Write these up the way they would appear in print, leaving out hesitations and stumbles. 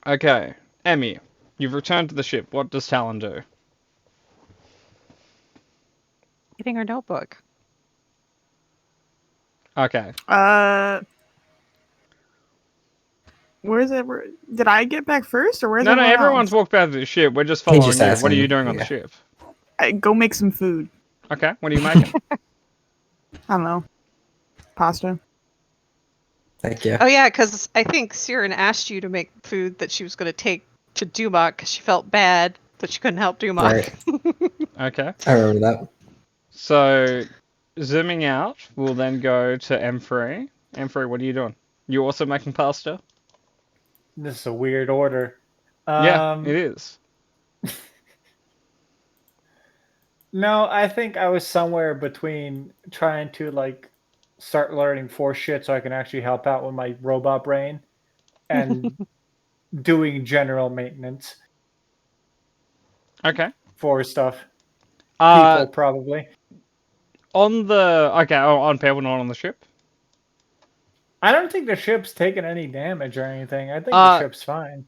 Okay, Emmy, you've returned to the ship. What does Talon do? Getting her notebook. Okay. Where's it? Did I get back first, or where's No, everyone everyone's else? walked back to the ship. We're just He's following just you. What are asking, you doing on the yeah. ship? Go make some food. Okay, what are you making? I don't know. Pasta. Thank you. Oh yeah, because I think Siren asked you to make food that she was going to take to Dumak because she felt bad that she couldn't help Dumak. Right. Okay. I remember that. So, zooming out, we'll then go to M3. M3, what are you doing? You also making pasta? This is a weird order. Yeah, it is. No, I think I was somewhere between trying to like start learning Force shit so I can actually help out with my robot brain and doing general maintenance Okay. for stuff. Uh, People probably. on the on people not on the ship. I don't think the ship's taking any damage or anything. I think the ship's fine.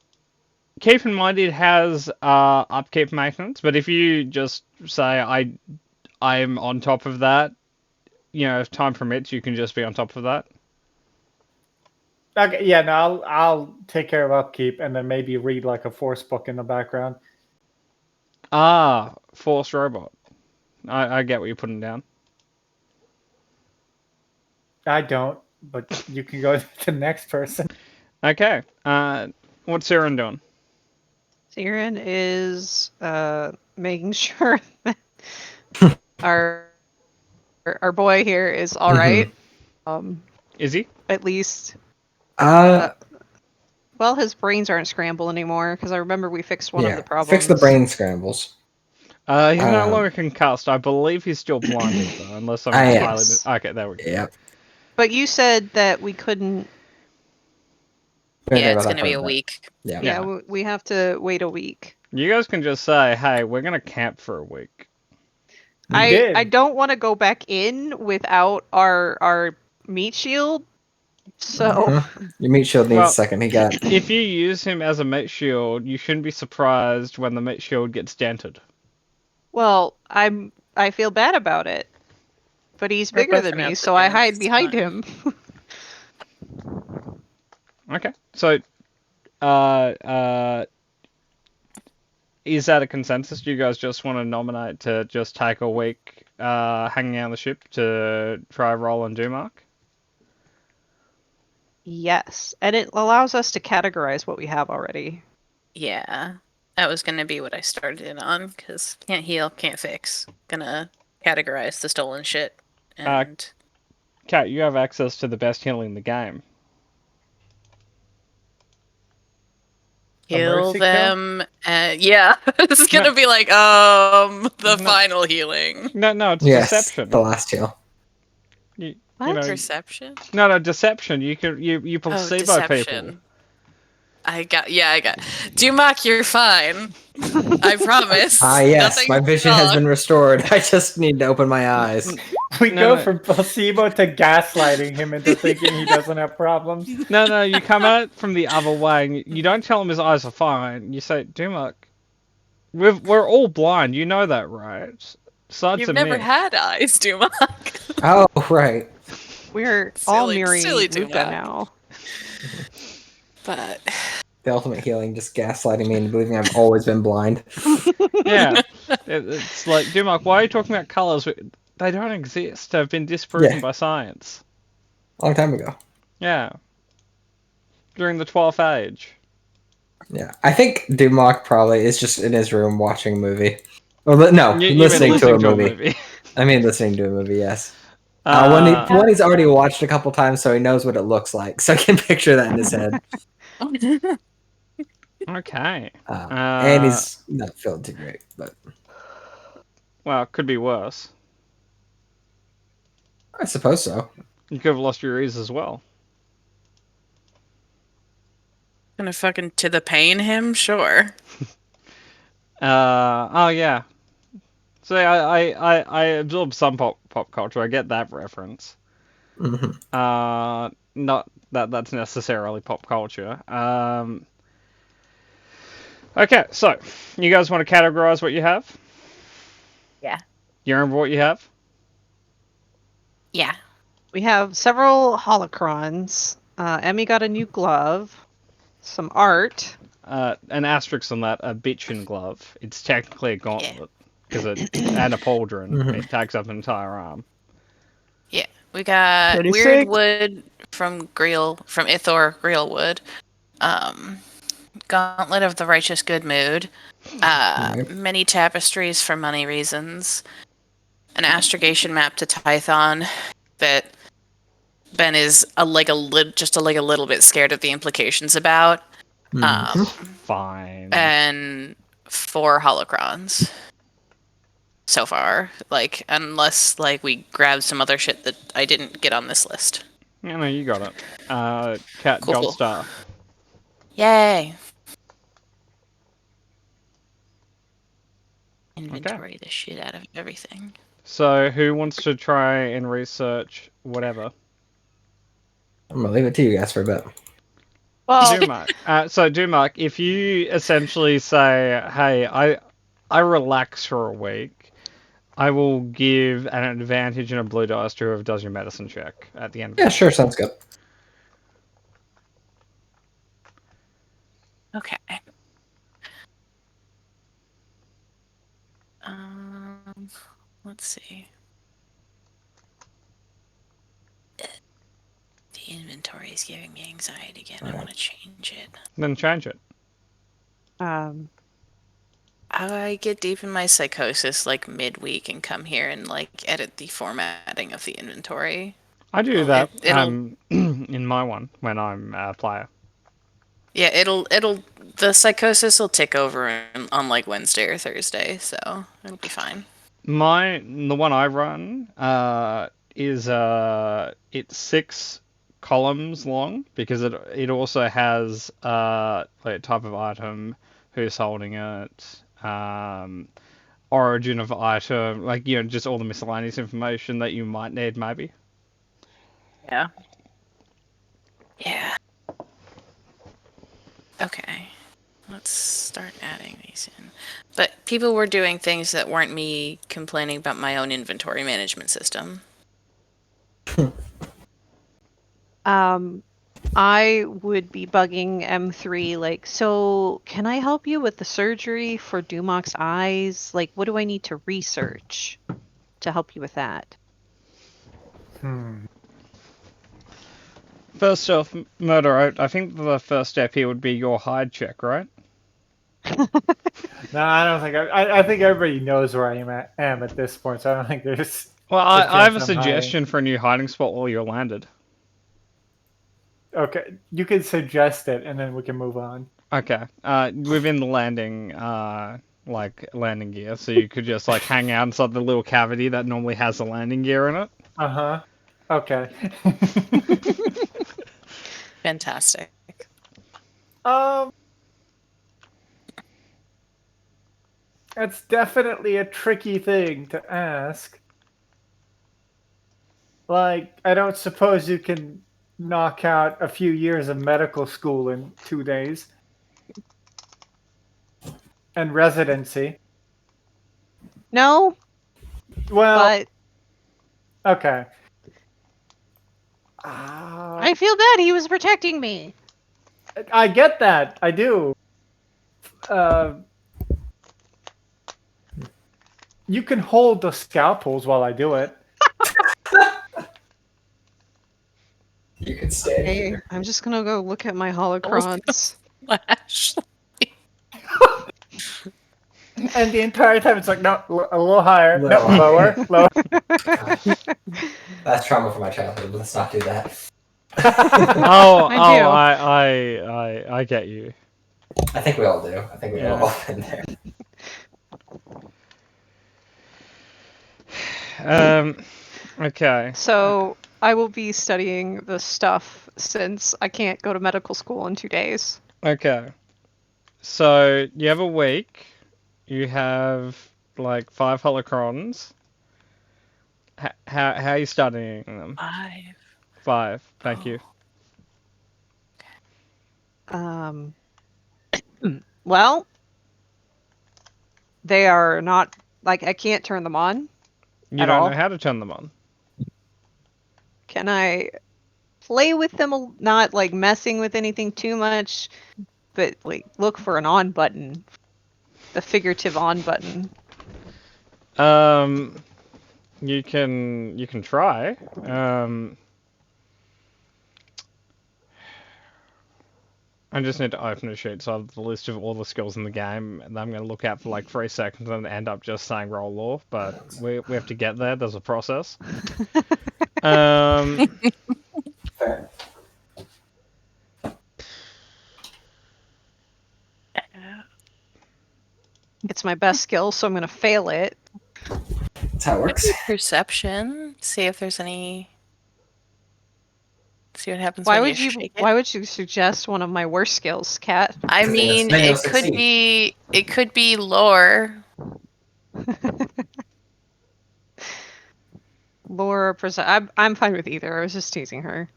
Keep in mind it has upkeep maintenance, but if you just say I'm on top of that, if time permits, you can just be on top of that. Okay, yeah, no, I'll take care of upkeep and then maybe read like a Force book in the background. Force robot. I get what you're putting down. I don't, but you can go to the next person. Okay. What's Siren doing? Siren is making sure that our boy here is all right. Is he? At least. Well, his brains aren't scrambled anymore because I remember we fixed one of the problems. Fix the brain scrambles. He's no longer concussed. I believe he's still blinded though, unless I'm entirely. Okay, there we go. Yep. But you said that we couldn't. Yeah, it's going to be a week. Yeah, we have to wait a week. You guys can just say, "Hey, we're gonna camp for a week." I don't want to go back in without our meat shield. So your meat shield needs a second. He got. If you use him as a meat shield, you shouldn't be surprised when the meat shield gets dented. Well, I feel bad about it, but he's bigger than me, so I hide behind him. Okay, so is that a consensus? Do you guys just want to nominate to just take a week hanging out on the ship to try roll and Dumark? Yes, and it allows us to categorize what we have already. Yeah, that was going to be what I started in on, because can't heal, can't fix. Gonna categorize the stolen shit. And Kat, you have access to the best healing in the game. Heal them. Yeah, it's gonna be like the final healing. No, it's deception. The last heal. Perception? No, deception. You placebo people. I got. Dumak, you're fine. I promise. Yes, my vision has been restored. I just need to open my eyes. We go from placebo to gaslighting him into thinking he doesn't have problems. No, you come out from the other way, and you don't tell him his eyes are fine. You say, Dumak, we're all blind. You know that, right? You've never had eyes, Dumak. Oh, right. We're all mirroring Luca now. But the ultimate healing, just gaslighting me into believing I've always been blind. Yeah, it's like, Dumak, why are you talking about colors? They don't exist. They've been disproven by science. A long time ago. Yeah. During the 12th age. Yeah, I think Dumak probably is just in his room watching a movie. Well, no, listening to a movie. I mean, listening to a movie, yes. When he's already watched a couple times, so he knows what it looks like, so I can picture that in his head. Okay. And he's not feeling too great, but well, it could be worse. I suppose so. You could have lost your ears as well. Gonna fucking to the pain him, sure. Oh yeah. So I absorb some pop culture. I get that reference. Mm-hmm. Not that's necessarily pop culture. Okay, so you guys want to categorize what you have? Yeah. You remember what you have? Yeah. We have several holocrons. Emmy got a new glove, some art. An asterisk on that, a bitchin glove. It's technically a gauntlet because and a pauldron. It takes up an entire arm. Yeah, we got 36. weird wood from Ithor Greelwood. Gauntlet of the Righteous Good Mood. Many tapestries for money reasons. An astrogation map to Tython that Ben is just a little bit scared of the implications about. Fine. And 4 holocrons so far, unless we grab some other shit that I didn't get on this list. Yeah, no, you got it. Cat Cool, Gold cool. Star. Yay! Inventory the shit out of everything. So, who wants to try and research whatever? I'm gonna leave it to you guys for a bit. Well, Dumark, if you essentially say, "Hey, I relax for a week," I will give an advantage and a blue dice to whoever does your medicine check at the end. Yeah, sure, sounds good. Okay. Let's see. The inventory is giving me anxiety again. I want to change it. Then change it. I get deep in my psychosis midweek and come here and edit the formatting of the inventory. I do that in my one when I'm a player. Yeah, the psychosis will tick over on Wednesday or Thursday, so it'll be fine. The one I run is it's 6 columns long because it also has type of item, who's holding it, origin of item, just all the miscellaneous information that you might need, maybe. Yeah. Yeah. Okay. Let's start adding these in. But people were doing things that weren't me complaining about my own inventory management system. I would be bugging M3, so can I help you with the surgery for Dumock's eyes? What do I need to research to help you with that? First off, Murder, I think the first step here would be your hide check, right? No, I don't think. I think everybody knows where I am at this point, so I don't think there's. Well, I have a suggestion for a new hiding spot while you're landed. Okay, you can suggest it, and then we can move on. Okay, within the landing, landing gear, so you could just hang out inside the little cavity that normally has the landing gear in it. Okay. Fantastic. That's definitely a tricky thing to ask. I don't suppose you can knock out a few years of medical school in 2 days. And residency. No? Well, but okay. I feel bad. He was protecting me. I get that. I do. You can hold the scalpels while I do it. You can stay here. I'm just gonna go look at my holocrons. Ashley. And the entire time it's no, a little higher, no, lower. That's trauma from my childhood. Let's not do that. I get you. I think we all do. I think we all been there. Okay. So I will be studying the stuff since I can't go to medical school in 2 days. Okay. So you have a week. You have 5 holocrons. How are you studying them? 5. Thank you. Well, they are not like I can't turn them on. You At don't all? know how to turn them on. Can I play with them, not like messing with anything too much, but like look for an on button, the figurative on button? You can try. I just need to open a sheet so I have the list of all the skills in the game, and I'm going to look out for like 3 seconds and end up just saying roll law, but we have to get there. There's a process. Fair. It's my best skill, so I'm gonna fail it. That's how it works. Perception. See if there's any. See what happens Why when would you you? shake it. Why would you suggest one of my worst skills, Cat? I Then mean, you'll it could succeed. be. It could be lore. Lore or I'm fine with either. I was just teasing her.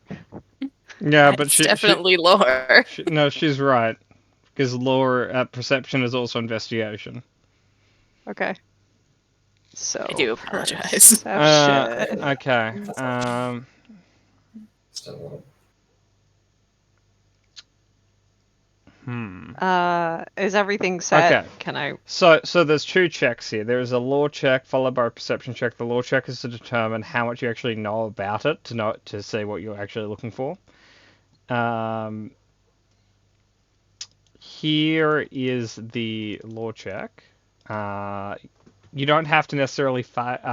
Yeah, but It's definitely lore. no, she's right. Because law perception is also investigation. Okay. So I do apologize. perception. Okay. Is everything set? Okay. Can I? So there's 2 checks here. There is a law check followed by a perception check. The law check is to determine how much you actually know about it, to see what you're actually looking for. Here is the law check. You don't have to necessarily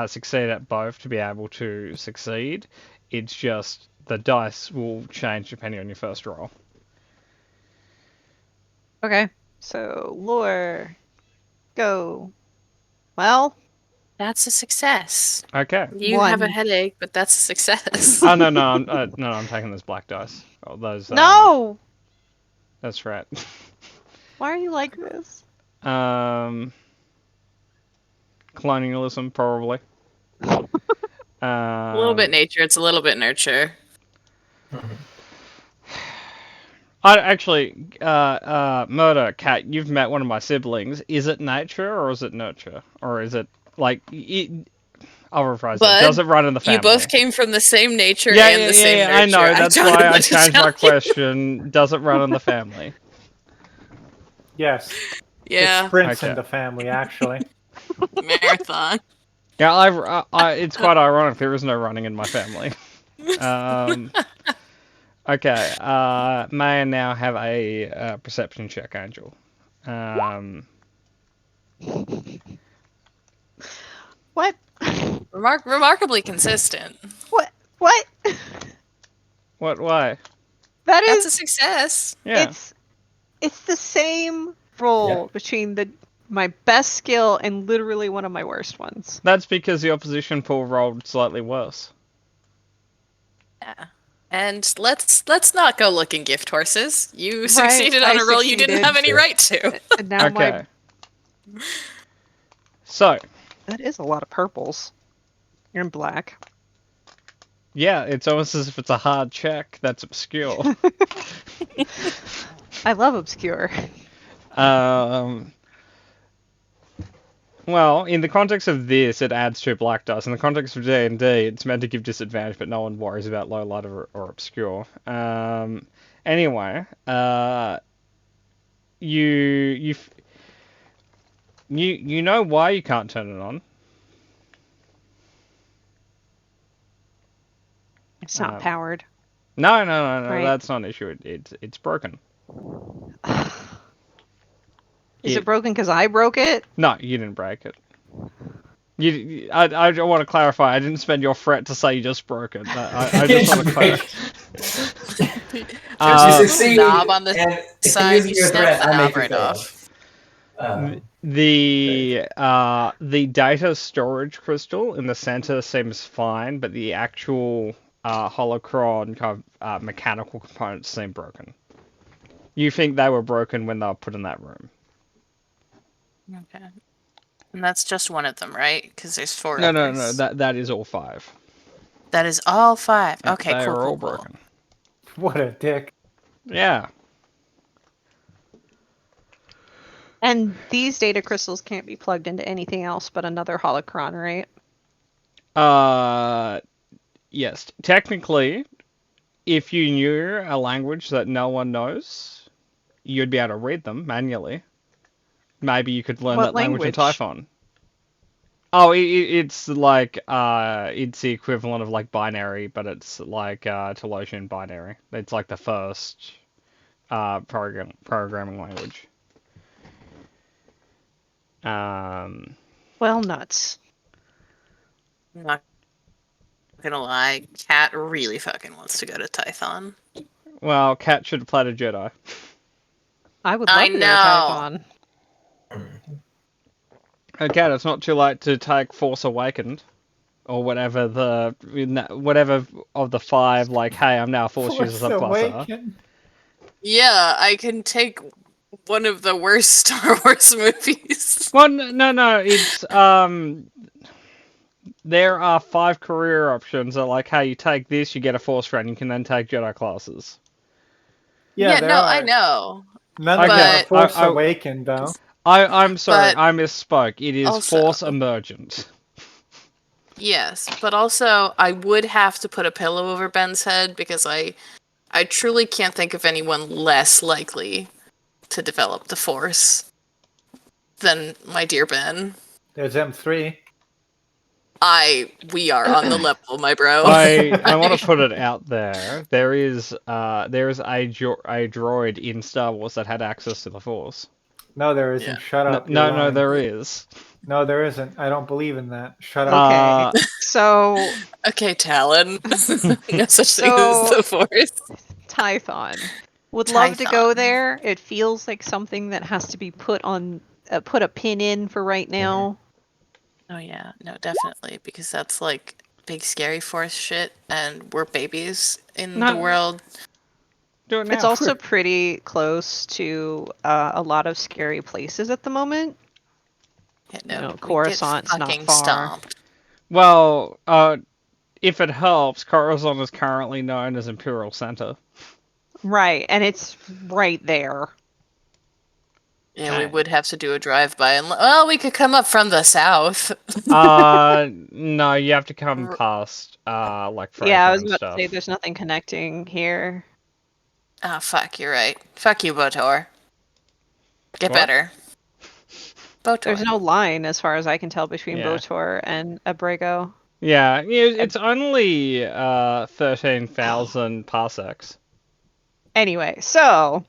succeed at both to be able to succeed. It's just the dice will change depending on your first roll. Okay. So lore. Go. Well. That's a success. Okay. You have a One. headache, but that's a success. Oh no, I'm taking those black dice. Oh, those. No. That's right. Why are you like this? Colonialism, probably. A little bit nature. It's a little bit nurture. I actually, Murder Cat, you've met one of my siblings. Is it nature or is it nurture, or is it like? I'll rephrase it. Bud, Does it run in the family? You both came from the same nature Yeah, and the same nurture. I know. That's don't know why I what to changed tell my you. question. Does it run in the family? Yes. Yeah, It sprints Okay. in the family, actually. marathon. Yeah, it's quite ironic. There is no running in my family. Okay. May I now have a perception check, Angel? What? Remarkably consistent. What? What? What? Why? That That's a is. success. Yeah. It's the same roll between my best skill and literally one of my worst ones. That's because the opposition pool rolled slightly worse. Yeah. And let's not go looking gift horses. You Right, succeeded on I a roll you didn't succeeded. have any right to. And now Okay. So, that is a lot of purples. You're in black. yeah, it's almost as if it's a hard check that's obscure. I love obscure. Well, in the context of this, it adds 2 black dice. In the context of D&D, it's meant to give disadvantage, but no one worries about low light or obscure. Anyway, you know why you can't turn it on. It's not powered. No, Right. that's not an issue. It's broken. Is it broken because I broke it? No, you didn't break it. I want to clarify. I didn't spend your threat to say you just broke it. I just want to clarify. You There's a succeed, knob on the and if side, using you your snap threat, the I knob make you right fail. off. The data storage crystal in the center seems fine, but the actual holocron kind of mechanical components seem broken. You think they were broken when they were put in that room? Okay. And that's just one of them, right? Because there's 4 No, others. that is all 5. That is all 5. Yeah, Okay, they cool, are cool, all cool. broken. What a dick. Yeah. And these data crystals can't be plugged into anything else but another holocron, right? Yes. Technically, if you knew a language that no one knows, you'd be able to read them manually. Maybe you could learn What that language in language? Typhon. Oh, it's like it's the equivalent of like binary, but it's like Telosian binary. It's like the first programming language. Well, nuts. I'm not gonna lie, Cat really fucking wants to go to Tython. Well, Cat should have played a Jedi. I would I love to go to know. Typhon. Cat, it's not too late to take Force Awakened. Or whatever whatever of the 5, like, hey, I'm now a Force user Force subclass. Awaken. Yeah, I can take one of the worst Star Wars movies. Well, no, it's there are 5 career options that, like, hey, you take this, you get a Force friend, you can then take Jedi classes. Yeah, no, I know. None of them are Force Awakened, though. I'm sorry, But I misspoke. It is also- Force Emergent. Yes, but also I would have to put a pillow over Ben's head because I truly can't think of anyone less likely to develop the Force than my dear Ben. There's M3. We are on the level, my bro. I want to put it out there. There is a droid in Star Wars that had access to the Force. No, there isn't. Yeah. Shut up. No, there is. No, there isn't. I don't believe in that. Shut up. Okay, so Okay, Talon. No such thing as the Force. Tython. Would love to go Tython. there. It feels like something that has to be put a pin in for right now. Oh yeah, no, definitely, because that's like big scary Force shit, and we're babies in the world. Do it now. It's also pretty close to a lot of scary places at the moment. Yeah, no, You know, we get Coruscant's not fucking far. stomped. Well, if it helps, Coruscant is currently known as Imperial Center. Right, and it's right there. Yeah, we would have to do a drive-by, and well, we could come up from the south. No, you have to come past like Fraser Yeah, I was and about stuff. to say there's nothing connecting here. Oh fuck, you're right. Fuck you, Botor. Get What? better. Botor. There's no line, as far as I can tell, between Yeah. Botor and Abrego. Yeah, it's only 13,000 parsecs. Anyway, so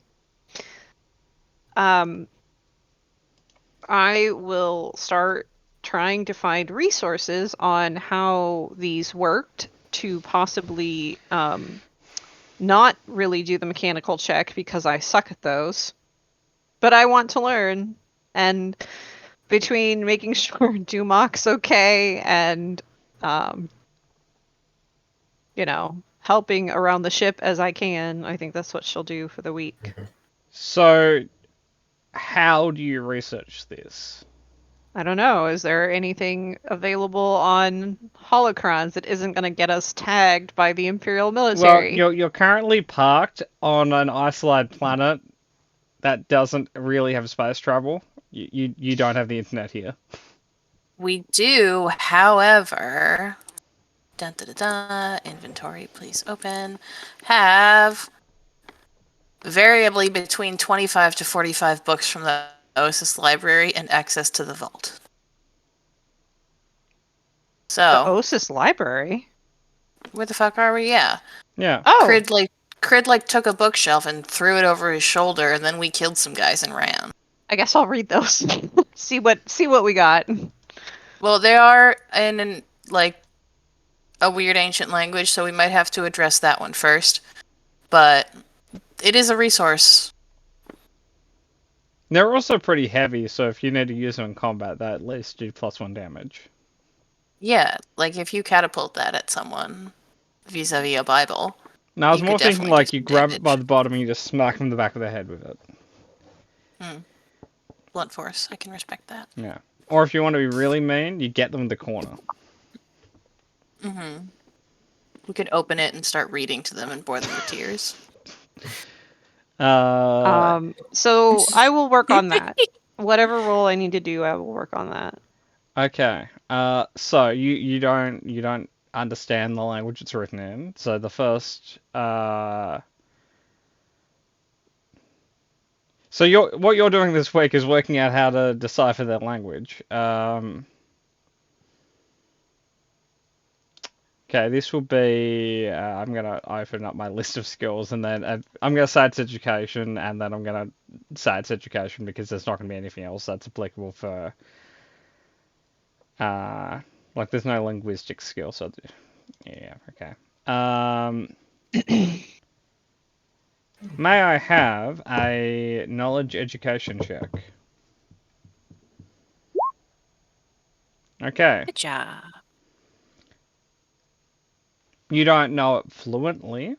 I will start trying to find resources on how these worked to possibly not really do the mechanical check because I suck at those. But I want to learn, and between making sure Dumok's okay and helping around the ship as I can, I think that's what she'll do for the week. So, how do you research this? I don't know. Is there anything available on holocrons that isn't going to get us tagged by the Imperial military? Well, you're currently parked on an isolated planet that doesn't really have space travel. You don't have the internet here. We do, however, inventory, please open, have variably between 25 to 45 books from the Oasis library and access to the vault. The So, Oasis library? where the fuck are we? Yeah. Yeah. Oh, Crid took a bookshelf and threw it over his shoulder, and then we killed some guys and ran. I guess I'll read those. see what we got. Well, they are in like a weird ancient language, so we might have to address that one first. But it is a resource. They're also pretty heavy, so if you need to use them in combat, they at least do +1 damage. Yeah, like if you catapult that at someone vis-a-vis a Bible. No, I was You more could thinking definitely like do you grab damage. it by the bottom and you just smack them in the back of the head with it. Blunt force, I can respect that. Yeah. Or if you want to be really mean, you get them in the corner. We could open it and start reading to them and bore them with tears. So I will work on that. Whatever role I need to do, I will work on that. Okay. So you don't understand the language it's written in. So the first So what you're doing this week is working out how to decipher their language. Okay, this will be. I'm gonna open up my list of skills, and then I'm gonna say it's education, and then I'm gonna say it's education because there's not gonna be anything else that's applicable for. Like there's no linguistic skill, so yeah, okay. May I have a knowledge education check? Okay. Good job. You don't know it fluently,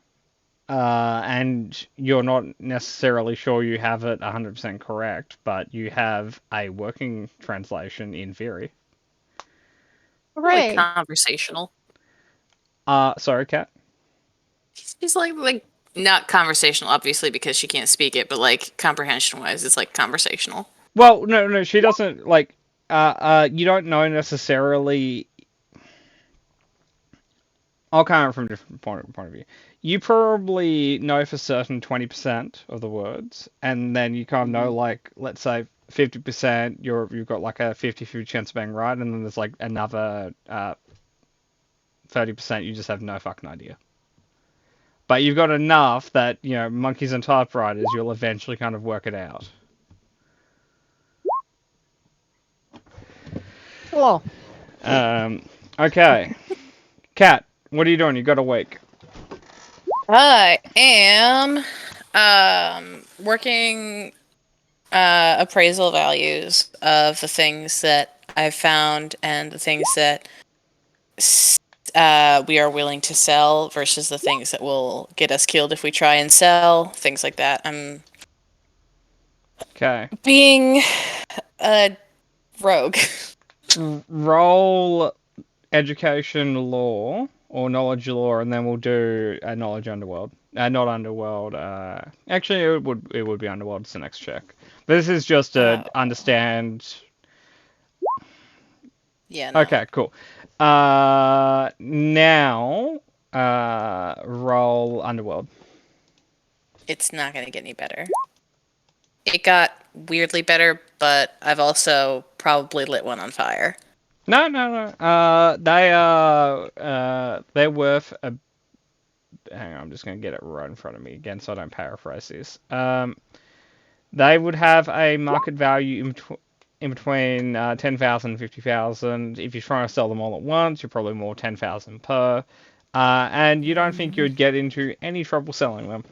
and you're not necessarily sure you have it 100% correct, but you have a working translation in theory. Really Hooray! conversational. Sorry, Kat? She's like not conversational, obviously, because she can't speak it, but like comprehension-wise, it's like conversational. Well, no, she doesn't, like, you don't know necessarily. I'll come from a different point of view. You probably know for certain 20% of the words, and then you kind of know, like, let's say 50%, you've got like a 50-50 chance of being right, and then there's like another 30% you just have no fucking idea. But you've got enough that, you know, monkeys and typewriters, you'll eventually kind of work it out. Cool. Okay. Kat, what are you doing? You got a week. I am working appraisal values of the things that I've found and the things that we are willing to sell versus the things that will get us killed if we try and sell, things like that. I'm Okay. being a rogue. Roll education law or knowledge law, and then we'll do a knowledge underworld. Not underworld. Actually, it would be underworld. It's the next check. But this is just to understand. Yeah. No. Okay. Cool. Now, roll underworld. It's not going to get any better. It got weirdly better, but I've also probably lit one on fire. No. They're worth a. Hang on, I'm just gonna get it right in front of me again, so I don't paraphrase this. They would have a market value in between 10,000 and 50,000. If you're trying to sell them all at once, you're probably more 10,000 per. And you don't think you would get into any trouble selling them.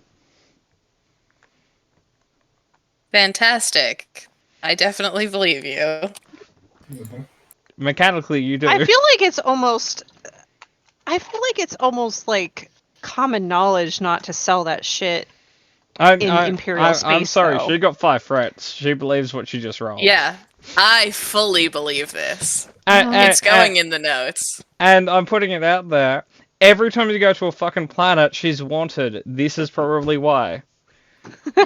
Fantastic. I definitely believe you. Mechanically, you do. I feel like it's almost like common knowledge not to sell that shit in Imperial space. I'm sorry, though. she got 5 threats. She believes what she just rolled. Yeah, I fully believe this. It's going in the notes. And I'm putting it out there. Every time you go to a fucking planet, she's wanted. This is probably why.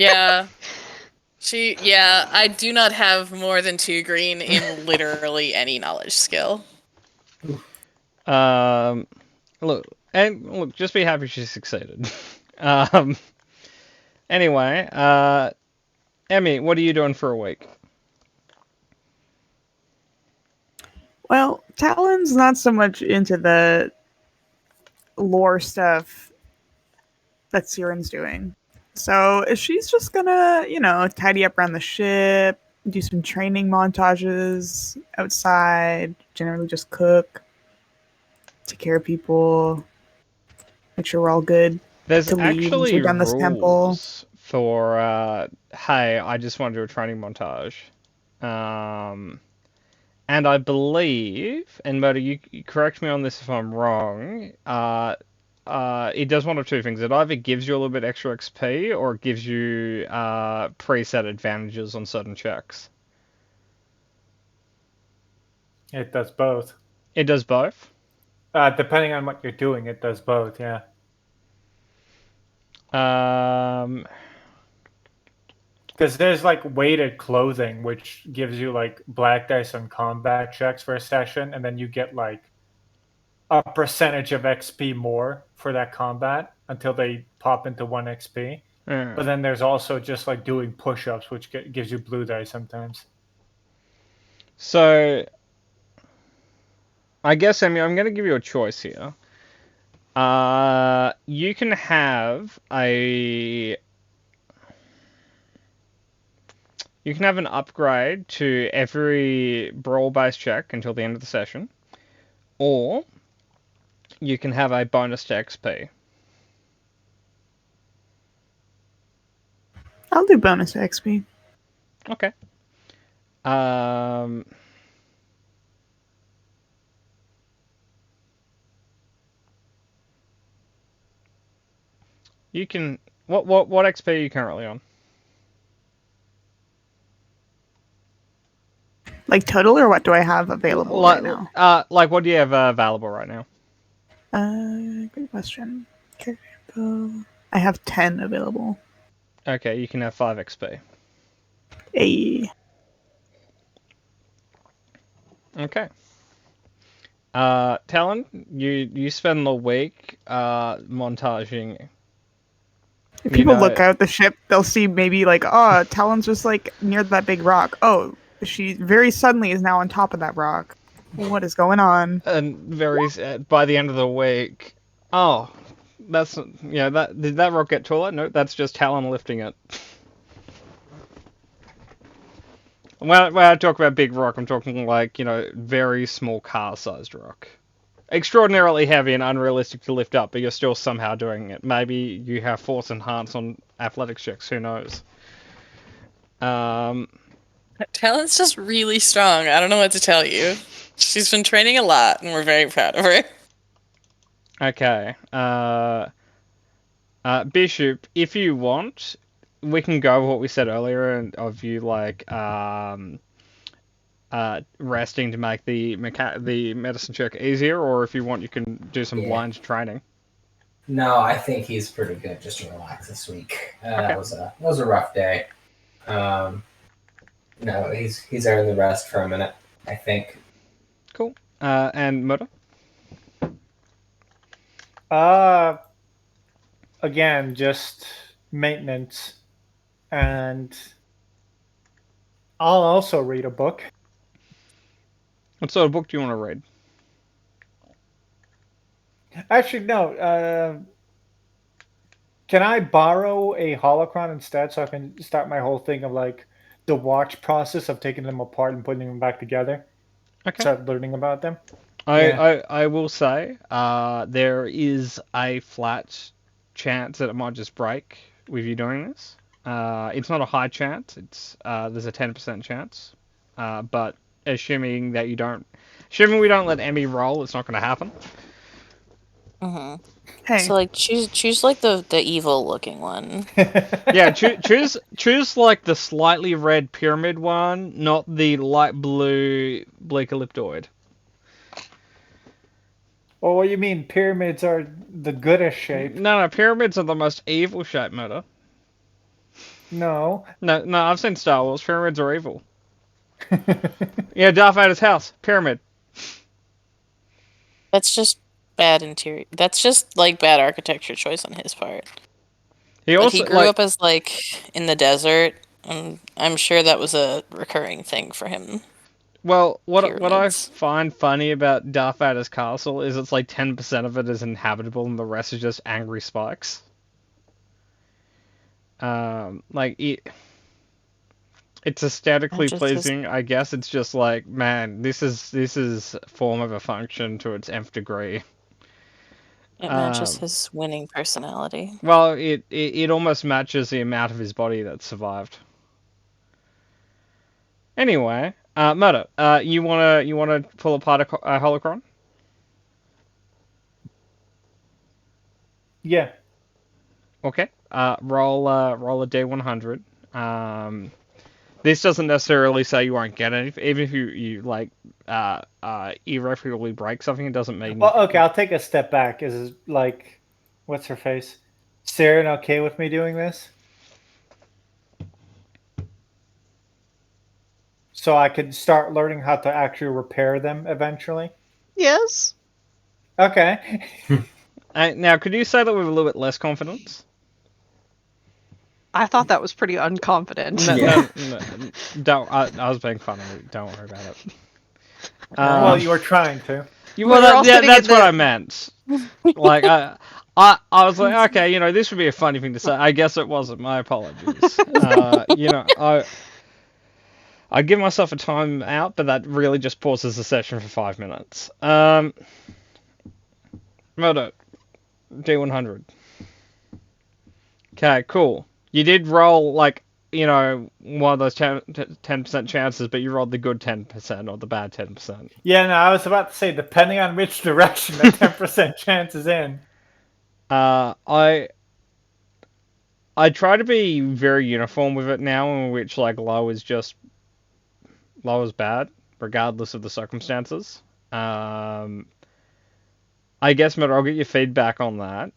Yeah. I do not have more than 2 green in literally any knowledge skill. Look, just be happy she succeeded. Anyway, Emmy, what are you doing for a week? Well, Talon's not so much into the lore stuff that Siren's doing. So she's just gonna, tidy up around the ship, do some training montages outside, generally just cook, take care of people, make sure we're all good. There's to leave actually we're done this temple. rules for, hey, I just want to do a training montage. And I believe, and Murder, you correct me on this if I'm wrong, it does one of two things. It either gives you a little bit extra XP, or it gives you preset advantages on certain checks. It does both. It does both? Depending on what you're doing, it does both, yeah. Because there's like weighted clothing, which gives you like black dice on combat checks for a session, and then you get like a percentage of XP more for that combat until they pop into 1 XP. But then there's also just like doing push-ups, which gives you blue dice sometimes. So, I guess, I mean, I'm going to give you a choice here. You can have a... You can have an upgrade to every brawl-based check until the end of the session. Or, you can have a bonus to XP. I'll do bonus to XP. Okay. You can... What XP are you currently on? Like total, or what do I have available right now? Like, what do you have available right now? Good question. I have 10 available. Okay, you can have 5 XP. Hey. Okay. Talon, you spend the week montaging. If people look out the ship, they'll see maybe like, oh, Talon's just like near that big rock. Oh, she very suddenly is now on top of that rock. What is going on? And by the end of the week, oh, that's did that rock get taller? No, that's just Talon lifting it. When I talk about big rock, I'm talking like, very small car-sized rock. Extraordinarily heavy and unrealistic to lift up, but you're still somehow doing it. Maybe you have force enhance on athletics checks, who knows? Talon's just really strong. I don't know what to tell you. She's been training a lot, and we're very proud of her. Okay. Bishop, if you want, we can go with what we said earlier and of you like resting to make the medicine check easier, or if you want, you can do some blind training. No, I think he's pretty good just to relax this week. Okay. It was a rough day. No, he's earned the rest for a minute, I think. Cool. And Murder? Again, just maintenance. And I'll also read a book. What sort of book do you want to read? Actually, no. Can I borrow a holocron instead so I can start my whole thing of like the watch process of taking them apart and putting them back together? Okay. Start learning about them. I will say there is a flat chance that it might just break with you doing this. It's not a high chance. There's a 10% chance. But assuming we don't let Emmy roll, it's not going to happen. Mm-hmm. Hey. So like choose like the evil looking one. Yeah, choose like the slightly red pyramid one, not the light blue Bleakolyptoid. Well, what do you mean? Pyramids are the goodest shape. No, pyramids are the most evil shape, Murder. No, I've seen Star Wars. Pyramids are evil. Yeah, Darth Vader's house, pyramid. That's just bad interior. That's just like bad architecture choice on his part. He grew up as like in the desert, and I'm sure that was a recurring thing for him. Well, what I find funny about Darth Vader's castle is it's like 10% of it is inhabitable and the rest is just angry spikes. It's aesthetically pleasing, I guess. It's just like, man, this is form of a function to its nth degree. It matches his winning personality. Well, it almost matches the amount of his body that survived. Anyway, Murder, you wanna pull apart a holocron? Yeah. Okay. Roll a D100. This doesn't necessarily say you won't get anything. Even if you like irreparably break something, it doesn't mean. Well, okay, I'll take a step back. Is like, what's her face? Saren okay with me doing this? so I could start learning how to actually repair them eventually? Yes. Okay. Now, could you say that with a little bit less confidence? I thought that was pretty unconfident. No, don't. I was being funny. Don't worry about it. Well, you were trying to. That's what I meant. Like, I was like, okay, this would be a funny thing to say. I guess it wasn't. My apologies. I give myself a time out, but that really just pauses the session for 5 minutes. Murder. D100. Okay, cool. You did roll, like, one of those 10% chances, but you rolled the good 10% or the bad 10%. Yeah, no, I was about to say, depending on which direction the 10% chance is in. I try to be very uniform with it now, in which, like, low is bad, regardless of the circumstances. I guess, Matt, I'll get your feedback on that.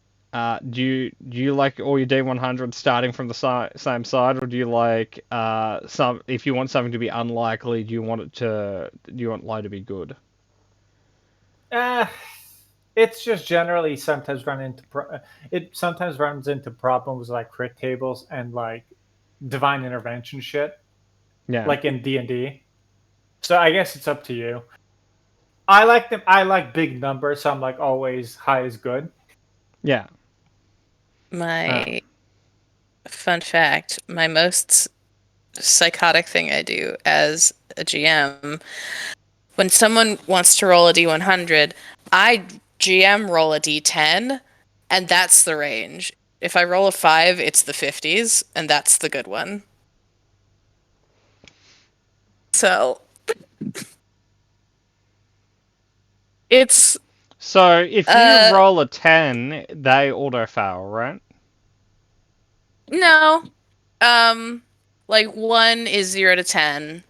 Do you like all your D100s starting from the same side, or do you like if you want something to be unlikely, do you want low to be good? It's just generally sometimes sometimes runs into problems like crit tables and like divine intervention shit. Yeah. Like in D&D. So I guess it's up to you. I like them. I like big numbers, so I'm like always high is good. Yeah. My fun fact, my most psychotic thing I do as a GM, when someone wants to roll a D100, I GM roll a D10, and that's the range. If I roll a 5, it's the 50s, and that's the good one. So it's... So if you roll a 10, they auto fail, right? No. Like 1 is 0 to 10.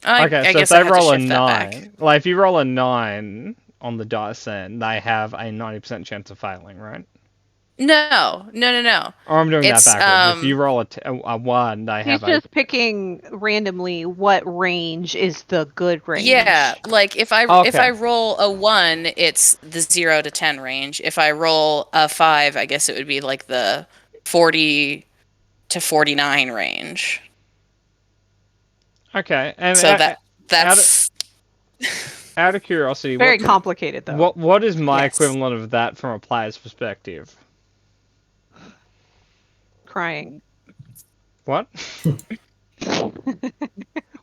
I so guess if I they have roll to a shift 9, like if you roll a 9 on the dice, then they have a 90% chance of failing, right? No. Or I'm doing that backwards. If you roll a 1, they He's have just picking randomly what range is the good range. Yeah, like if I roll a 1, it's the 0 to 10 range. If I roll a 5, I guess it would be like the 40 to 49 range. Okay, and so that's out of curiosity, very complicated though. What is my equivalent of that from a player's perspective? Crying. What?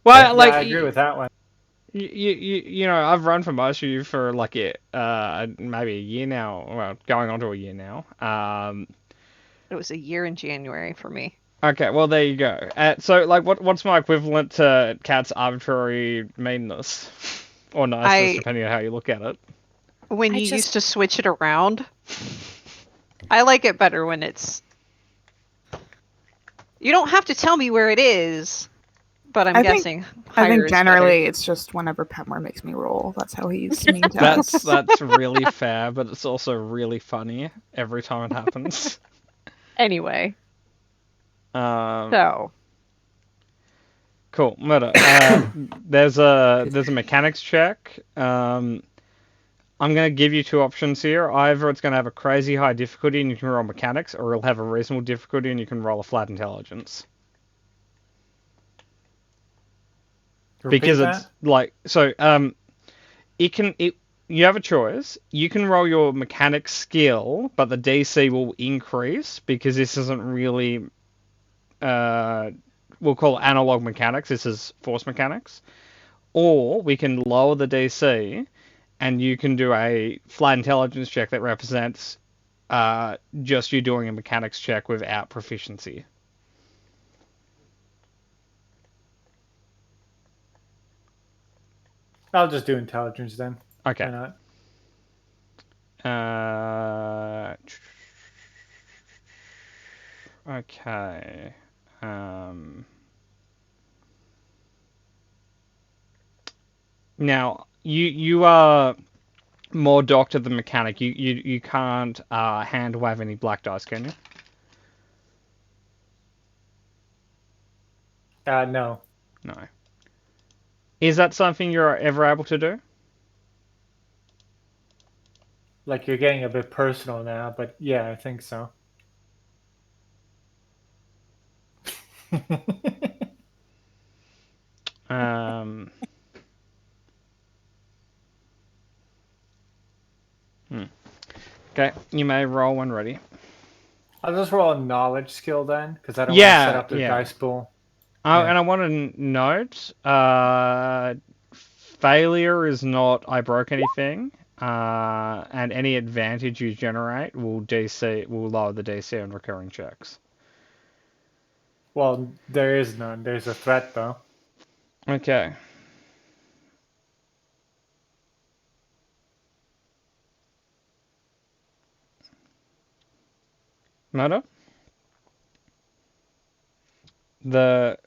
Well, like I agree with that one. I've run for most of you for like maybe a year now. Well, going on to a year now. It was a year in January for me. Okay, well there you go. So like, what's my equivalent to Cat's arbitrary meanness or niceness, depending on how you look at it? When you used to switch it around, I like it better when it's. You don't have to tell me where it is, but I'm guessing. I think generally it's just whenever Petmore makes me roll. That's how he's mean to us. That's really fair, but it's also really funny every time it happens. Anyway. So. Cool, Murder. There's a mechanics check. I'm going to give you 2 options here. Either it's going to have a crazy high difficulty and you can roll mechanics, or it'll have a reasonable difficulty and you can roll a flat intelligence. Because it's like, so you have a choice. You can roll your mechanics skill, but the DC will increase because this isn't really we'll call it analog mechanics. This is force mechanics. Or we can lower the DC and you can do a flat intelligence check that represents just you doing a mechanics check without proficiency. I'll just do intelligence then. Okay. Why not? Okay. Now you are more doctor than mechanic. You can't hand wave any black dice, can you? No. No. Is that something you're ever able to do? Like you're getting a bit personal now, but yeah, I think so. Um. Okay, you may roll when ready. I'll just roll a knowledge skill then, because I don't want to set up the dice pool. Oh, Yeah. and I want to note, failure is not I broke anything, and any advantage you generate will lower the DC on recurring checks. Well, there is none. There's a threat though. Okay. Murder? The...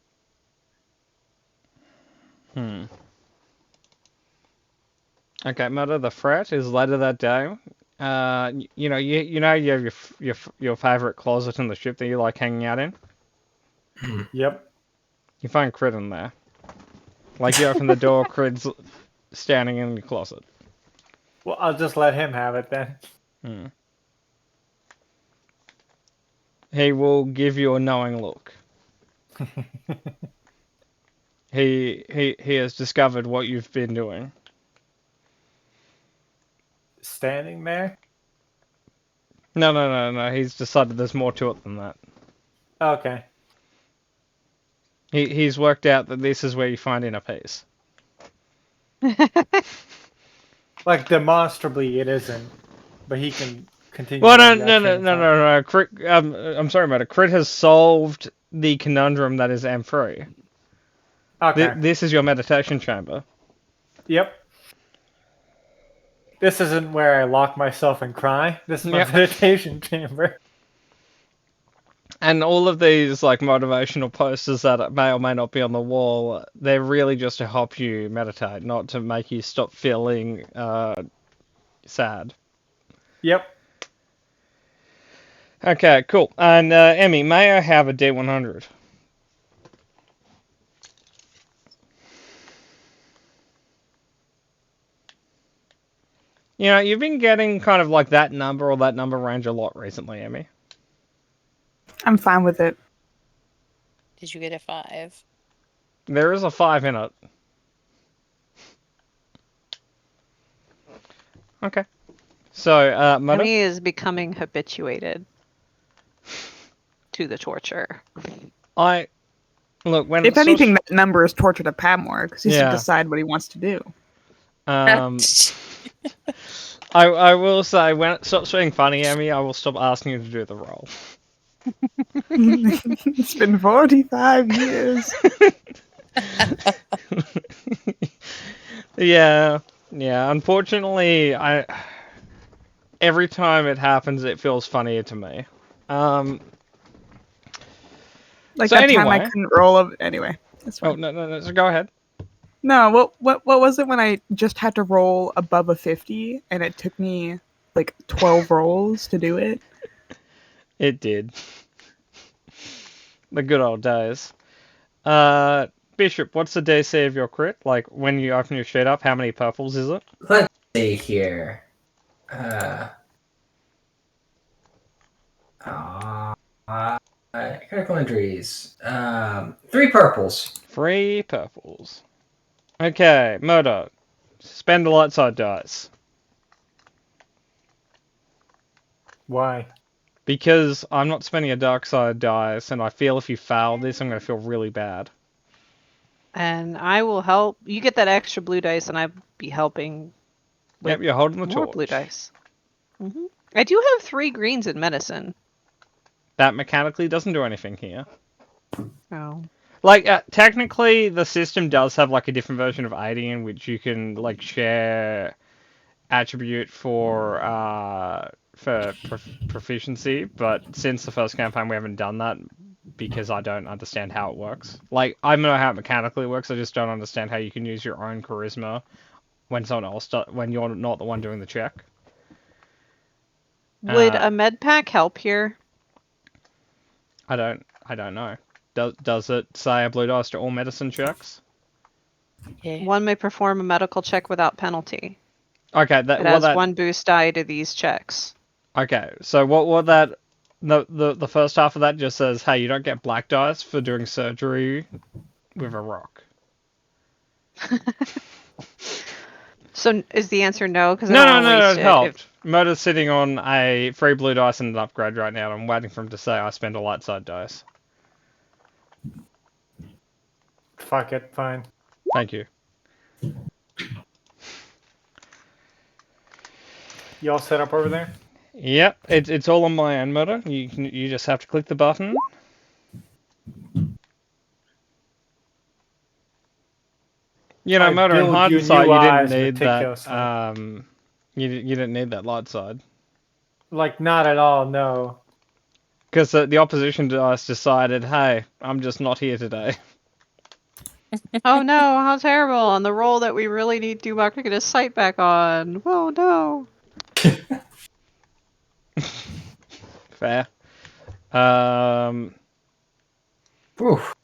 Okay, Murder, the threat is later that day. You know you have your favorite closet in the ship that you like hanging out in? Yep. You find Crit in there. Like, you open the door, Crit's standing in the closet. Well, I'll just let him have it then. He will give you a knowing look. He has discovered what you've been doing. Standing there? No. He's decided there's more to it than that. Okay. He's worked out that this is where you find inner peace. Like demonstrably it isn't, but he can continue. Well, no. Crit, I'm sorry about it. Crit has solved the conundrum that is M3. Okay. This is your meditation chamber. Yep. This isn't where I lock myself and cry. This is my meditation chamber. And all of these like motivational posters that may or may not be on the wall, they're really just to help you meditate, not to make you stop feeling sad. Yep. Okay, cool. And Emmy, may I have a D100? You know, you've been getting kind of like that number or that number range a lot recently, Emmy. I'm fine with it. Did you get a 5? There is a 5 in it. Okay. So, Mother? Emmy is becoming habituated to the torture. Look, when if anything, that number is torture to Patmore because he should Yeah. decide what he wants to do. I will say, when it stops being funny, Emmy, I will stop asking you to do the roll. It's been 45 years. Yeah. Unfortunately, every time it happens, it feels funnier to me. Like So that time I anyway. couldn't roll anyway. That's Oh, fine. no, so go ahead. No, what was it when I just had to roll above a 50 and it took me like 12 rolls to do it? It did. The good old days. Bishop, what's the DC of your crit? Like, when you open your sheet up, how many purples is it? Let's see here. Critical injuries. 3 purples. 3 purples. Okay, Murder. Spend the light side dice. Why? Because I'm not spending a dark side dice, and I feel if you fail this, I'm going to feel really bad. And I will help. You get that extra blue dice, and I'll be helping. Yep, you're holding the More torch. blue dice. I do have 3 greens in medicine. That mechanically doesn't do anything here. Oh. Like, technically, the system does have, like, a different version of aiding in which you can, like, share attribute for proficiency, but since the first campaign we haven't done that because I don't understand how it works. Like, I know how it mechanically works, I just don't understand how you can use your own charisma when someone else when you're not the one doing the check. Would a med pack help here? I don't know. Does it say a blue dice to all medicine checks? Yeah. One may perform a medical check without penalty. Okay, It that has one boost die to these checks. Okay, so what that the first half of that just says, hey, you don't get black dice for doing surgery with a rock. So is the answer no? Because No, it helped. Murder's sitting on a 3 blue dice and an upgrade right now, and I'm waiting for him to say I spend a light side dice. Fuck it, fine. Thank you. You all set up over there? Yep, it's all on my end, Murder. You just have to click the button. You know, Murder, in build you hindsight, new you didn't eyes need that. meticulously. You didn't need that light side. Like, not at all, no. Because the opposition dice decided, hey, I'm just not here today. Oh no, how terrible. And the roll that we really need Dubak to get his sight back on. Oh no. Fair. Oof.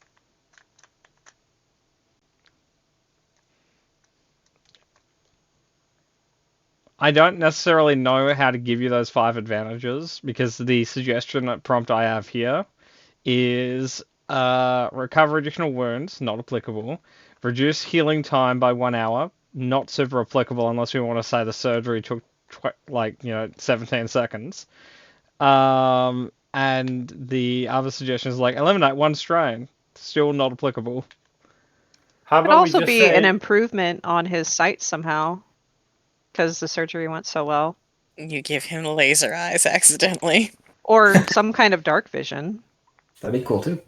I don't necessarily know how to give you those 5 advantages, because the suggestion prompt I have here is recover additional wounds, not applicable. Reduce healing time by 1 hour, not super applicable unless we want to say the surgery took 17 seconds. And the other suggestion is like eliminate 1 strain, still not applicable. How Could about we also just be say, an improvement on his sight somehow. Because the surgery went so well. You give him laser eyes accidentally. Or some kind of dark vision. That'd be cool too.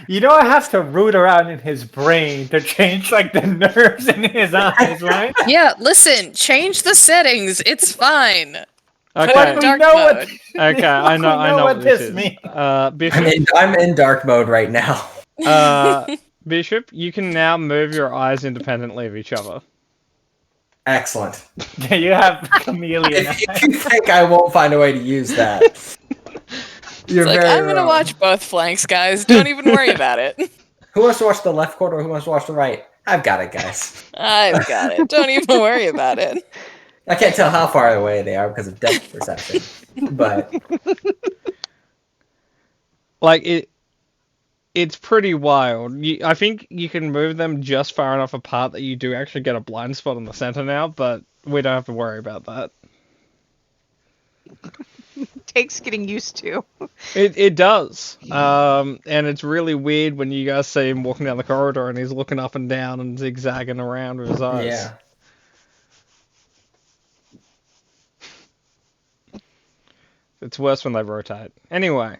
you know, I have to root around in his brain to change like the nerves in his eyes, right? Yeah, listen, change the settings. It's fine. Okay. Put it in dark know mode. what- Okay, I know what this is. means. Bishop, I'm in dark mode right now. Bishop, you can now move your eyes independently of each other. Excellent. Yeah, you have chameleon eyes. If you think I won't find a way to use that, you're It's like, very I'm gonna wrong. watch both flanks, guys. Don't even worry about it. Who wants to watch the left corner? Who wants to watch the right? I've got it, guys. I've got it. Don't even worry about it. I can't tell how far away they are because of depth perception, but Like it's pretty wild. I think you can move them just far enough apart that you do actually get a blind spot in the center now, but we don't have to worry about that. Takes getting used to. It does. And it's really weird when you guys see him walking down the corridor and he's looking up and down and zigzagging around with his eyes. yeah. It's worse when they rotate. Anyway.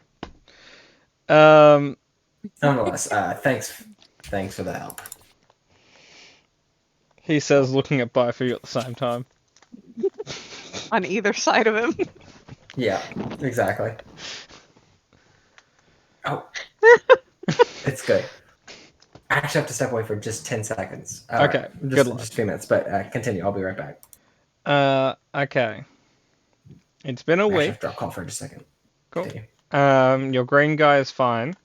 Nonetheless, thanks for the help. He says, looking at both of you at the same time. On either side of him. Yeah, exactly. Oh, it's good. I actually have to step away for just 10 seconds. Okay, just, good luck. just 2 minutes, but continue. I'll be right back. Okay. It's been a I actually week. have to drop call for just a second. Cool. Continue. Your green guy is fine.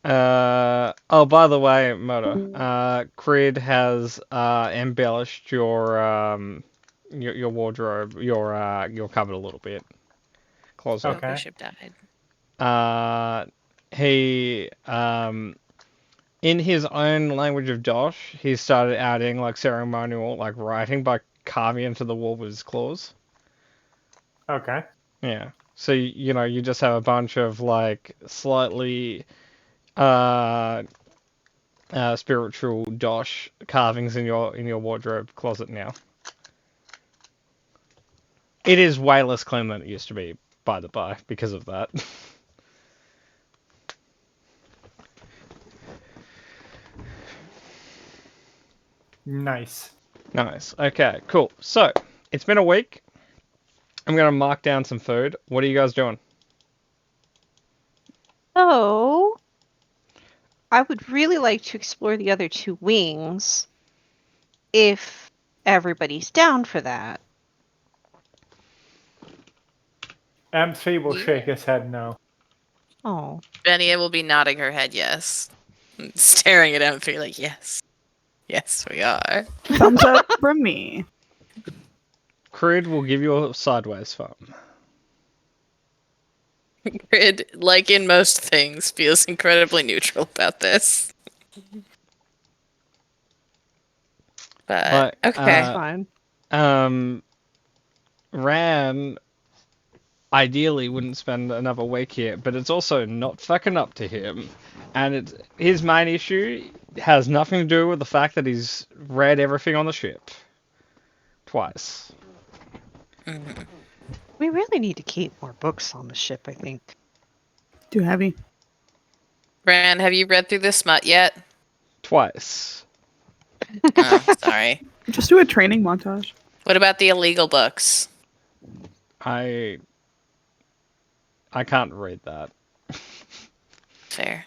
Oh, by the way, Moto, Creed has embellished your wardrobe, your cupboard a little bit. Closet. Okay. Bishop died. He in his own language of Dosh, he started adding like ceremonial like writing by carving into the wall with his claws. Okay. Yeah. So you just have a bunch of like slightly spiritual Dosh carvings in your wardrobe closet now. It is way less clean than it used to be, by the by, because of that. Nice. Nice. Okay, cool. So, it's been a week. I'm going to mark down some food. What are you guys doing? So, I would really like to explore the other 2 wings. If everybody's down for that. M3 will Yeah. shake his head no. Oh. Benny will be nodding her head yes. And staring at Emphy like, yes. Yes, we are. Thumbs up from me. Crid will give you a sideways thumb. Crid, like in most things, feels incredibly neutral about this. But okay. That's fine. Ran ideally wouldn't spend another week here, but it's also not fucking up to him. And his main issue has nothing to do with the fact that he's read everything on the ship. Twice. Mm-hmm. We really need to keep more books on the ship, I think. Too heavy. Ran, have you read through the smut yet? Twice. Oh, sorry. Just do a training montage. What about the illegal books? I can't read that. Fair.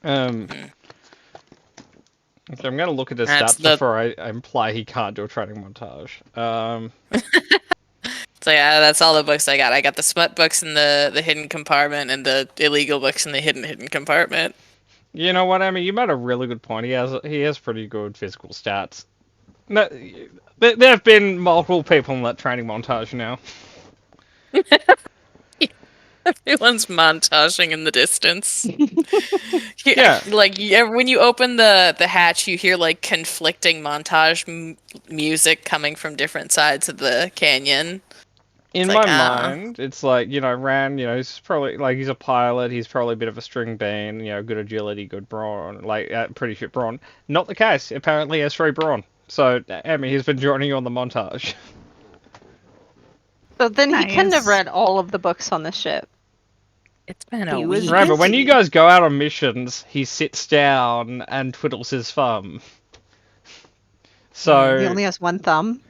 Okay, I'm going to look at his That's stats before I imply he can't do a training montage. So yeah, that's all the books I got. I got the smut books in the hidden compartment and the illegal books in the hidden compartment. You know what, Emmy? You made a really good point. He has pretty good physical stats. No, there have been multiple people in that training montage now. Everyone's montaging in the distance. Yeah. Like when you open the hatch, you hear like conflicting montage music coming from different sides of the canyon. In It's my like, mind, it's like, Ran, he's probably, like, he's a pilot, he's probably a bit of a string bean, good agility, good brawn, like, pretty shit brawn. Not the case. Apparently he has 3 brawn. So, Emmy, he's been joining you on the montage. So then he couldn't have Nice. read all of the books on the ship. It's been He a was week. Right, but when busy. you guys go out on missions, he sits down and twiddles his thumb. So, He only has one thumb.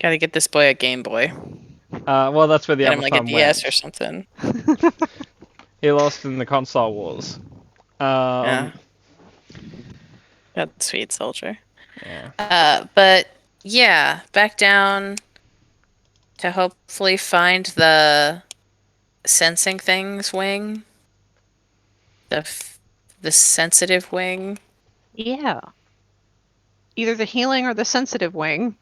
Gotta get this boy a Game Boy. well, that's where the Get other him like a thumb DS went. or something. He lost in the console wars. Yeah. That sweet soldier. Yeah. But yeah, back down to hopefully find the sensing things wing. The sensitive wing. Yeah. Either the healing or the sensitive wing.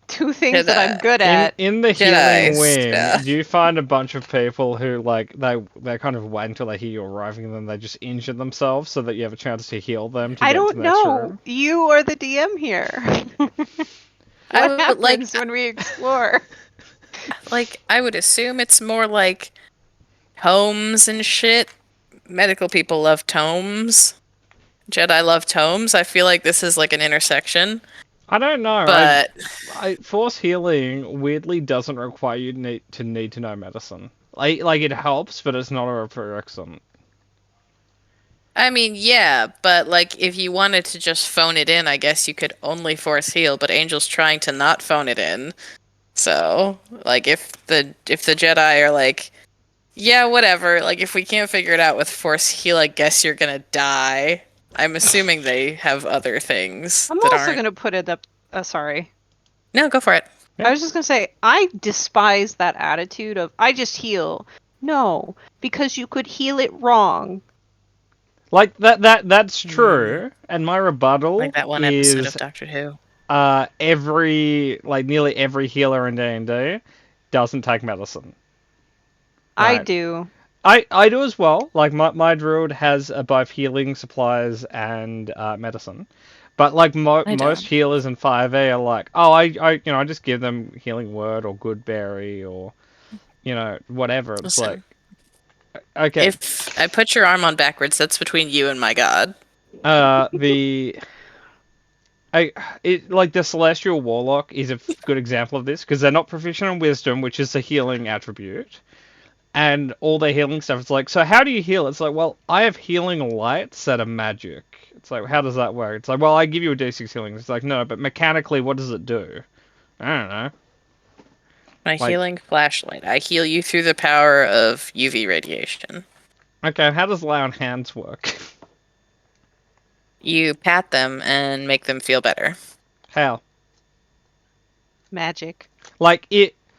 Two things that I'm good at. In the Jedi healing wing, stuff. do you find a bunch of people who, like, they kind of wait until they hear you arriving and then they just injure themselves so that you have a chance to heal them to I get don't to the next know. room? You are the DM here. I What would, happens when we explore? I would assume it's more like tomes and shit. Medical people love tomes. Jedi love tomes. I feel like this is like an intersection. I don't know. But Force healing weirdly doesn't require you need to know medicine. Like it helps, but it's not a prerequisite. I mean, yeah, but like if you wanted to just phone it in, I guess you could only force heal, but Angel's trying to not phone it in. So, like if the Jedi are like, yeah, whatever, like if we can't figure it out with force heal, I guess you're going to die. I'm assuming they have other things. I'm that also aren't... going to put it up. Sorry. No, go for it. I was just going to say, I despise that attitude of, I just heal. No, because you could heal it wrong. Like that's true. And my rebuttal Like that one is episode of Doctor Who. nearly every healer in D&D doesn't take medicine. I Right. do. I do as well. Like my druid has both healing supplies and medicine, but like most healers in 5e are like, oh, I just give them healing word or good berry or whatever. It's Listen, like, okay. if I put your arm on backwards, that's between you and my god. The Celestial Warlock is a good example of this because they're not proficient in Wisdom, which is a healing attribute. And all their healing stuff, it's like, so how do you heal? It's like, well, I have healing lights that are magic. It's like, how does that work? It's like, well, I give you a d6 healing. It's like, no, but mechanically, what does it do? I don't know. My healing flashlight. I heal you through the power of UV radiation. Okay, how does lay on hands work? You pat them and make them feel better. How? Magic. Like,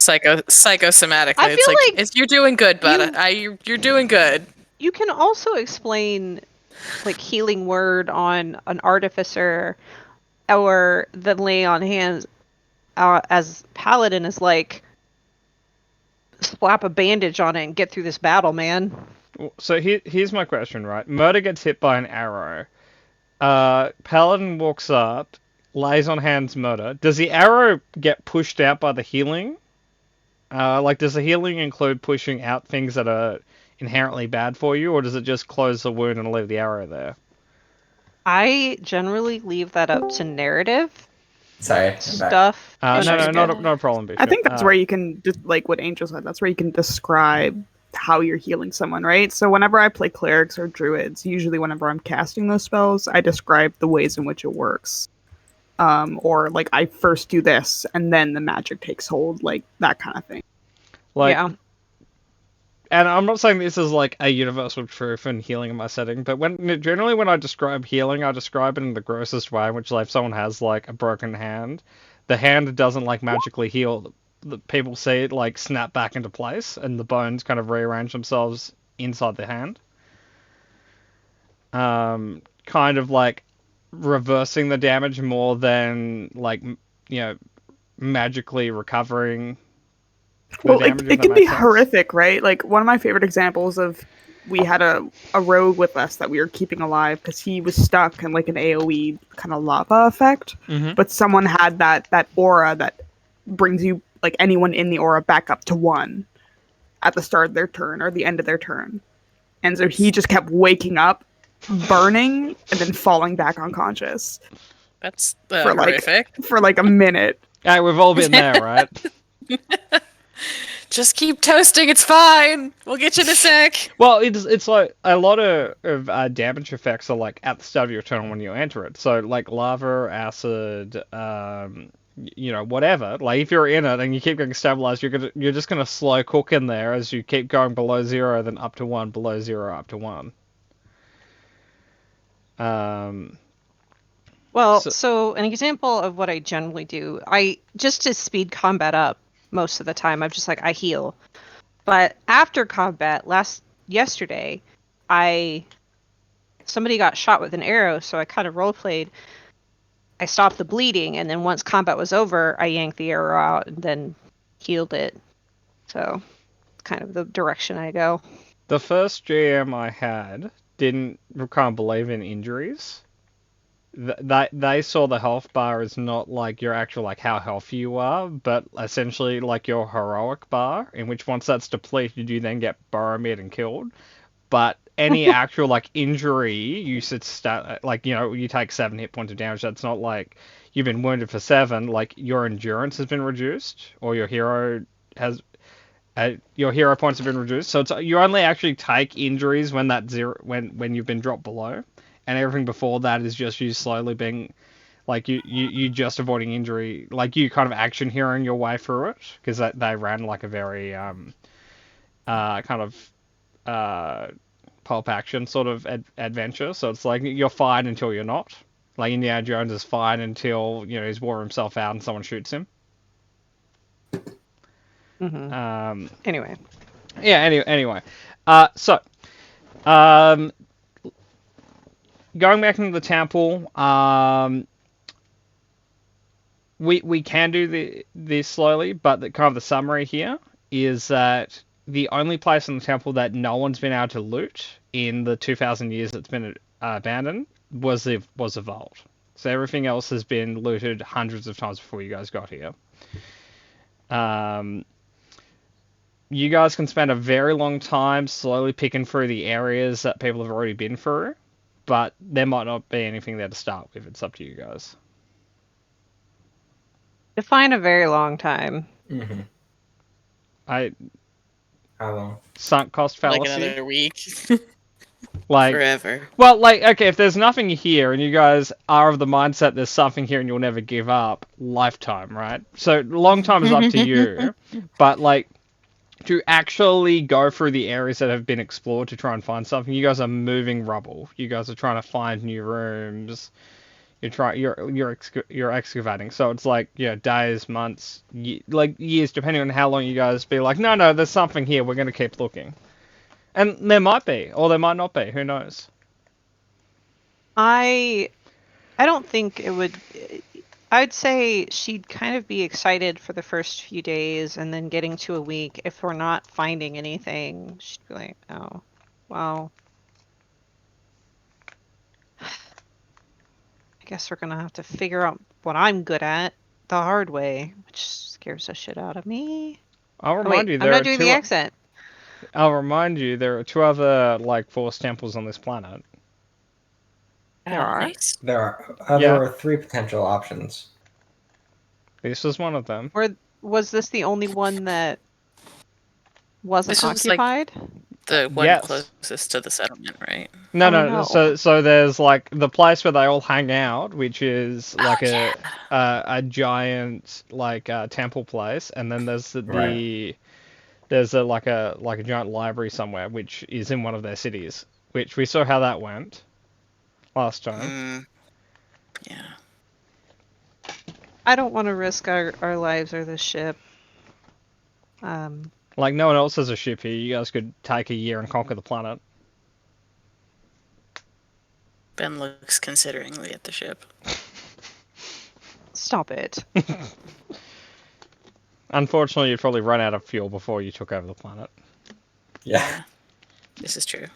psychosomatically. I It's feel like, like you're doing good, bud. You're doing good. You can also explain like healing word on an artificer or the lay on hands as paladin is like slap a bandage on it and get through this battle, man. So here's my question, right? Murder gets hit by an arrow. Paladin walks up, lays on hands Murder. Does the arrow get pushed out by the healing? Like, does the healing include pushing out things that are inherently bad for you, or does it just close the wound and leave the arrow there? I generally leave that up to narrative Sorry. stuff. No, not a problem, Bishop. I think that's where you can, like what Angel said, that's where you can describe how you're healing someone, right? So whenever I play clerics or druids, usually whenever I'm casting those spells, I describe the ways in which it works. Or like I first do this and then the magic takes hold, like that kind of thing. Like, yeah. And I'm not saying this is like a universal truth in healing in my setting, but generally when I describe healing, I describe it in the grossest way, which like if someone has like a broken hand, the hand doesn't like magically heal. The people see it like snap back into place, and the bones kind of rearrange themselves inside the hand. Kind of like reversing the damage more than like magically recovering. Well, it can be horrific, right? Like one of my favorite examples of we had a rogue with us that we were keeping alive because he was stuck in like an AoE kind of lava effect, but someone had that aura that brings you like anyone in the aura back up to 1 at the start of their turn or the end of their turn, and so he just kept waking up, burning, and then falling back unconscious. That's horrific. For like a minute. Hey, we've all been there, right? Just keep toasting, it's fine. We'll get you in a sec. Well, it's like a lot of damage effects are like at the start of your turn when you enter it. So like lava, acid, whatever. Like if you're in it and you keep getting stabilized, you're just gonna slow cook in there as you keep going below 0, then up to 1, below 0, up to 1. Well, so an example of what I generally do, just to speed combat up. Most of the time, I'm just like, I heal. But after combat, yesterday, somebody got shot with an arrow, so I kind of roleplayed. I stopped the bleeding, and then once combat was over, I yanked the arrow out and then healed it. So, kind of the direction I go. The first GM I had didn't kind of believe in injuries. They saw the health bar as not like your actual like how healthy you are, but essentially like your heroic bar, in which once that's depleted, you then get Boromir and killed. But any actual like injury, you should start like you take 7 hit points of damage. That's not like you've been wounded for 7. Like your endurance has been reduced, or your hero points have been reduced. So you only actually take injuries when when you've been dropped below. And everything before that is just you slowly being, like, you just avoiding injury, like you kind of action heroing your way through it, because they ran like a very kind of pulp action sort of adventure. So it's like you're fine until you're not. Like Indiana Jones is fine until he's wore himself out and someone shoots him. Anyway. Yeah. Anyway. Going back into the temple, we can do this slowly, but the summary here is that the only place in the temple that no one's been able to loot in the 2,000 years it's been abandoned was the vault. So everything else has been looted hundreds of times before you guys got here. You guys can spend a very long time slowly picking through the areas that people have already been through. But there might not be anything there to start with. It's up to you guys. Define a very long time. Mm-hmm. How long? Sunk cost fallacy. Like another week. Like forever. Well, like okay, if there's nothing here and you guys are of the mindset there's something here and you'll never give up, lifetime, right? So long time is up to you. But like to actually go through the areas that have been explored to try and find something, you guys are moving rubble. You guys are trying to find new rooms. You're excavating, so it's like days, months, like years, depending on how long you guys be like, no, there's something here. We're gonna keep looking, and there might be, or there might not be. Who knows? I don't think it would. I'd say she'd kind of be excited for the first few days, and then getting to a week, if we're not finding anything, she'd be like, oh, well, I guess we're gonna have to figure out what I'm good at the hard way, which scares the shit out of me. I'll remind you, I'm not doing the accent. I'll remind you, there are 2 other Force temples on this planet. There are. Nice. There are 3 potential options. This was one of them. Or was this the only one that wasn't This was, occupied? The one Yes. closest to the settlement, right? No. So there's the place where they all hang out, which is a giant temple place, and then there's there's a giant library somewhere, which is in one of their cities, which we saw how that went last time. Yeah. I don't want to risk our lives or the ship. No one else has a ship here. You guys could take a year and conquer the planet. Ben looks consideringly at the ship. Stop it. Unfortunately, you'd probably run out of fuel before you took over the planet. Yeah. This is true.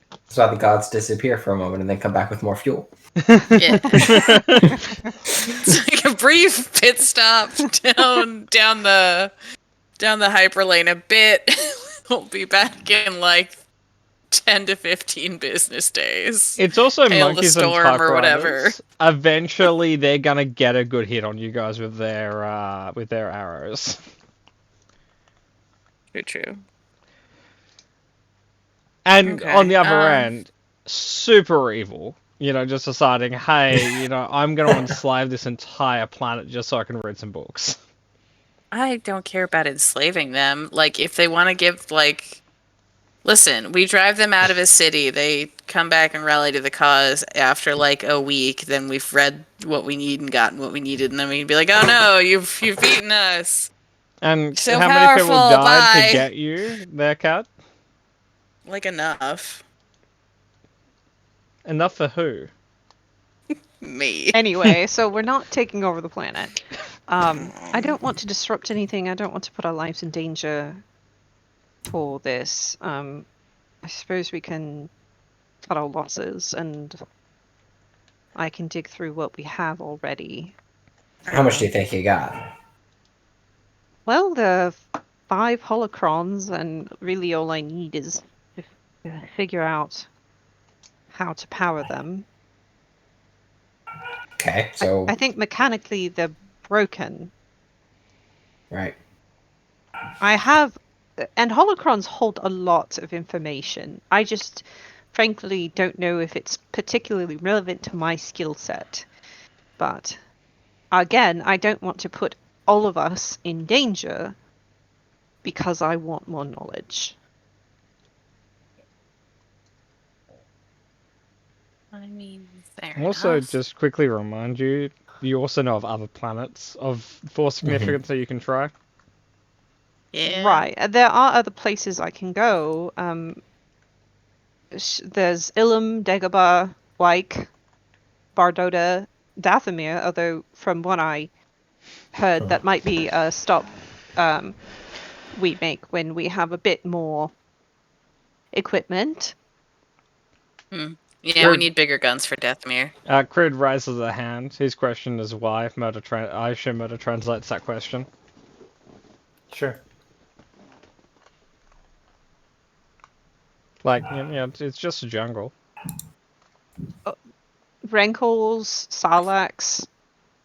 That's why the gods disappear for a moment and then come back with more fuel. Yeah. It's like a brief pit stop down the hyperlane a bit. We'll be back in 10 to 15 business days. It's also Hail the monkeys and storm or whatever. typewriters. Eventually, they're gonna get a good hit on you guys with their arrows. True. And Okay, on the other end, super evil. Just deciding, hey, I'm gonna enslave this entire planet just so I can read some books. I don't care about enslaving them. If they want to give, listen, we drive them out of a city. They come back and rally to the cause after, a week. Then we've read what we need and gotten what we needed. And then we can be like, oh no, you've beaten us. And So how many people powerful, died bye. to get you there, Cat? Enough. Enough for who? Me. Anyway, so we're not taking over the planet. I don't want to disrupt anything. I don't want to put our lives in danger for this. I suppose we can cut our losses, and I can dig through what we have already. How much do you think you got? Well, the 5 holocrons, and really all I need is to figure out how to power them. Okay, so... I think mechanically they're broken. Right. And holocrons hold a lot of information. I just, frankly, don't know if it's particularly relevant to my skill set. But, again, I don't want to put all of us in danger because I want more knowledge. I mean, fair Also, enough. just quickly remind you, you also know of other planets of force significance that you can try. Yeah. Right. There are other places I can go. There's Ilum, Dagobah, Wyke, Bardota, Dathomir, although from what I heard, that might be a stop we make when we have a bit more equipment. Yeah, we need bigger guns for Deathmere. Crid raises a hand. His question is why. I assume Murder translates that question. Sure. It's just a jungle. Rankles, Sarlaccs,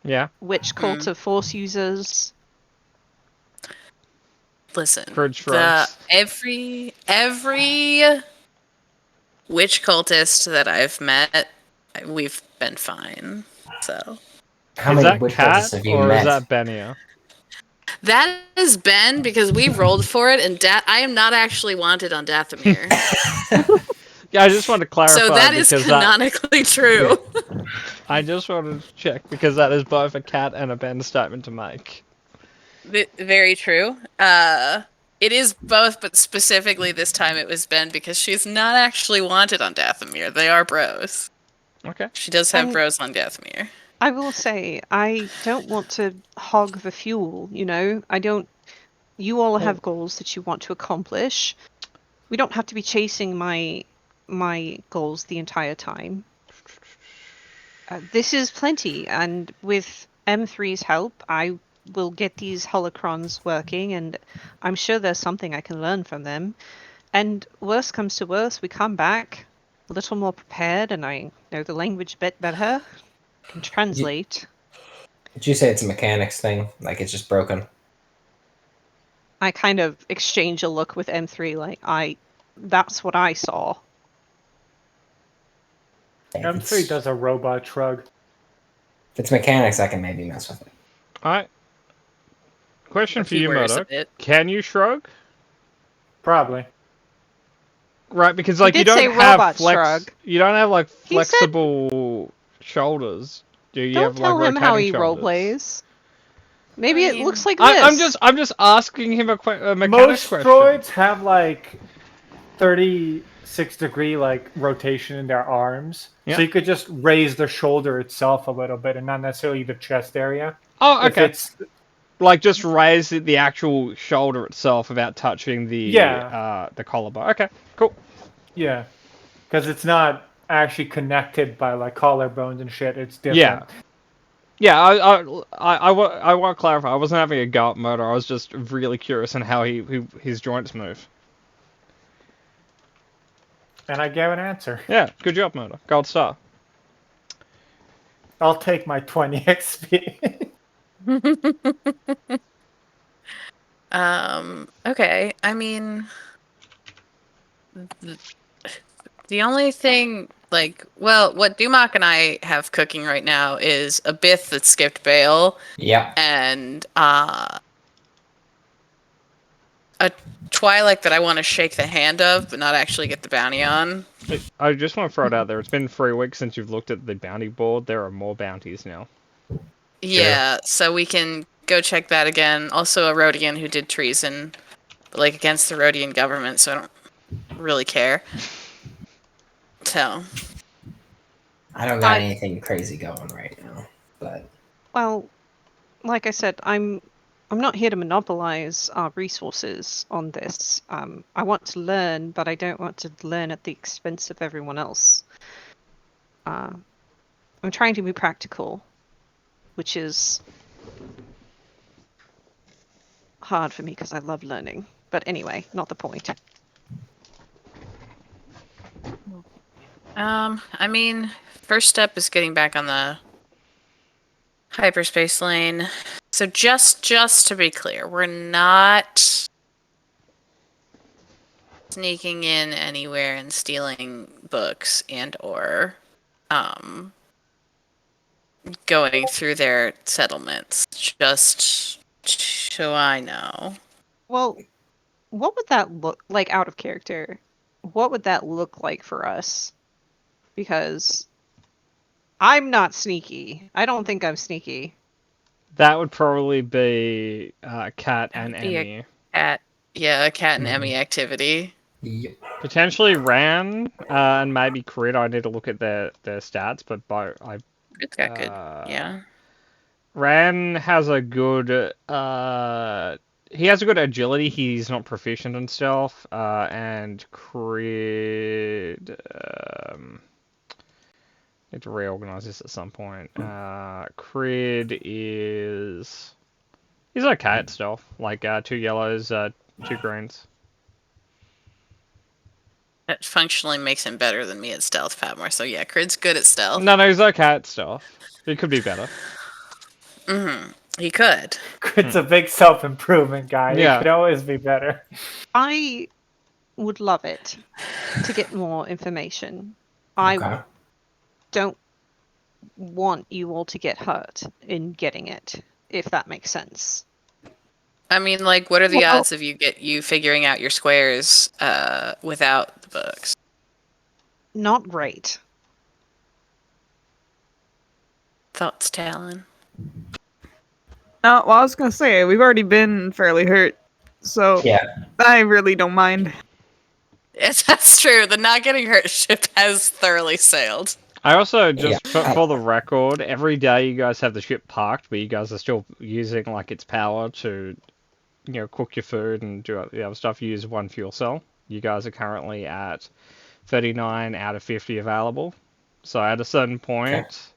Yeah. Witch Cult of Force users. Listen, Crid shrugs. every witch cultist that I've met, we've been fine. So How Is many that witch Cat cultists have you or met? is that Benia? that has been because we rolled for it, and I am not actually wanted on Dathomir. Yeah, I just wanted to clarify So that is because canonically true. I just wanted to check because that is both a Cat and a Ben statement to make. Very true. It is both, but specifically this time it was Ben because she's not actually wanted on Dathomir. They are bros. Okay. She does have And- bros on Dathomir. I will say, I don't want to hog the fuel, you know? You all have goals that you want to accomplish. We don't have to be chasing my goals the entire time. This is plenty, and with M3's help, I will get these holocrons working, and I'm sure there's something I can learn from them. And worst comes to worst, we come back a little more prepared, and I know the language a bit better. Can translate. Did you say it's a mechanics thing? Like it's just broken? I kind of exchange a look with M3, like that's what I saw. M3 does a robot shrug. If it's mechanics, I can maybe mess with it. Alright. Question for He you, wears a Murdoch. bit. Can you shrug? Probably. Right, because like you did say don't have robot shrug. you don't have like He said- flexible shoulders. Do you Don't have tell like him how rotating he shoulders? roleplays. Maybe I it mean, looks like this. I'm just asking him a mechanics Most question. droids have like 36-degree like rotation in their arms, Yeah. so you could just raise the shoulder itself a little bit, and not necessarily the chest area. Oh, If okay. it's Like just raise the actual shoulder itself without touching the collarbone. Okay, cool. yeah, because it's not actually connected by like collarbones and shit. It's different. Yeah. Yeah, I want to clarify. I wasn't having a go at Murder. I was just really curious on how his joints move. And I gave an answer. Yeah, good job, Murder. Gold star. I'll take my 20 XP. Okay. I mean, the only thing, like, well, what Dumak and I have cooking right now is a Bith that skipped bail Yeah. and a Twilight that I want to shake the hand of, but not actually get the bounty on. I just want to throw it out there. It's been 3 weeks since you've looked at the bounty board. There are more bounties now. Yeah, so we can go check that again. Also, a Rhodian who did treason, but like against the Rhodian government, so I don't really care. So, I don't got anything crazy going right now, but Well, like I said, I'm not here to monopolize our resources on this. I want to learn, but I don't want to learn at the expense of everyone else. I'm trying to be practical, which is hard for me because I love learning. But anyway, not the point. I mean, first step is getting back on the hyperspace lane. So just to be clear, we're not sneaking in anywhere and stealing books and or going through their settlements. Just so I know. Well, what would that look like out of character? What would that look like for us? Because I'm not sneaky. I don't think I'm sneaky. That would probably be Cat and Be a Emmy. Cat and Emmy activity. yep. Potentially Ran and maybe Crit. I need to look at their stats, but It's got good. Yeah. Ran has a good he has a good agility. He's not proficient in stealth. And Crid need to reorganize this at some point. Crid he's okay at stealth. Like 2 yellows, 2 greens. That functionally makes him better than me at stealth, Patmore. So yeah, Crid's good at stealth. No, he's okay at stealth. He could be better. He could. It's a big self-improvement guy. Yeah. It could always be better. I would love it to get more information. I Okay. don't want you all to get hurt in getting it, if that makes sense. I mean, like, what are the Well- odds of you figuring out your squares without the books? Not great. thoughts, Talon? Well, I was gonna say we've already been fairly hurt, so Yeah. I really don't mind. Yes, that's true. The not getting hurt ship has thoroughly sailed. I also, just Yeah. for the record, every day you guys have the ship parked, but you guys are still using like its power to, cook your food and do the other stuff. You use one fuel cell. You guys are currently at 39 out of 50 available. So at a certain point,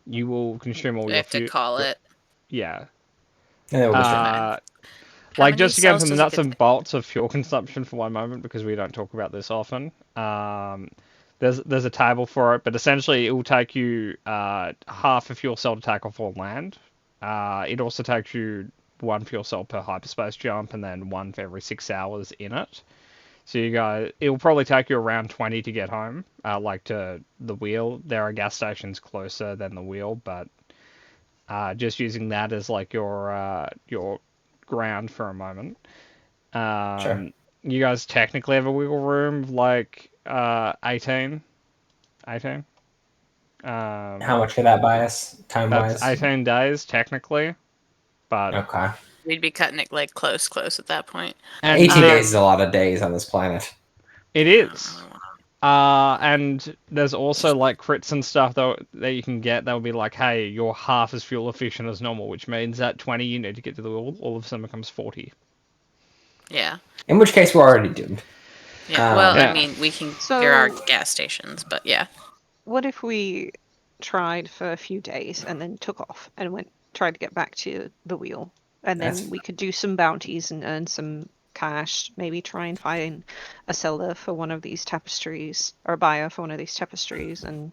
you will consume all We your have to fuel. call it. Yeah. And then we'll just How Like, many just to get cells into the does it nuts and contain? bolts of fuel consumption for one moment, because we don't talk about this often. There's a table for it, but essentially it will take you half a fuel cell to take off on land. It also takes you one fuel cell per hyperspace jump, and then one for every 6 hours in it. So it will probably take you around 20 to get home, like to the wheel. There are gas stations closer than the wheel, but just using that as like your ground for a moment. Sure. You guys technically have a wiggle room of like 18. 18. how much could that buy us time That's wise? 18 days technically, but Okay. We'd be cutting it like close at that point. and 18 the- days is a lot of days on this planet. It is. And there's also like crits and stuff that you can get that will be like, hey, you're half as fuel efficient as normal, which means that 20 you need to get to the wheel all of a sudden becomes 40. Yeah. In which case, we're already doomed. Yeah. Well, Yeah. I mean, we can. So- There are gas stations, but yeah. What if we tried for a few days and then took off and tried to get back to the wheel, and then That's- we could do some bounties and earn some cash, maybe try and find a seller for one of these tapestries or a buyer for one of these tapestries and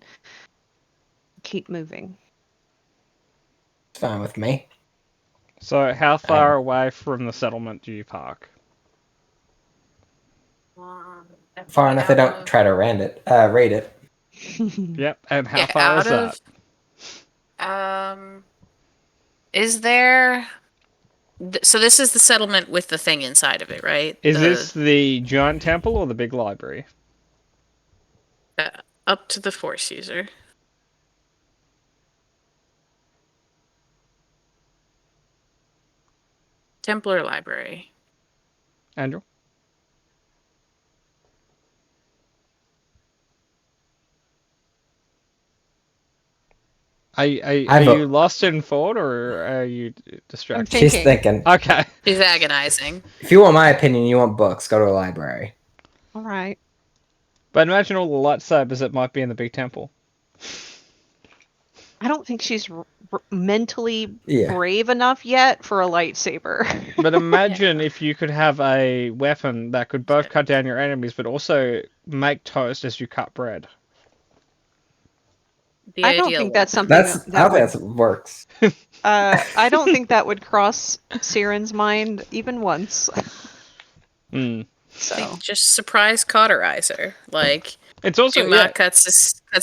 keep moving. It's fine with me. So how far away from the settlement do you park? Far enough they don't try to raid it. Yep, and how Yeah, far is that? Is there? So this is the settlement with the thing inside of it, right? Is this the giant temple or the big library? Up to the Force user? Templar library. Andrew? Are you lost in thought, or are you distracted? thinking. She's thinking. Okay. She's agonizing. If you want my opinion, you want books, go to a library. All right. But imagine all the lightsabers that might be in the big temple. I don't think she's mentally Yeah. brave enough yet for a lightsaber. But imagine if you could have a weapon that could both cut down your enemies, but also make toast as you cut bread. The I don't ideal think that's weapon. something I don't think that works. I don't think that would cross Siren's mind even once. Hmm. So Like, just surprise cauterizer. Like It's also Dumont cuts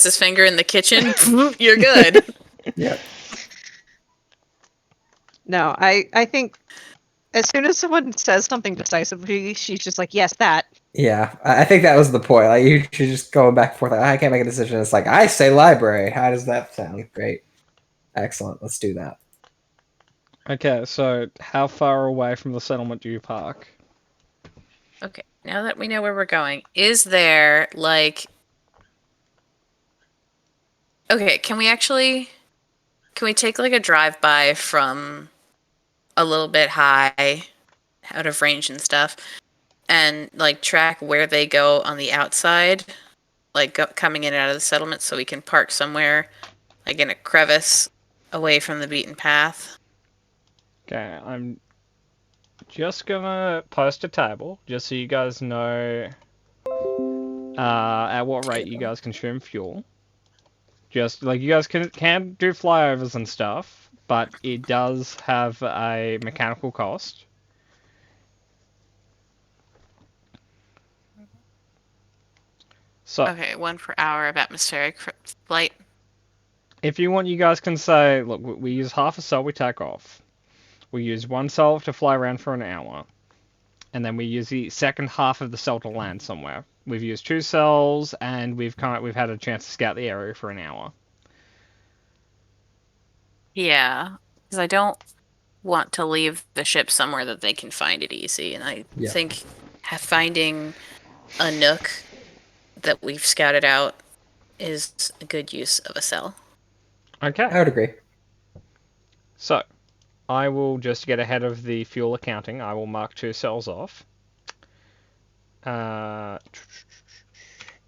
his finger in the kitchen. You're good. Yeah. no, I think as soon as someone says something decisively, she's just like, yes, that. Yeah. I think that was the point. Like you should just go back and forth. Like, I can't make a decision. It's like I say library. How does that sound? Great. Excellent. Let's do that. Okay, so how far away from the settlement do you park? Okay, now that we know where we're going, is there like okay, can we take like a drive by from a little bit high out of range and stuff and like track where they go on the outside, like coming in and out of the settlement so we can park somewhere like in a crevice away from the beaten path? Okay, I'm just gonna post a table just so you guys know at what rate you guys consume fuel. Just like you guys can do flyovers and stuff, but it does have a mechanical cost. So Okay, 1 per hour of atmospheric flight. if you want, you guys can say, look, we use half a cell, we take off. We use one cell to fly around for an hour. And then we use the second half of the cell to land somewhere. We've used 2 cells, and we've had a chance to scout the area for an hour. Yeah, because I don't want to leave the ship somewhere that they can find it easy, and I think finding a nook that we've scouted out is a good use of a cell. Okay. I would agree. So, I will just get ahead of the fuel accounting. I will mark 2 cells off.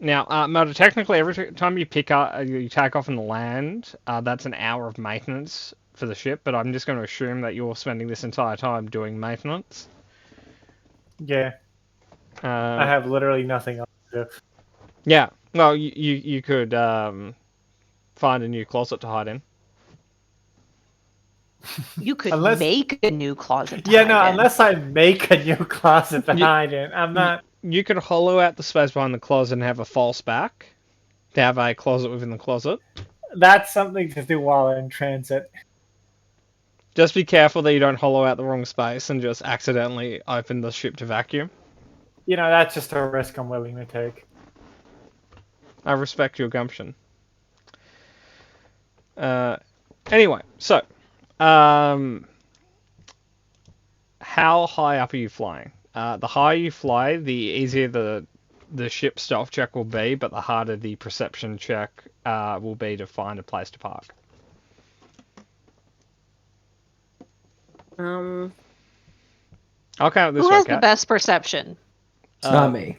Now, Melda, technically, every time you pick up, you take off and land, that's an hour of maintenance for the ship. But I'm just going to assume that you're spending this entire time doing maintenance. Yeah. I have literally nothing else to do. Yeah. Well, you could find a new closet to hide in. You could make a new closet to hide in. unless I make a new closet to hide in. I'm not... You could hollow out the space behind the closet and have a false back to have a closet within the closet. That's something to do while in transit. Just be careful that you don't hollow out the wrong space and just accidentally open the ship to vacuum. That's just a risk I'm willing to take. I respect your gumption. Anyway, so... how high up are you flying? The higher you fly, the easier the ship stealth check will be, but the harder the perception check will be to find a place to park. Who count this has the best perception? It's not me.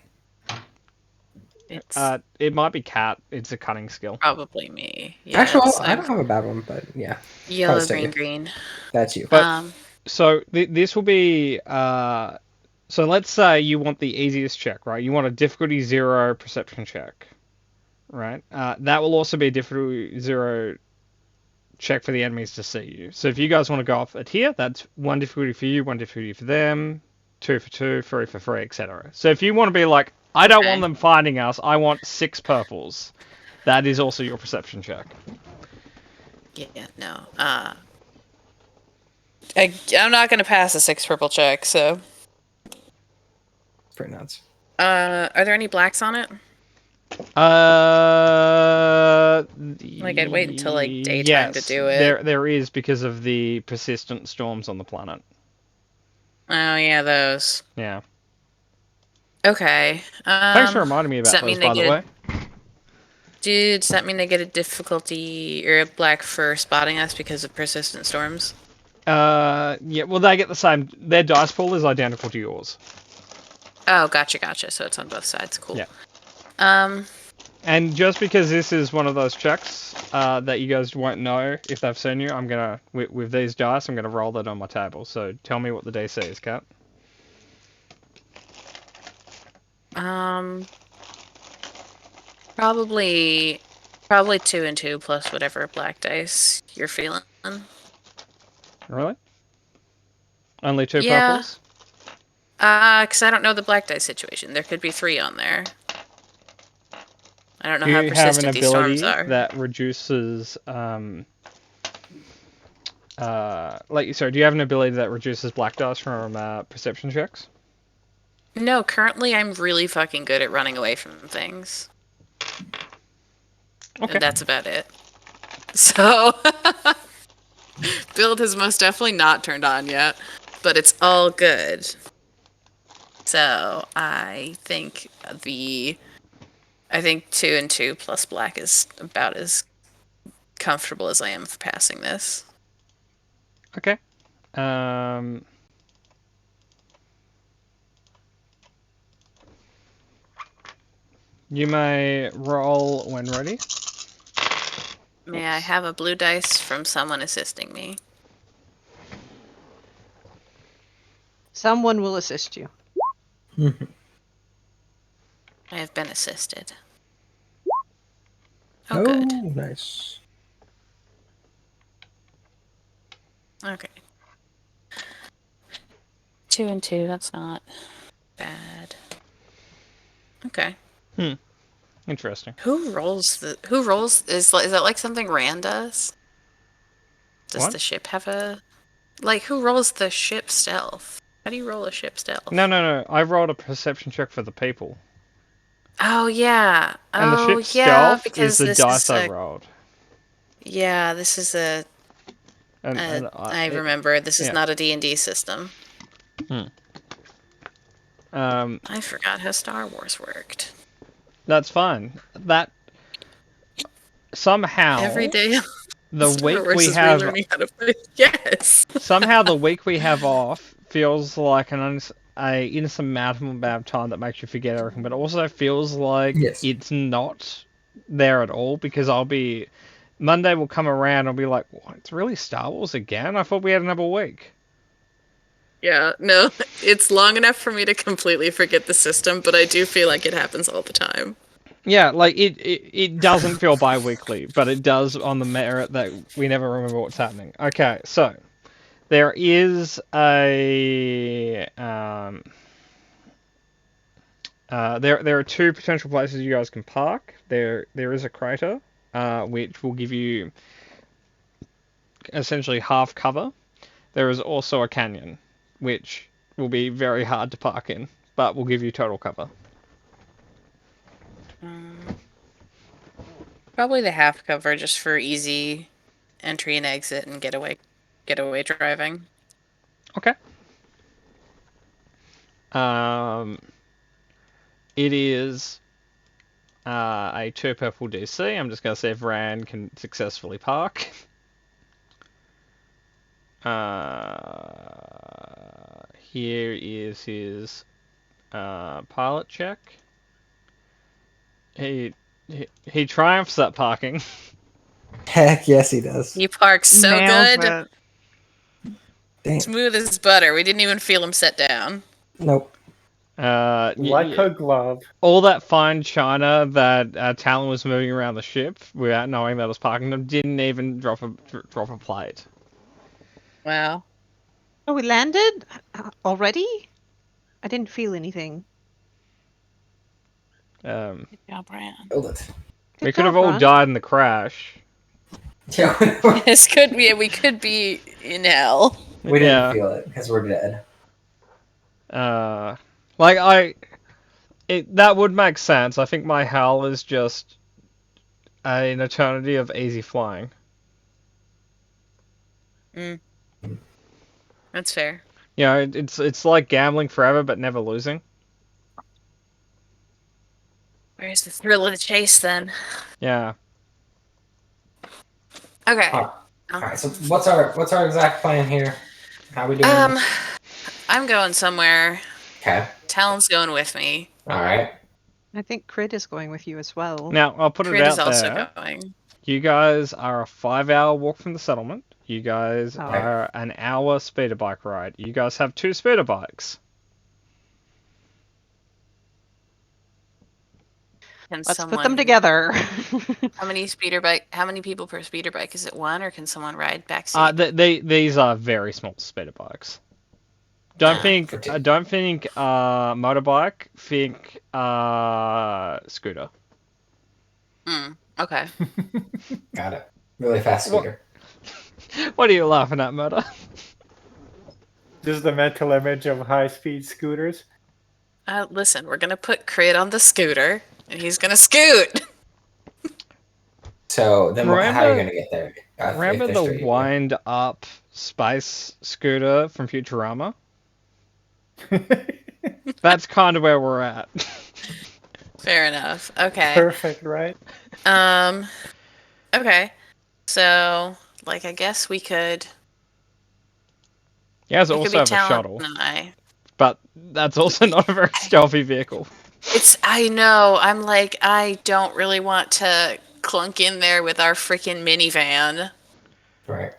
It might be Kat. It's a cunning skill. Probably me. Yeah, actually, I don't have a bad one, but yeah. Yellow, green. That's you. But, so this will be... so let's say you want the easiest check, right? You want a difficulty 0 perception check, right? That will also be a difficulty 0 check for the enemies to see you. So if you guys want to go off at here, that's 1 difficulty for you, 1 difficulty for them, 2 for 2, 3 for 3, etc. So if you want to be like, I don't want them finding us, I want 6 purples, that is also your perception check. Yeah, no. I'm not going to pass a 6 purple check, so... Pretty nuts. Are there any blacks on it? I'd wait until daytime to do it. There is because of the persistent storms on the planet. Oh yeah, those. Yeah. Okay. Thanks for reminding me about those, by the way. Dude, does that mean they get a difficulty or a black for spotting us because of persistent storms? Yeah. Well, they get the same. Their dice pool is identical to yours. Oh, gotcha. So it's on both sides. Cool. Yeah. And just because this is one of those checks that you guys won't know if they've seen you, I'm gonna with these dice, I'm gonna roll that on my table. So tell me what the DC is, Kat. Probably 2 and 2 plus whatever black dice you're feeling. Really? Only 2 purples? Because I don't know the black dice situation. There could be 3 on there. I don't know how persistent these storms are. That reduces, do you have an ability that reduces black dice from perception checks? No, currently I'm really fucking good at running away from things. Okay. And that's about it. So, build has most definitely not turned on yet, but it's all good. So, I think 2 and 2 plus black is about as comfortable as I am for passing this. Okay. You may roll when ready. May I have a blue dice from someone assisting me? Someone will assist you. I have been assisted. Oh, good. Nice. Okay. 2 and 2, that's not bad. Okay. Interesting. Who rolls, is that like something Rand does? Does What? the ship have who rolls the ship stealth? How do you roll a ship stealth? No. I rolled a perception check for the people. Oh, yeah. And the ship stealth is the dice I rolled. Yeah, this is a And I remember this is not a D&D system. I forgot how Star Wars worked. That's fine. That somehow every day the Star week Wars we is have relearning how to play. Yes. somehow the week we have off feels like an insurmountable amount of time that makes you forget everything, but it also feels like it's not there at all, because Monday will come around and I'll be like, what, it's really Star Wars again? I thought we had another week. Yeah, no, it's long enough for me to completely forget the system, but I do feel like it happens all the time. Yeah, like it doesn't feel bi-weekly, but it does on the merit that we never remember what's happening. Okay, so there is there are two potential places you guys can park. There is a crater, which will give you essentially half cover. There is also a canyon, which will be very hard to park in, but will give you total cover. Probably the half cover, just for easy entry and exit and getaway driving. Okay. It is a 2 purple DC. I'm just going to see if Rand can successfully park. Here is his pilot check. He triumphs at parking. Heck yes, he does. He parks so Nails good. it. Smooth as butter. We didn't even feel him set down. Nope. Like a glove. All that fine china that Talon was moving around the ship without knowing that I was parking them didn't even drop a plate. Wow. Oh, we landed already? I didn't feel anything. Good job, Rand. Hold it. We could have all died in the crash. Yeah, This could be. We could be in hell. we didn't feel it because we're dead. That would make sense. I think my hell is just an eternity of easy flying. That's fair. You know, it's like gambling forever but never losing. Where's the thrill of the chase then? Yeah. Okay. All right. So what's our exact plan here? How we doing? I'm going somewhere. Okay. Talon's going with me. All right. I think Crit is going with you as well. Now, I'll put Crit it out is also there. going. You guys are a 5-hour walk from the settlement. You guys are an hour speeder bike ride. You guys have 2 speeder bikes. Let's put them together. How many people per speeder bike? Is it one, or can someone ride backseat? These are very small speeder bikes. Don't think motorbike. Think scooter. Okay. Got it. Really fast scooter. What are you laughing at, Motor? Just the mental image of high-speed scooters. Listen, we're gonna put Crit on the scooter, and he's gonna scoot. So then, how are you gonna get there? Remember the wind-up space scooter from Futurama? That's kind of where we're at. Fair enough. Okay. Perfect, right? Okay. So, I guess we could. You guys also have a shuttle. But that's also not a very stealthy vehicle. I know. I'm like, I don't really want to clunk in there with our freaking minivan. Right.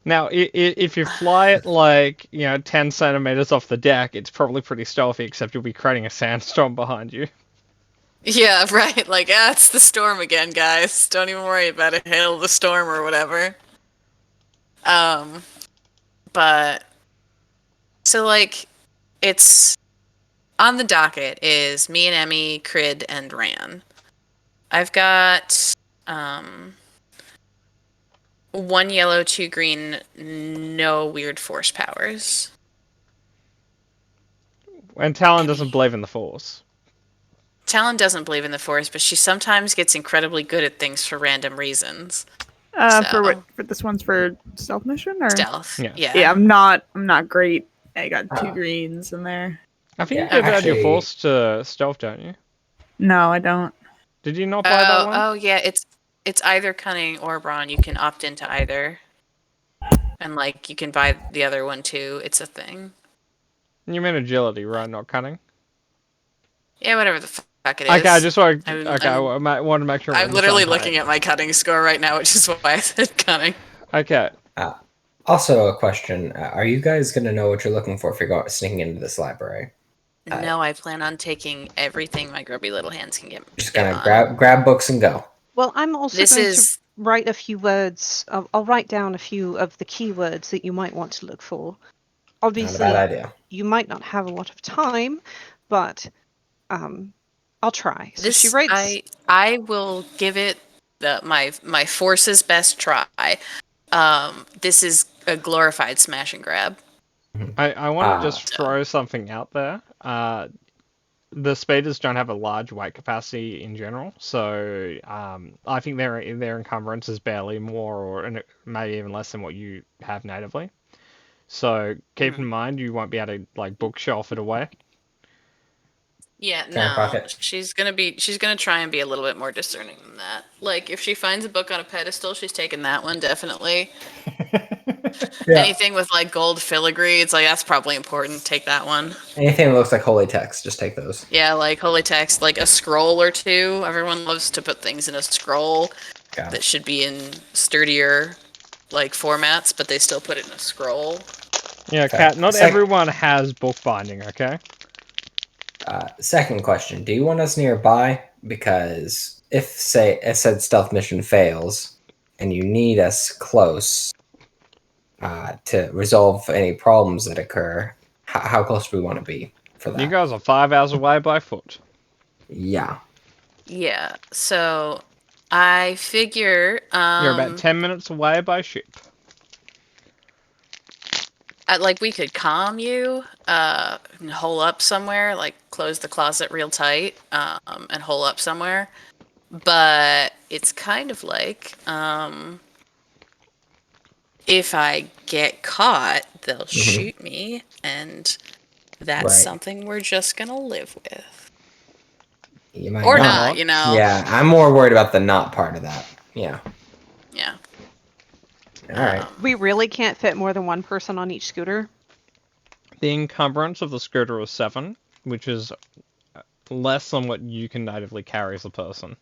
Now, if you fly it 10 centimeters off the deck, it's probably pretty stealthy, except you'll be creating a sandstorm behind you. Yeah, right. It's the storm again, guys. Don't even worry about it. Hail the storm or whatever. But so it's on the docket is me and Emmy, Crid, and Ran. I've got 1 yellow, 2 green, no weird force powers. And Talon doesn't believe in the Force. Talon doesn't believe in the Force, but she sometimes gets incredibly good at things for random reasons. For what? For this one's for stealth mission or Stealth. Yeah. Yeah, I'm not great. I got 2 greens in there. I think Yeah, you could add your actually- force to stealth, don't you? No, I don't. Did you not buy that one? Oh yeah, it's either cunning or brawn. You can opt into either, and like you can buy the other one too. It's a thing. You mean agility, right? Not cunning. Yeah, whatever the fuck it is. Okay, I just want. I'm- Okay, I want to make sure. I'm literally looking at my cunning score right now, which is why I said cunning. Okay. Also, a question: are you guys gonna know what you're looking for if you're sneaking into this library? No, I plan on taking everything my grubby little hands can get. Just get gonna on. grab books and go. Well, I'm also This going is to write a few words. I'll write down a few of the keywords that you might want to look for. Not a Obviously, bad idea. you might not have a lot of time, but I'll try. So this she writes. I will give it my force's best try. This is a glorified smash and grab. I want to just throw something out there. The speeders don't have a large weight capacity in general, so I think their encumbrance is barely more, or maybe even less than what you have natively. So keep in mind you won't be able to like bookshelf it away. Yeah, Front no. pocket. She's gonna try and be a little bit more discerning than that. Like if she finds a book on a pedestal, she's taking that one definitely. Yeah. Anything with like gold filigree, it's like that's probably important. Take that one. Anything that looks like holy text, just take those. Yeah, like holy text, like a scroll or two. Everyone loves to put things in a scroll Got that it. should be in sturdier like formats, but they still put it in a scroll. Yeah, Okay. Kat, not Sec- everyone has bookbinding, okay? Second question: do you want us nearby? Because if said stealth mission fails, and you need us close to resolve any problems that occur, how close do we want to be for that? You guys are 5 hours away by foot. Yeah. Yeah, so I figure You're about 10 minutes away by ship. like we could calm you, and hole up somewhere, like close the closet real tight, and hole up somewhere. But it's kind of like, if I get caught, they'll shoot me, and that's Right. something we're just gonna live with. You might Or not. not, you know? Yeah, I'm more worried about the not part of that. Yeah. Yeah. All right. We really can't fit more than one person on each scooter. The encumbrance of the scooter is 7, which is less than what you can natively carry as a person.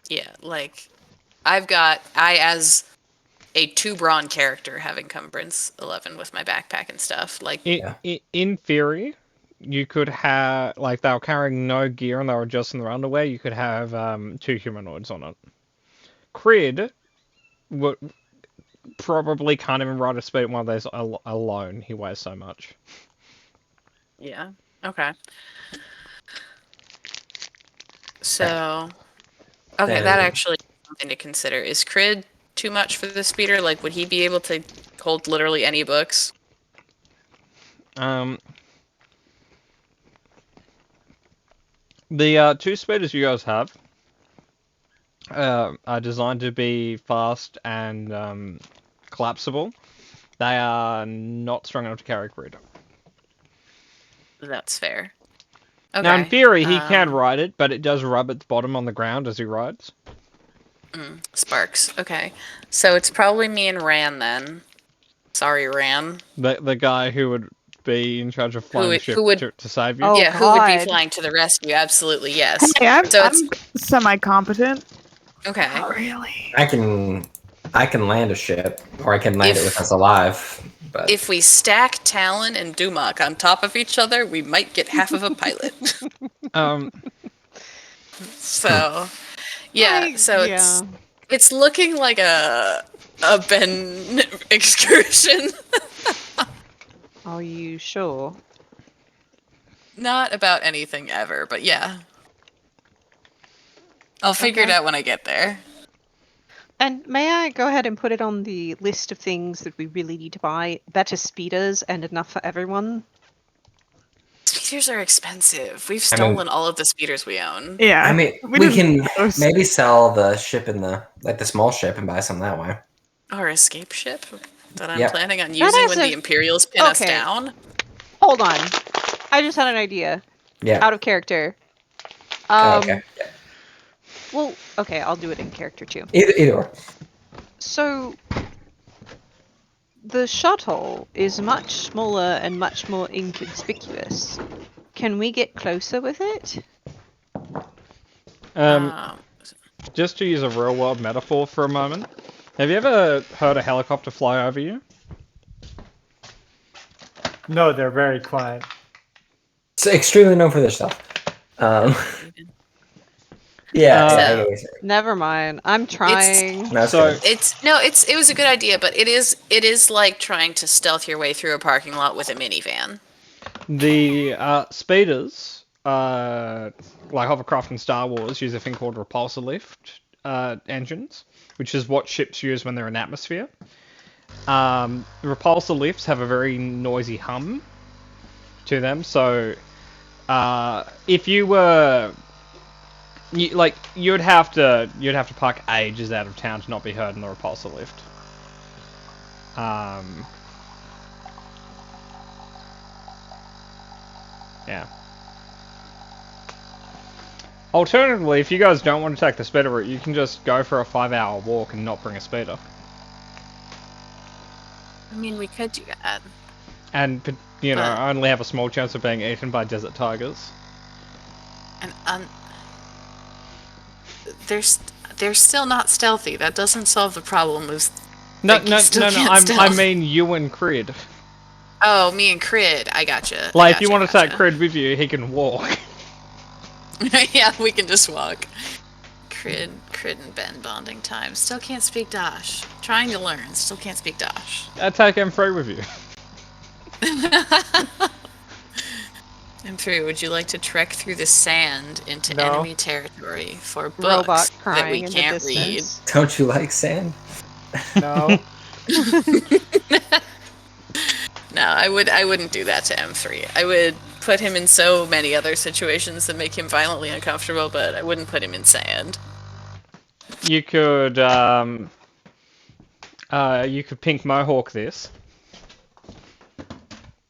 Yeah, like, I as a 2 brawn character have encumbrance 11 with my backpack and stuff. Like, In theory, you could have, like, they were carrying no gear and they were just in their underwear, you could have 2 humanoids on it. Crid probably can't even ride a speed one of those alone. He weighs so much. yeah, okay. So, okay, Then- that actually is something to consider. Is Crid too much for the speeder? Like, would he be able to hold literally any books? The 2 speeders you guys have are designed to be fast and collapsible. They are not strong enough to carry Crid. That's fair. Okay. Now, in theory, he can ride it, but it does rub its bottom on the ground as he rides. Sparks. Okay. So it's probably me and Ran then. Sorry, Ran. The guy who would be in charge of flying the ship who would- to save you. Oh, yeah, who would be God. flying to the rescue? Absolutely, yes. Hey, I'm So it's semi-competent. okay. Not really. I can land a ship, or I can land it If- with us alive. But If we stack Talon and Dumak on top of each other, we might get half of a pilot. So, yeah. So it's looking like a Ben excursion. Are you sure? Not about anything ever, but yeah. I'll figure it out when I get there. And may I go ahead and put it on the list of things that we really need to buy? Better speeders and enough for everyone. Speeders are expensive. We've stolen all of the speeders we own. Yeah. I mean, we didn't can need those. maybe sell the ship in the small ship and buy some that way. Our escape ship that I'm Yep. planning on using when has the a- Imperials pin us Okay. down. Hold on. I just had an idea. Yeah. Out of character. Okay. Well, okay, I'll do it in character too. Either or. So, the shuttle is much smaller and much more inconspicuous. Can we get closer with it? Just to use a real world metaphor for a moment, have you ever heard a helicopter fly over you? No, they're very quiet. It's extremely known for this stuff. Yeah. Never mind. I'm trying. That's So- good. It was a good idea, but it is like trying to stealth your way through a parking lot with a minivan. The speeders, like hovercraft in Star Wars, use a thing called repulsor lift engines, which is what ships use when they're in atmosphere. The repulsor lifts have a very noisy hum to them, so if you were you'd have to park ages out of town to not be heard in the repulsor lift. Yeah. Alternatively, if you guys don't want to take the speeder route, you can just go for a 5-hour walk and not bring a speeder. I mean, we could do that. And, only have a small chance of being eaten by desert tigers. And they're still not stealthy. That doesn't solve the problem. No, I mean you and Crid. Oh, me and Crid. I gotcha. Like, if you want to take Crid with you, he can walk. Yeah, we can just walk. Crid and Ben bonding time. Still can't speak Dash. Trying to learn. Still can't speak Dash. Take M3 with you. M3, would you like to trek through the sand into No. enemy territory for books Robot that crying we in can't the read? distance. Don't you like sand? No. No, I wouldn't do that to M3. I would put him in so many other situations that make him violently uncomfortable, but I wouldn't put him in sand. You could pink mohawk this.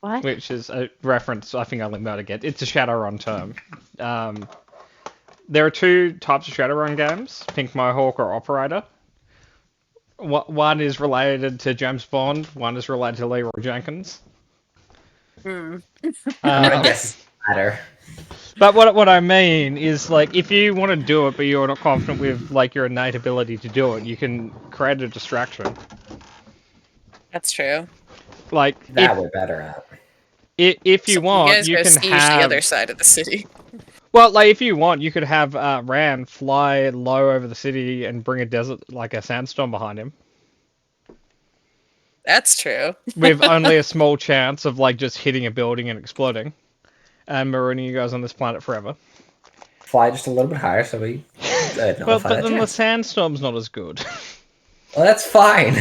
What? Which is a reference I think only Murder gets. It's a Shadowrun term. There are two types of Shadowrun games, Pink Mohawk or Operator. One is related to James Bond, one is related to Leroy Jenkins. I guess matter. But what I mean is, like, if you want to do it but you're not confident with, like, your innate ability to do it, you can create a distraction. That's true. Like, That we're better at. if you want, guys you go can siege have the other side of the city. Well, like, if you want, you could have Ran fly low over the city and bring a desert, like a sandstorm behind him. That's true. With only a small chance of, like, just hitting a building and exploding. And marooning you guys on this planet forever. Fly just a little bit higher so we... But then the sandstorm's not as good. Well, that's fine.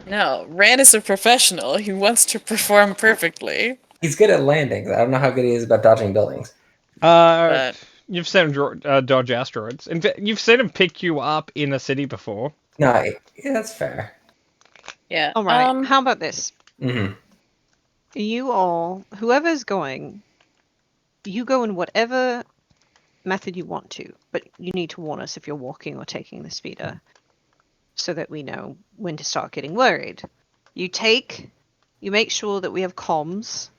No, Rand is a professional. He wants to perform perfectly. He's good at landings. I don't know how good he is about dodging buildings. You've seen him dodge asteroids. In fact, you've seen him pick you up in a city before. No, yeah, that's fair. Yeah. All right. How about this? Mm-hmm. You all, whoever's going, you go in whatever method you want to, but you need to warn us if you're walking or taking the speeder, so that we know when to start getting worried. You make sure that we have comms,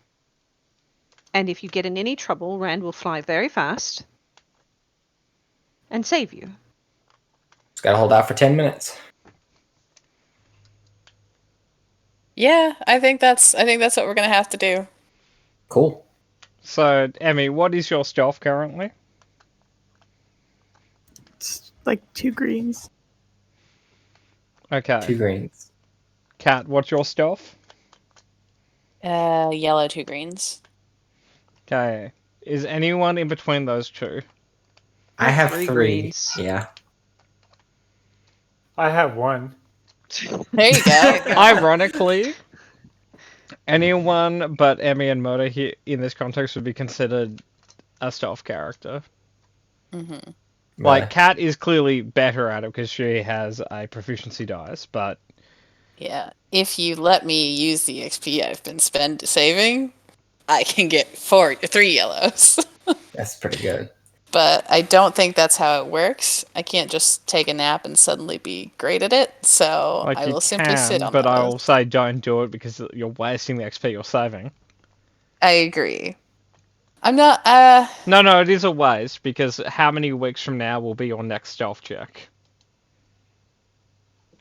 and if you get in any trouble, Rand will fly very fast and save you. Just gotta hold out for 10 minutes. Yeah, I think that's what we're gonna have to do. Cool. So, Emmy, what is your stealth currently? It's like 2 greens. Okay. 2 greens. Kat, what's your stealth? Yellow 2 greens. Okay. Is anyone in between those two? I have 3 3. greens. Yeah. I have 1. There you go. Ironically, Anyone but Emmy and Moto here in this context would be considered a stealth character. Mm-hmm. Like, Kat is clearly better at it because she has a proficiency dice, but... Yeah, if you let me use the XP I've been saving, I can get 3 yellows. That's pretty good. But I don't think that's how it works. I can't just take a nap and suddenly be great at it, so Like, I you will simply sit on but I those. will say don't do it because you're wasting the XP you're saving. I agree. I'm not, No, it is a waste, because how many weeks from now will be your next stealth check?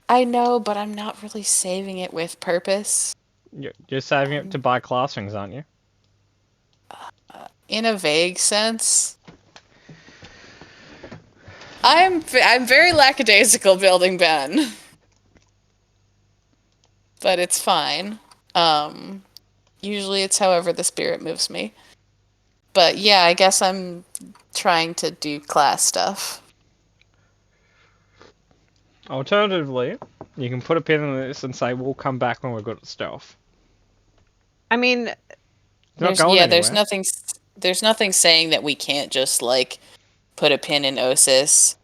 I know, but I'm not really saving it with purpose. You're saving it to buy class rings, aren't you? In a vague sense. I'm very lackadaisical building Ben. But it's fine. Usually it's however the spirit moves me. But yeah, I guess I'm trying to do class stuff. Alternatively, you can put a pin in this and say, we'll come back when we're good at stealth. I mean, It's not going anywhere. there's nothing saying that we can't just, like, put a pin in Osis,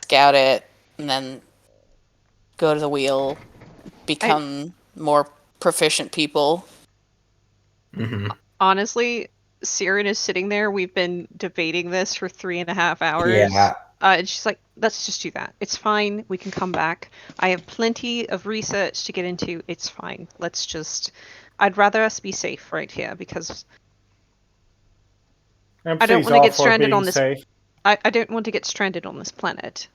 scout it, and then go to the wheel, become more proficient people. Mm-hmm. Honestly, Siren is sitting there. We've been debating this for 3.5 hours. Yeah. And she's like, let's just do that. It's fine. We can come back. I have plenty of research to get into. It's fine. I'd rather us be safe right here because I don't want to get stranded on this. Safe. I don't want to get stranded on this planet.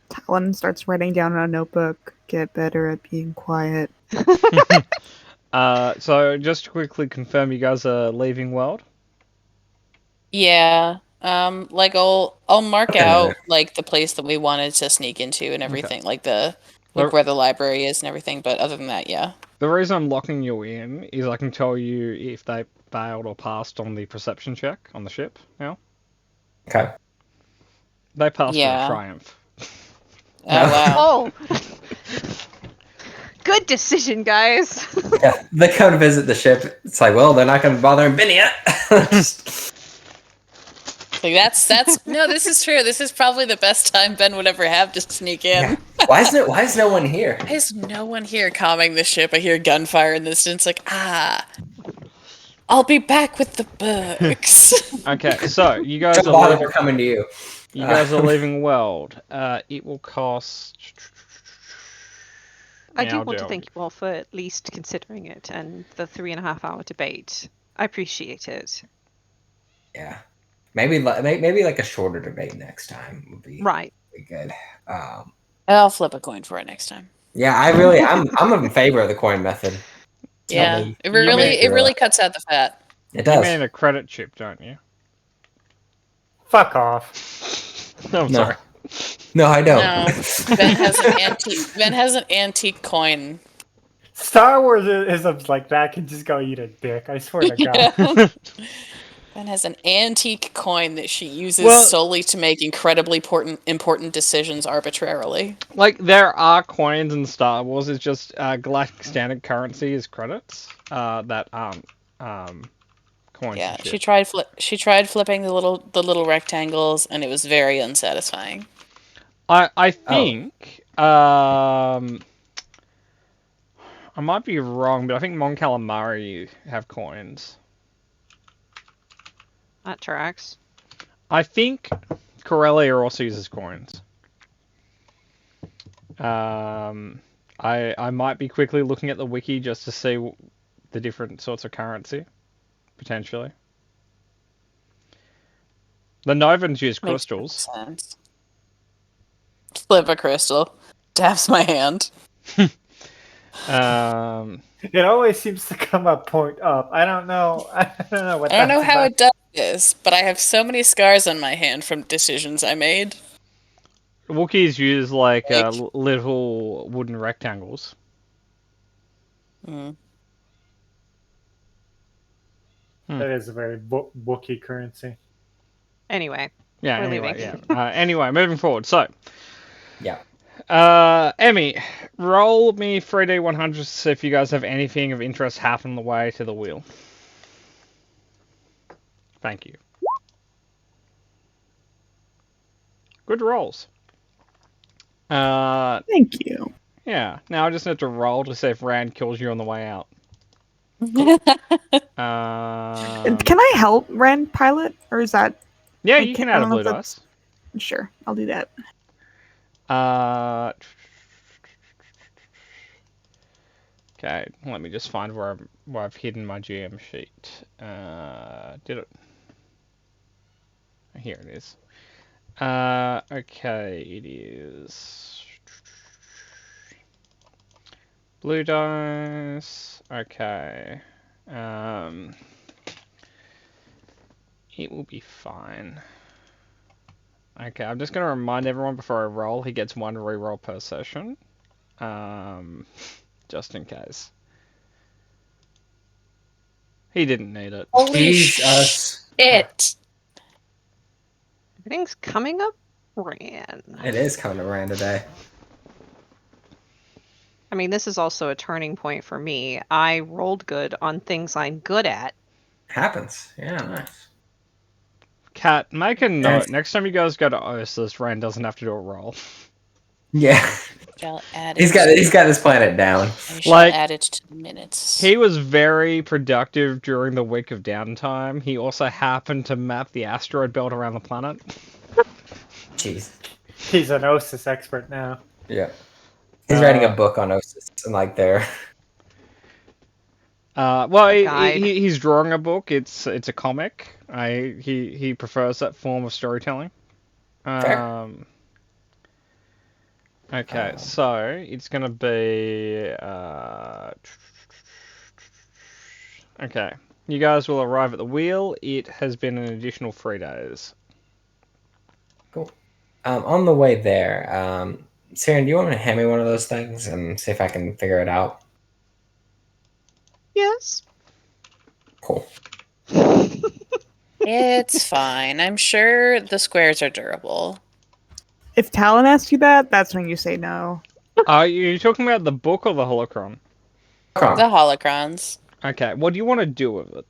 Talon starts writing down in a notebook. Get better at being quiet. So just to quickly confirm, you guys are leaving world? Yeah. Like I'll mark out like the place that we wanted to sneak into and everything, like where the library is and everything. But other than that, yeah. The reason I'm locking you in is I can tell you if they failed or passed on the perception check on the ship now. Okay. They passed with Yeah. a triumph. Oh wow. Oh, good decision, guys. Yeah, they come to visit the ship. It's like, well, they're not going to bother Ben yet. Like that's no. This is true. This is probably the best time Ben would ever have to sneak in. Yeah. Why is no one here? Why is no one here calming the ship? I hear gunfire in the distance. Like I'll be back with the books. Okay, so you guys Don't are bother, leaving. we're coming to you. You guys are leaving world. It will cost. I do want to thank you all for at least considering it and the 3.5 hour debate. I appreciate it. Yeah. Maybe like a shorter debate next time would be Right. Be good. I'll flip a coin for it next time. Yeah, I'm in favor of the coin method. Yeah, it really cuts out the fat. It does. You mean a credit chip, don't you? Fuck off. I'm sorry. No, I don't. No, Ben has an antique coin. Star Wars is like that can just go eat a dick. I swear to God. Yeah. Ben has an antique coin that she uses solely to make incredibly important decisions arbitrarily. Like, there are coins in Star Wars, it's just Galactic Standard Currency is credits that aren't coins. Yeah, she tried flipping the little rectangles, and it was very unsatisfying. I think I might be wrong, but I think Mon Calamari have coins. That tracks. I think Corellia also uses coins. I might be quickly looking at the wiki just to see the different sorts of currency, potentially. The Novans use crystals. Makes sense. Flip a crystal. Taps my hand. It always seems to come up point up. I don't know. I don't know how it does this, but I have so many scars on my hand from decisions I made. Wookiees use like little wooden rectangles. That is a very Wookiee currency. Anyway. Yeah. We're Anyway, leaving. yeah. Anyway, moving forward. So. Yeah. Emmy, roll me 3D100 to see if you guys have anything of interest happen on the way to the wheel. Thank you. Good rolls. Thank you. Yeah, now I just need to roll to see if Rand kills you on the way out. Can I help Rand pilot, or is that? Yeah, I you can can't- I add a don't know blue if that's- dice. Sure, I'll do that. Okay, let me just find where I've hidden my GM sheet. Did it? Here it is. Okay, it is blue dice. Okay. It will be fine. Okay, I'm just gonna remind everyone before I roll, he gets 1 reroll per session. Just in case. He didn't need it. Holy Jesus. shit! Everything's coming up, Rand. It is coming around today. I mean, this is also a turning point for me. I rolled good on things I'm good at. Happens. Yeah, nice. Kat, make a note. Yes. Next time you guys go to Oasis, Rand doesn't have to do a roll. Yeah. Shall add He's got this planet down. I shall Like, add it to the minutes. He was very productive during the week of downtime. He also happened to map the asteroid belt around the planet. Jeez. He's an Osis expert now. Yeah. He's writing a book on Osis and like there. Well, Guide. he's drawing a book. It's a comic. He prefers that form of storytelling. Fair. Okay, so it's gonna be okay. You guys will arrive at the wheel. It has been an additional 3 days. Cool. On the way there, Siren, do you want to hand me one of those things and see if I can figure it out? Yes. Cool. It's fine. I'm sure the squares are durable. If Talon asks you that, that's when you say no. Are you talking about the book or the holocron? Come The on. holocrons. Okay, what do you want to do with it?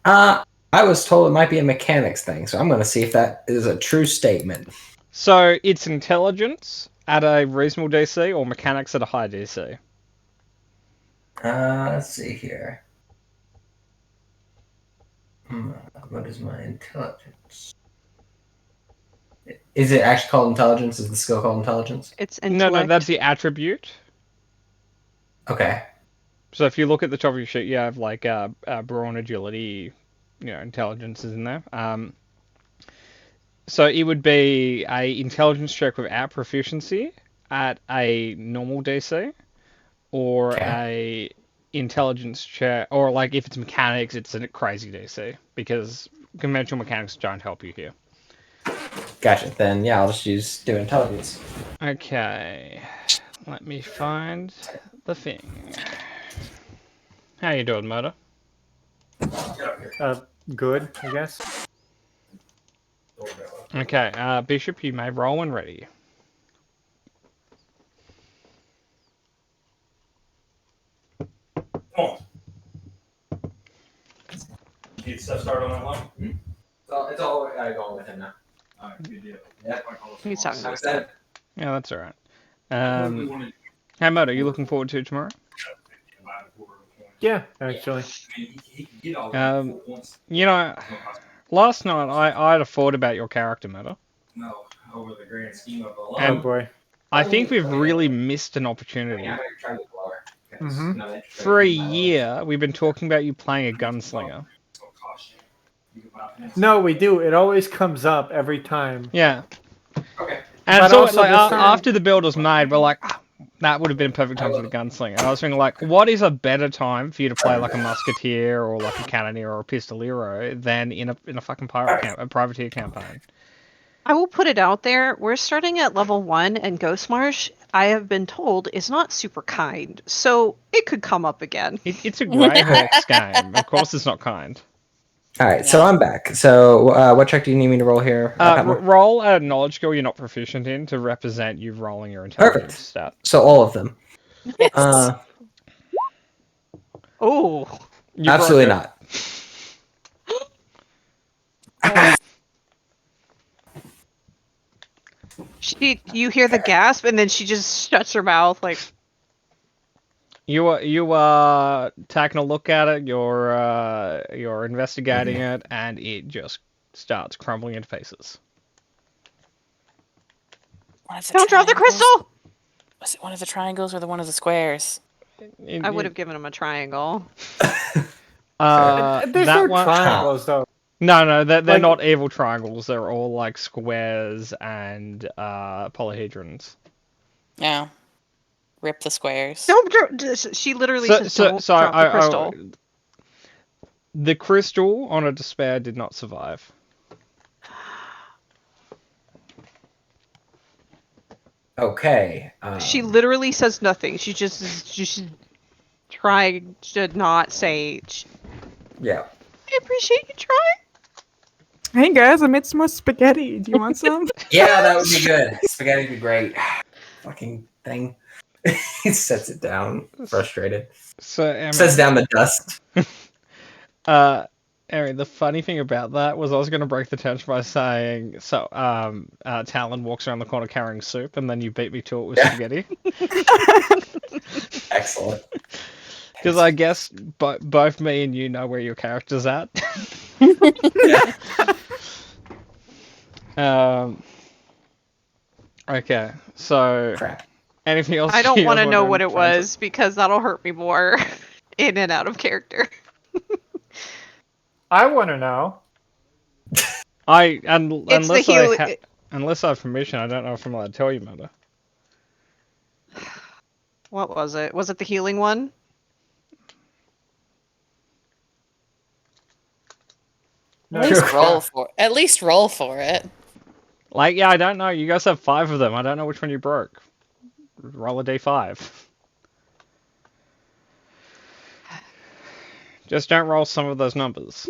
I was told it might be a mechanics thing, so I'm going to see if that is a true statement. So it's intelligence at a reasonable DC or mechanics at a high DC? Let's see here. What is my intelligence? Is it actually called intelligence? Is the skill called intelligence? It's No, intellect. that's the attribute. Okay. So if you look at the top of your sheet, you have like brawn, agility, intelligence is in there. So it would be a intelligence check without proficiency at a normal DC, or a intelligence check, or like if it's mechanics, it's a crazy DC because conventional mechanics don't help you here. Gotcha. Then yeah, I'll just do intelligence. Okay, let me find the thing. How you doing, Murder? Good, I guess. Okay, Bishop, you may roll when ready. Get stuff started on that one? It's all going with him now. Alright, good deal. Yeah. He's talking about Excited. Yeah, that's alright. Hey, Murder, you looking forward to it tomorrow? Yeah, actually. Last night I had a thought about your character, Murder. No, over the grand scheme of the Oh And- boy. I think we've really missed an opportunity. Yeah, you're trying to get lower. Mhm. For a year, we've been talking about you playing a gunslinger. No, we do. It always comes up every time. Yeah. Okay. And But so, also like, this time- after the build was made, we're like, that would have been a perfect time for the gunslinger. And I was thinking, like, what is a better time for you to play like a musketeer or like a cannoneer or a pistolero than in a fucking privateer campaign? I will put it out there. We're starting at level 1, and Ghostmarsh, I have been told, is not super kind. So it could come up again. It's a Greyhawks game. Of course, it's not kind. All right, so I'm back. So what check do you need me to roll here? Patmore? Roll a knowledge skill you're not proficient in to represent you rolling your intelligence stat. So all of them. Yes. Oh. You Absolutely broke it. not. You hear the gasp, and then she just shuts her mouth like. You taking a look at it. You're investigating it, and it just starts crumbling into pieces. Don't drop the crystal! Was it one of the triangles or one of the squares? I would have given him a triangle. There's that no one. triangles though. No, they're Like- not evil triangles. They're all like squares and polyhedrons. Yeah. Rip the squares. She literally says, "Don't So drop the crystal." The crystal on a despair did not survive. Okay. She literally says nothing. She's trying to not say. Yeah. I appreciate you trying. Hey guys, I made some more spaghetti. Do you want some? Yeah, that would be good. Spaghetti would be great. Fucking thing. He sets it down, frustrated. So Emma, Sets down the dust. Aaron, the funny thing about that was I was going to break the tension by saying, Talon walks around the corner carrying soup, and then you beat me to it with spaghetti. Excellent. Because I guess both me and you know where your character's at. Okay, so Crap. anything else? I don't you want to guys know wanna what it translate? was because that'll hurt me more in and out of character. I want to know. Unless I have permission, I don't know if I'm allowed to tell you, Mother. What was it? Was it the healing one? No, At least roll for it. Like, yeah, I don't know. You guys have 5 of them. I don't know which one you broke. Roll a d5. Just don't roll some of those numbers.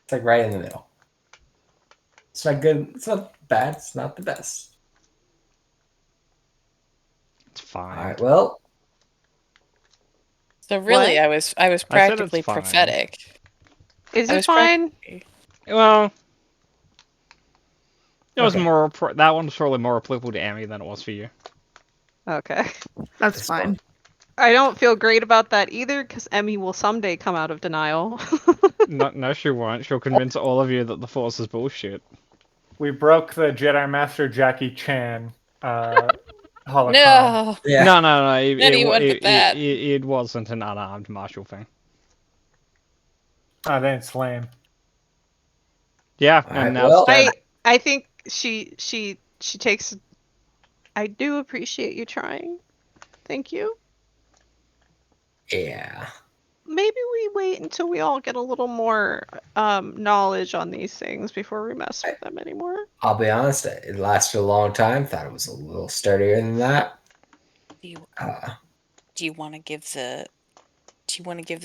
It's like right in the middle. It's not good. It's not bad. It's not the best. It's fine. All right. Well, So really, What? I was it's practically fine. prophetic. Is I it was fine? Well, it was Okay. more. That one was probably more applicable to Amy than it was for you. Okay. That's It's fine. I don't feel great about that either because Emmy will someday come out of denial. No, she won't. She'll convince all of you that the Force is bullshit. we broke the Jedi Master Jackie Chan holocron. No. yeah. No. Anyone but that. It wasn't an unarmed martial thing. Oh, then it's lame. Yeah, Alright, and now well- it's dead. I think she takes. I do appreciate you trying. Thank you. Yeah. Maybe we wait until we all get a little more knowledge on these things before we mess with them anymore. I'll be honest. It lasted a long time. Thought it was a little sturdier than that. Do you, Uh, do you want to give the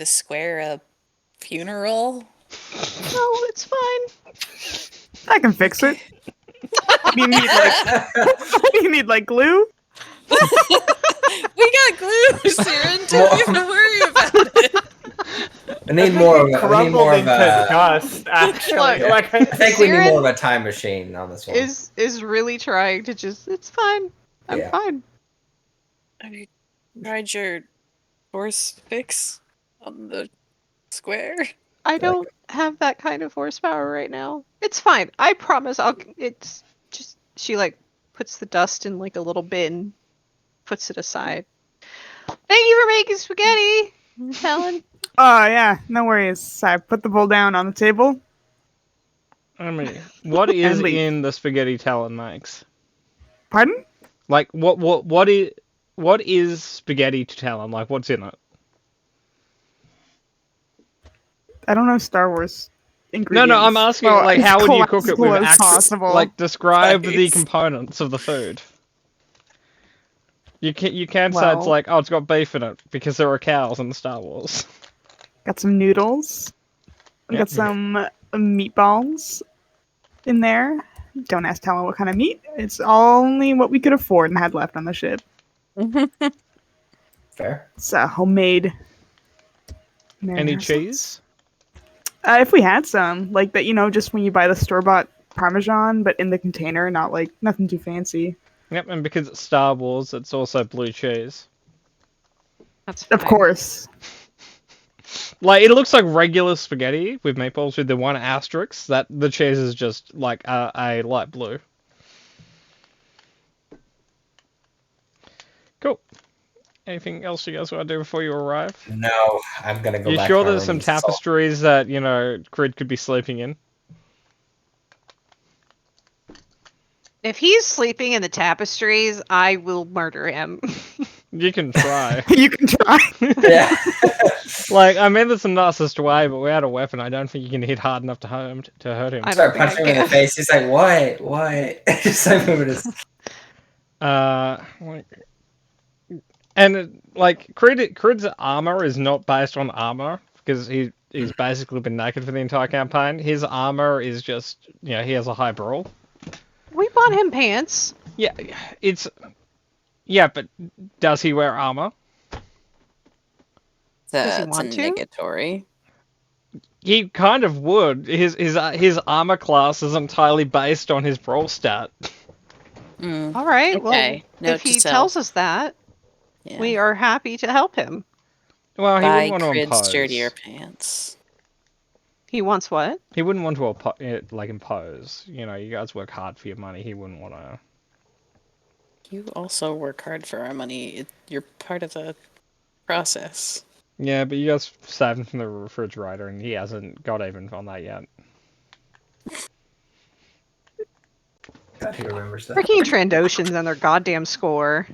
square a funeral? No, it's fine. I can fix it. You need you need like glue? We got glue, Siren. Don't even worry about it. I need more of a. I need Crumbled more of into a. dust. Actually, Look, like I think we need Siren more of a time machine on this one. Is really trying to just. It's fine. I'm Yeah. fine. Have you tried your force fix on the square? I don't have that kind of horsepower right now. It's fine. I promise. It's just she like puts the dust in like a little bin, puts it aside. Thank you for making spaghetti, Helen. Oh yeah, no worries. I put the bowl down on the table. I mean, what is And leave. in the spaghetti Talon makes? Pardon? Like, what is spaghetti to Talon? Like, what's in it? I don't know Star Wars ingredients. No, I'm asking, Well, like, as how would you cook close it with as actual, possible. like, describe the Nice. components of the food. You can't say it's Well- like, oh, it's got beef in it because there are cows in the Star Wars. Got some noodles. Yep. Got some meatballs in there. Don't ask Talon what kind of meat. It's only what we could afford and had left on the ship. Fair. It's homemade. Any marinara sauce. cheese? If we had some, like that, just when you buy the store-bought Parmesan, but in the container, not like nothing too fancy. Yep, and because it's Star Wars, it's also blue cheese. That's Of fine. course. Like, it looks like regular spaghetti with meatballs with the one asterisk, that the cheese is just like a light blue. Cool. Anything else you guys want to do before you arrive? No, I'm gonna go You back. sure to my there's some room and solve- tapestries that, Crid could be sleeping in? If he's sleeping in the tapestries, I will murder him. You can try. You can try. Yeah. Like, I mean, that's the nicest way, but without a weapon, I don't think you can hit hard enough to hurt him. I don't Start think I punching him in the can. face. He's like, "What? What?" Just like moving his. Crid's armor is not based on armor because he's basically been naked for the entire campaign. His armor is just, he has a high brawl. We bought him pants. Yeah, but does he wear armor? Does he That's want to? negatory. He kind of would. His armor class is entirely based on his brawl stat. Mm. All right. Okay, Well, note if to he self. tells us that, Yeah. we are happy to help him. Well, he Buy wouldn't want to Crid impose. sturdier pants. He wants what? He wouldn't want to impose. You guys work hard for your money. He wouldn't want to. You also work hard for our money. You're part of the process. Yeah, but you guys saved him from the refrigerator, and he hasn't got even on that yet. God, he remembers that. Freaking Trandoshans and their goddamn score.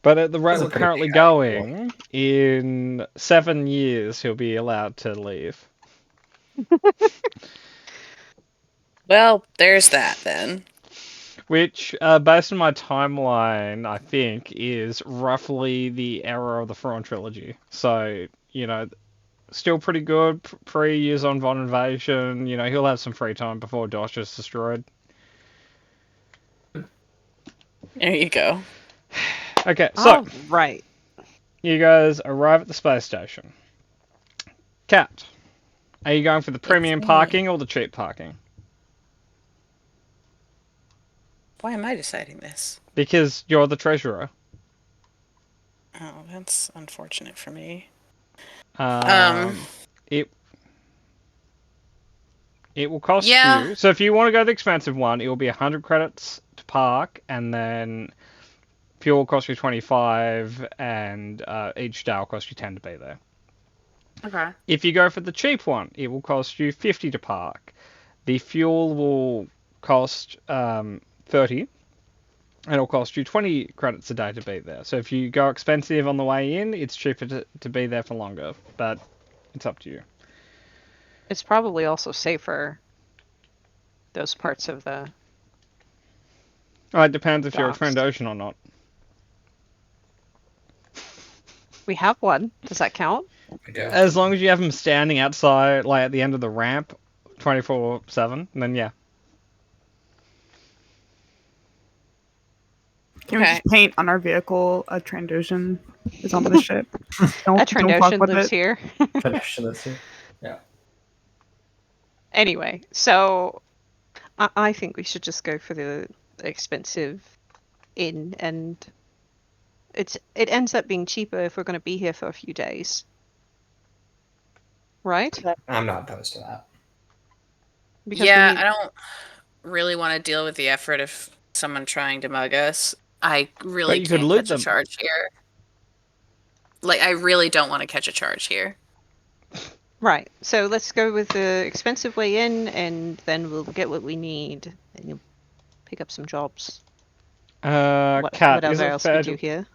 But at the rate That's a we're pretty currently big going, in 7 years he'll be allowed to leave. Well, there's that then. Which, based on my timeline, I think is roughly the era of the Thrawn trilogy. So, still pretty good. Pre-years on Von Invasion. He'll have some free time before Dosh is destroyed. There you go. Okay, so Oh, right. you guys arrive at the space station. Cat, are you going for the premium me. parking or the cheap parking? Why am I deciding this? Because you're the treasurer. Oh, that's unfortunate for me. It will cost Yeah. you. So if you want to go the expensive one, it will be 100 credits to park, and then fuel will cost you 25, and each day will cost you 10 to be there. Okay. If you go for the cheap one, it will cost you 50 to park. The fuel will cost 30, and it'll cost you 20 credits a day to be there. So if you go expensive on the way in, it's cheaper to be there for longer, but it's up to you. It's probably also safer. Those parts of the. It depends if you're a Docks. Trandoshan or not. We have one. Does that count? We do. As long as you have them standing outside, like at the end of the ramp, 24/7, then yeah. Can we just paint on our vehicle a Trandoshan is on the ship? Don't A fuck Trandoshan with lives it. here. Finish this here. Anyway, so I think we should just go for the expensive inn, and it ends up being cheaper if we're going to be here for a few days, right? I'm not opposed to that. Because Yeah, we I don't really want to deal with the effort of someone trying to mug us. I really you could can't loot catch them. a charge here. Like, I really don't want to catch a charge here. right. So let's go with the expensive way in, and then we'll get what we need, and you'll pick up some jobs. Cat, is Whatever it else fair we do here.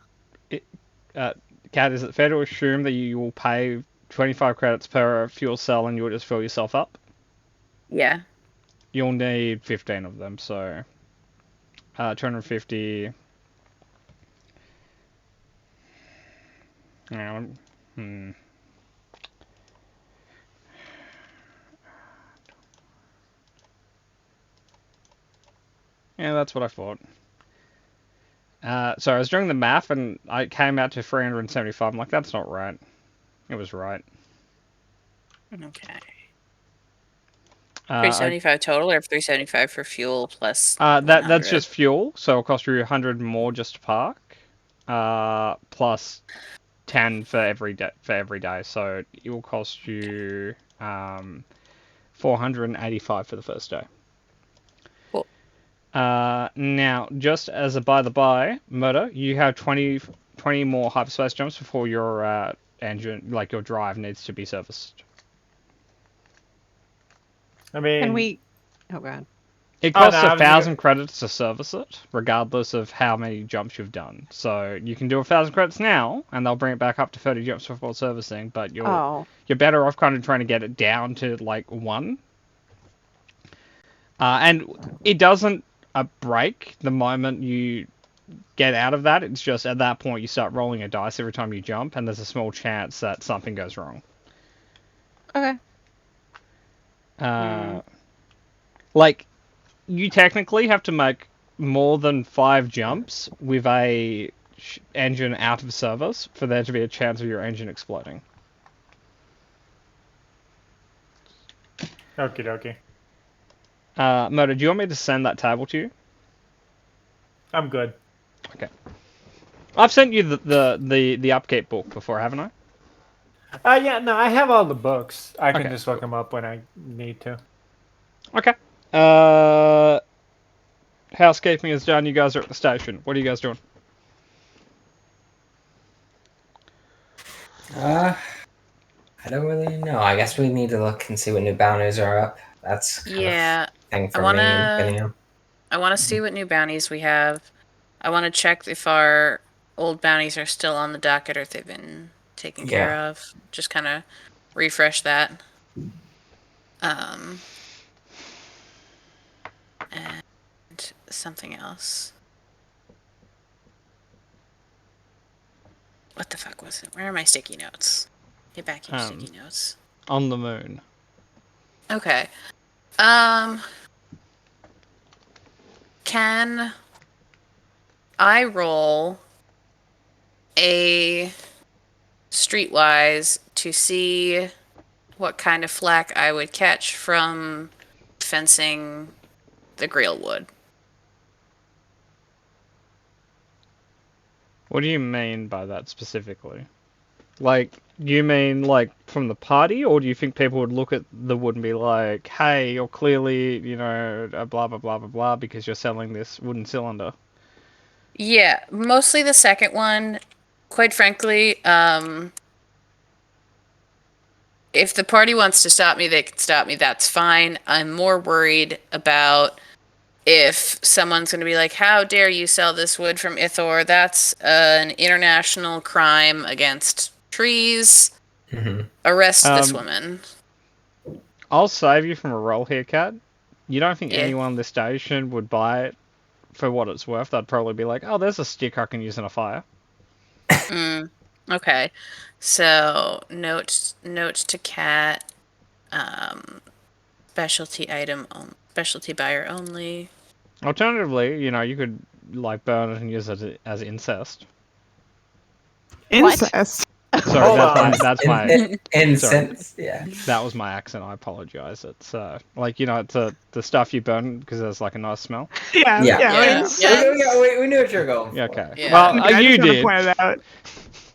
Cat, is it fair to assume that you will pay 25 credits per fuel cell and you'll just fill yourself up? Yeah. You'll need 15 of them, so 250. Hmm. Yeah, that's what I thought. So I was doing the math and I came out to 375. I'm like, that's not right. It was right. Okay. I- 375 total, or 375 for fuel plus that's 100? just fuel, so it'll cost you 100 more just to park. Plus 10 for every day, so it will cost you 485 for the first day. Cool. Now, just as a by the by, Murder, you have 20 more hyperspace jumps before your engine, like your drive, needs to be serviced. I mean, Can we? Oh god. It Oh, costs no, I was 1,000 credits to service it, regardless of how many jumps you've done. So you can do 1,000 credits now, and they'll bring it back up to 30 jumps before servicing. But you're better off kind of trying to get it down to like 1. And it doesn't break the moment you get out of that. It's just at that point you start rolling a dice every time you jump, and there's a small chance that something goes wrong. Okay. Like, you technically have to make more than 5 jumps with a engine out of service for there to be a chance of your engine exploding. okie dokie. Moto, do you want me to send that table to you? I'm good. Okay. I've sent you the upkeep book before, haven't I? Yeah, no, I have all the books. I can Okay, just look them up when I need to. Okay. Housekeeping is done. You guys are at the station. What are you guys doing? I don't really know. I guess we need to look and see what new bounties are up. That's kind of thing for me and Pinium. I want to see what new bounties we have. I want to check if our old bounties are still on the docket or if they've been taken care of. Just kind of refresh that. And something else. What the fuck was it? Where are my sticky notes? Get back your sticky notes. On the moon. Okay. Can I roll a streetwise to see what kind of flack I would catch from fencing the Grailwood? What do you mean by that specifically? Like, do you mean like from the party, or do you think people would look at the wood and be like, "Hey, you're clearly, blah blah blah blah blah because you're selling this wooden cylinder"? Yeah, mostly the second one. Quite frankly, if the party wants to stop me, they can stop me. That's fine. I'm more worried about if someone's going to be like, how dare you sell this wood from Ithor? That's an international crime against trees. Mm-hmm. Arrest this woman. I'll save you from a roll here, Kat. You don't think anyone on this station would buy it for what it's worth? They'd probably be like, oh, there's a stick I can use in a fire. Okay. So, note to Kat, specialty item, specialty buyer only. Alternatively, you could like burn it and use it as incest. Incest. Sorry, that's my incense. Yeah, that was my accent. I apologize. It's like it's the stuff you burn because there's like a nice smell. Yeah. We knew what you were going for. Okay. Yeah. Well, you did. Point it out.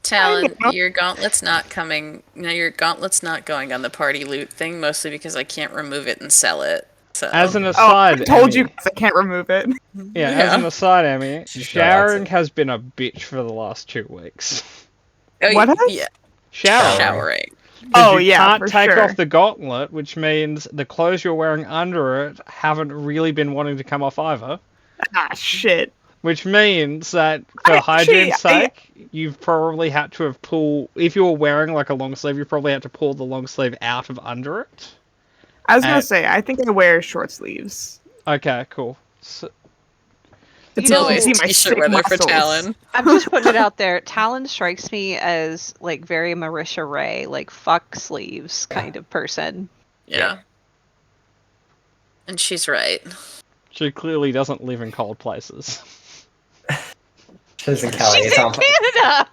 Talon, your gauntlet's not coming. No, your gauntlet's not going on the party loot thing, mostly because I can't remove it and sell it. So. As an aside, I told you Emmy, guys I can't remove it. as an aside, Emmy, She's showering has been a bitch for the last 2 weeks. Oh, What? Yeah, Showering. Oh, You yeah, can't for take sure. off the gauntlet, which means the clothes you're wearing under it haven't really been wanting to come off either. Ah, shit. Which means that for hygiene's sake, you've probably had to have pulled. If you were wearing like a long sleeve, you probably had to pull the long sleeve out of under it. I was gonna say, I think I wear short sleeves. Okay, cool. It's You It's know, nice to always see my t-shirt sick weather for muscles. Talon. I'm just putting it out there. Talon strikes me as like very Marisha Ray, like fuck sleeves kind of person. Yeah. And she's right. She clearly doesn't live in cold places. She's in Kelly. She's It's in on. Canada.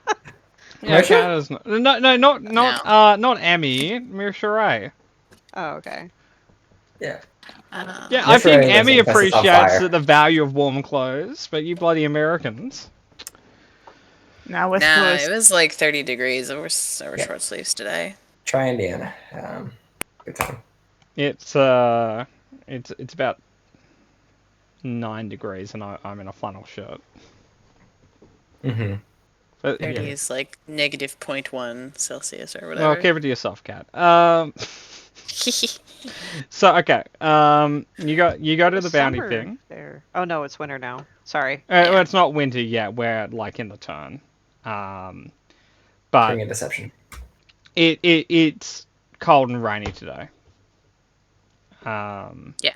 Yeah, Marisha? Canada's not. No, not Emmy. Marisha Ray. Oh, okay. Yeah. Yeah, I Marisha think Ray Emmy lives in Festus on appreciates Fire. the value of warm clothes, but you bloody Americans. Now West Nah, Coast. it was like 30 degrees over Yeah. short sleeves today. Try Indiana. Good time. It's about 9 degrees, and I'm in a flannel shirt. Mm-hmm. But, 30 yeah. is like negative 0.1 Celsius or Well, whatever. keep it to yourself, Cat. So okay. You go to the bounty Summer thing. there. Oh no, it's winter now. Sorry. Well, it's not winter yet. We're like in the turn. But Bring a deception. it's cold and rainy today. Yeah.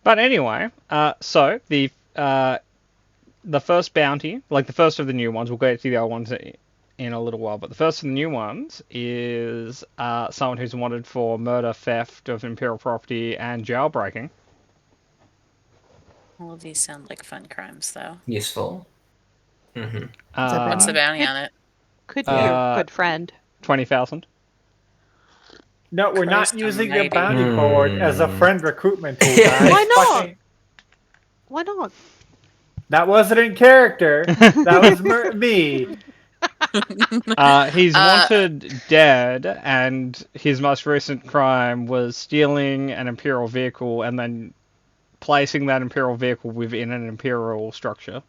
But anyway, so the first bounty, like the first of the new ones, we'll get to the other ones in a little while, but the first of the new ones is someone who's wanted for murder, theft of Imperial property, and jailbreaking. All of these sound like fun crimes, though. Useful. Mm-hmm. What's the bounty on it? Could be a good friend. 20,000. No, we're not Christ using the almighty. bounty board as a friend recruitment tool, guys. Why not? Fucking- Why not? That wasn't in character. That was me. He's wanted dead, and his most recent crime was stealing an Imperial vehicle and then placing that Imperial vehicle within an Imperial structure.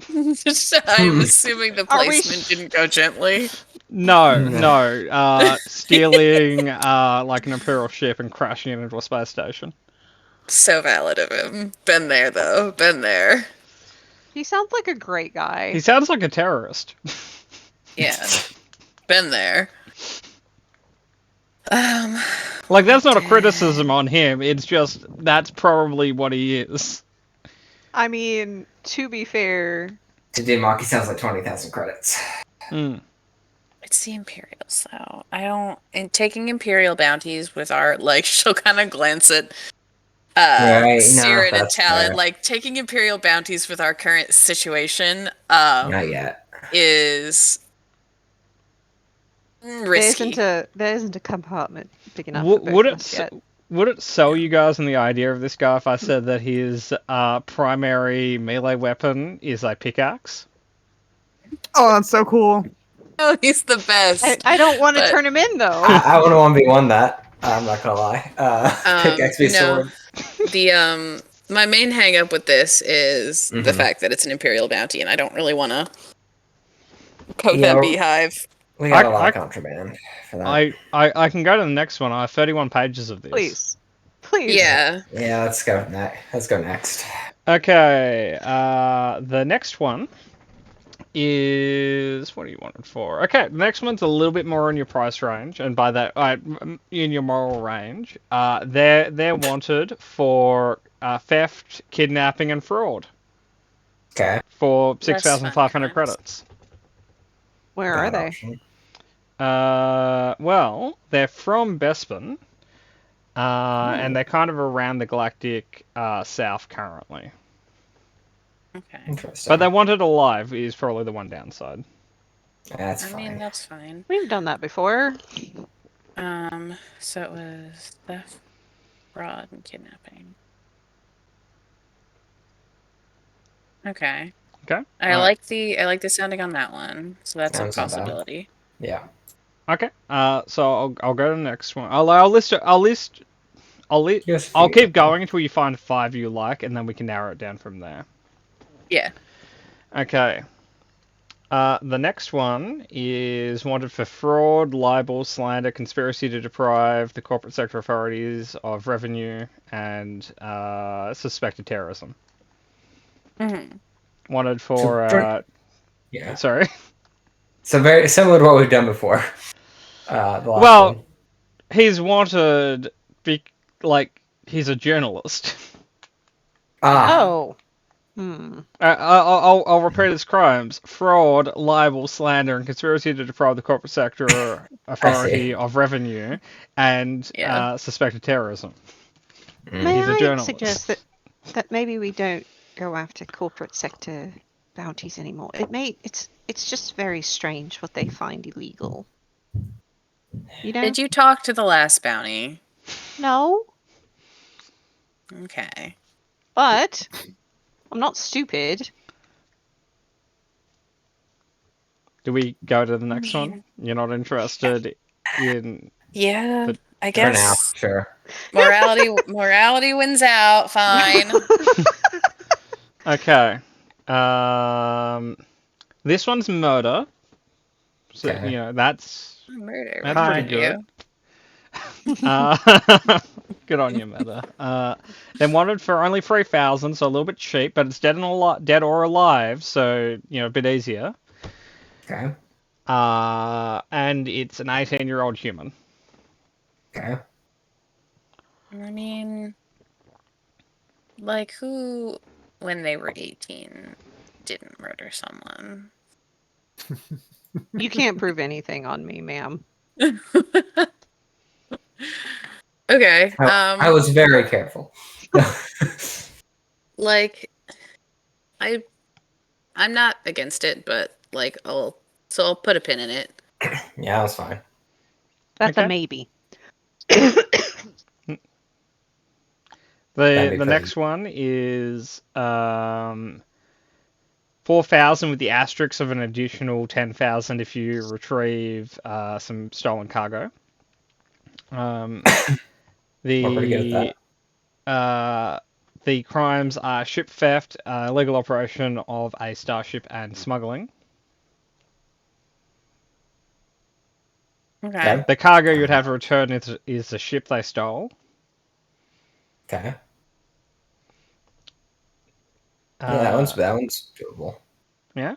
I'm assuming the Are we placement didn't go gently. No. Stealing like an Imperial ship and crashing it into a space station. So valid of him. Been there, though. Been there. He sounds like a great guy. He sounds like a terrorist. Yeah. Been there. Like, that's not a criticism on him, it's just, that's probably what he is. I mean, to be fair, To D-Mock, he sounds like 20,000 credits. It's the Imperials, though. I don't... In taking Imperial bounties with our... Like, she'll kind of glance at Right, no, Siren and that's Talon. fair. Like, taking Imperial bounties with our current situation Not yet. is... risky. there isn't a compartment big enough W- for would both it of us yet. would it sell you guys on the idea of this guy if I said that his primary melee weapon is a pickaxe? Oh, that's so cool. Oh, he's the best. I don't want to But- turn him in though. I want to 1v1 that. I'm not gonna lie. Pickaxe v no. sword. The my main hang up with this is the Mhm. fact that it's an Imperial bounty, and I don't really want to coat Yeah, that beehive. We got a I- lot I- of contraband for that. I can go to the next one. I have 31 pages of this. Please. Yeah. Yeah, let's go next. Okay, the next one is... What do you want it for? Okay, the next one's a little bit more in your price range, and by that, in your moral range. They're wanted for theft, kidnapping, and fraud Okay. for Less 6,500 fun crimes. credits. Where are That they? option. Well, they're from Bespin, and they're kind of around the galactic south currently. Okay. Interesting. But they want it alive is probably the one downside. That's I fine. mean, that's fine. We've done that before. So it was theft, fraud, and kidnapping. Okay. Okay. I like the sounding on that one, so that's Sounds a not bad. possibility. Yeah. Okay. So I'll go to the next one. I'll Yes, keep going until you find 5 you like, and then we can narrow it down from there. Yeah. Okay. The next one is wanted for fraud, libel, slander, conspiracy to deprive the corporate sector authorities of revenue, and suspected terrorism. Mm-hmm. Wanted for Yeah. sorry. So very similar to what we've done before. The last Well, one. he's wanted like he's a journalist. Oh. I'll repeat its crimes: fraud, libel, slander, and conspiracy to defraud the corporate sector or authority of revenue, and Yeah. suspected terrorism. May He's a I journalist. suggest that maybe we don't go after corporate sector bounties anymore? It's just very strange what they find illegal. You know? Did you talk to the last bounty? No, Okay. but I'm not stupid. Mm. Do we go to the next one? You're not interested in Yeah, the- I For now, guess sure. morality wins out. Fine. Okay. This one's murder. So Okay. that's Murder. That's Hi. pretty good. Good on you, Meta. They're wanted for only 3,000, so a little bit cheap, but it's dead or alive, so a bit easier. Okay. And it's an 18-year-old human. Okay. I mean, like, who, when they were 18, didn't murder someone? You can't prove anything on me, ma'am. Okay. I was very careful. Like, I'm not against it, but like, I'll put a pin in it. Yeah, that's fine. That's Okay. a maybe. The That'd be next one is 4,000 with the asterisk of an additional 10,000 if you retrieve some stolen cargo. We're pretty good at that. The crimes are ship theft, illegal operation of a starship, and smuggling. Okay. The cargo you'd have to return is the ship they stole. Okay. Yeah, that one's doable. Yeah?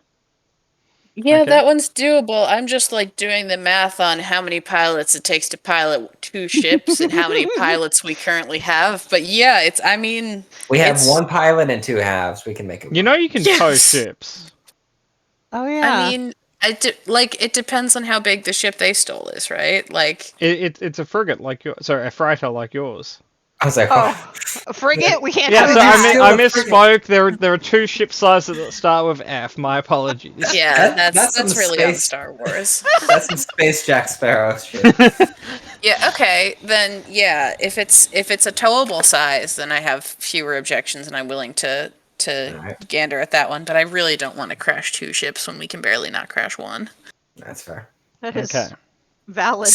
Yeah, Okay. that one's doable. I'm just like doing the math on how many pilots it takes to pilot 2 ships and how many pilots we currently have. But yeah, We have 1 pilot and 2 halves. We can make it. You know you can tow Yes! ships. Oh yeah. I mean, it depends on how big the ship they stole is, right? Like, It's a frigate like yours. Sorry, a freighter like yours. I was like, Oh, a frigate? We can't Yeah, do so that. Still I a frigate. misspoke. There are 2 ship sizes that start with F. My apologies. yeah, That's some that's really on space- Star Wars. that's some Space Jack Sparrow shit. Yeah, okay, then yeah, if it's a towable size, then I have fewer objections and I'm willing to Alright. gander at that one, but I really don't want to crash 2 ships when we can barely not crash 1. That's fair. That is Okay. valid.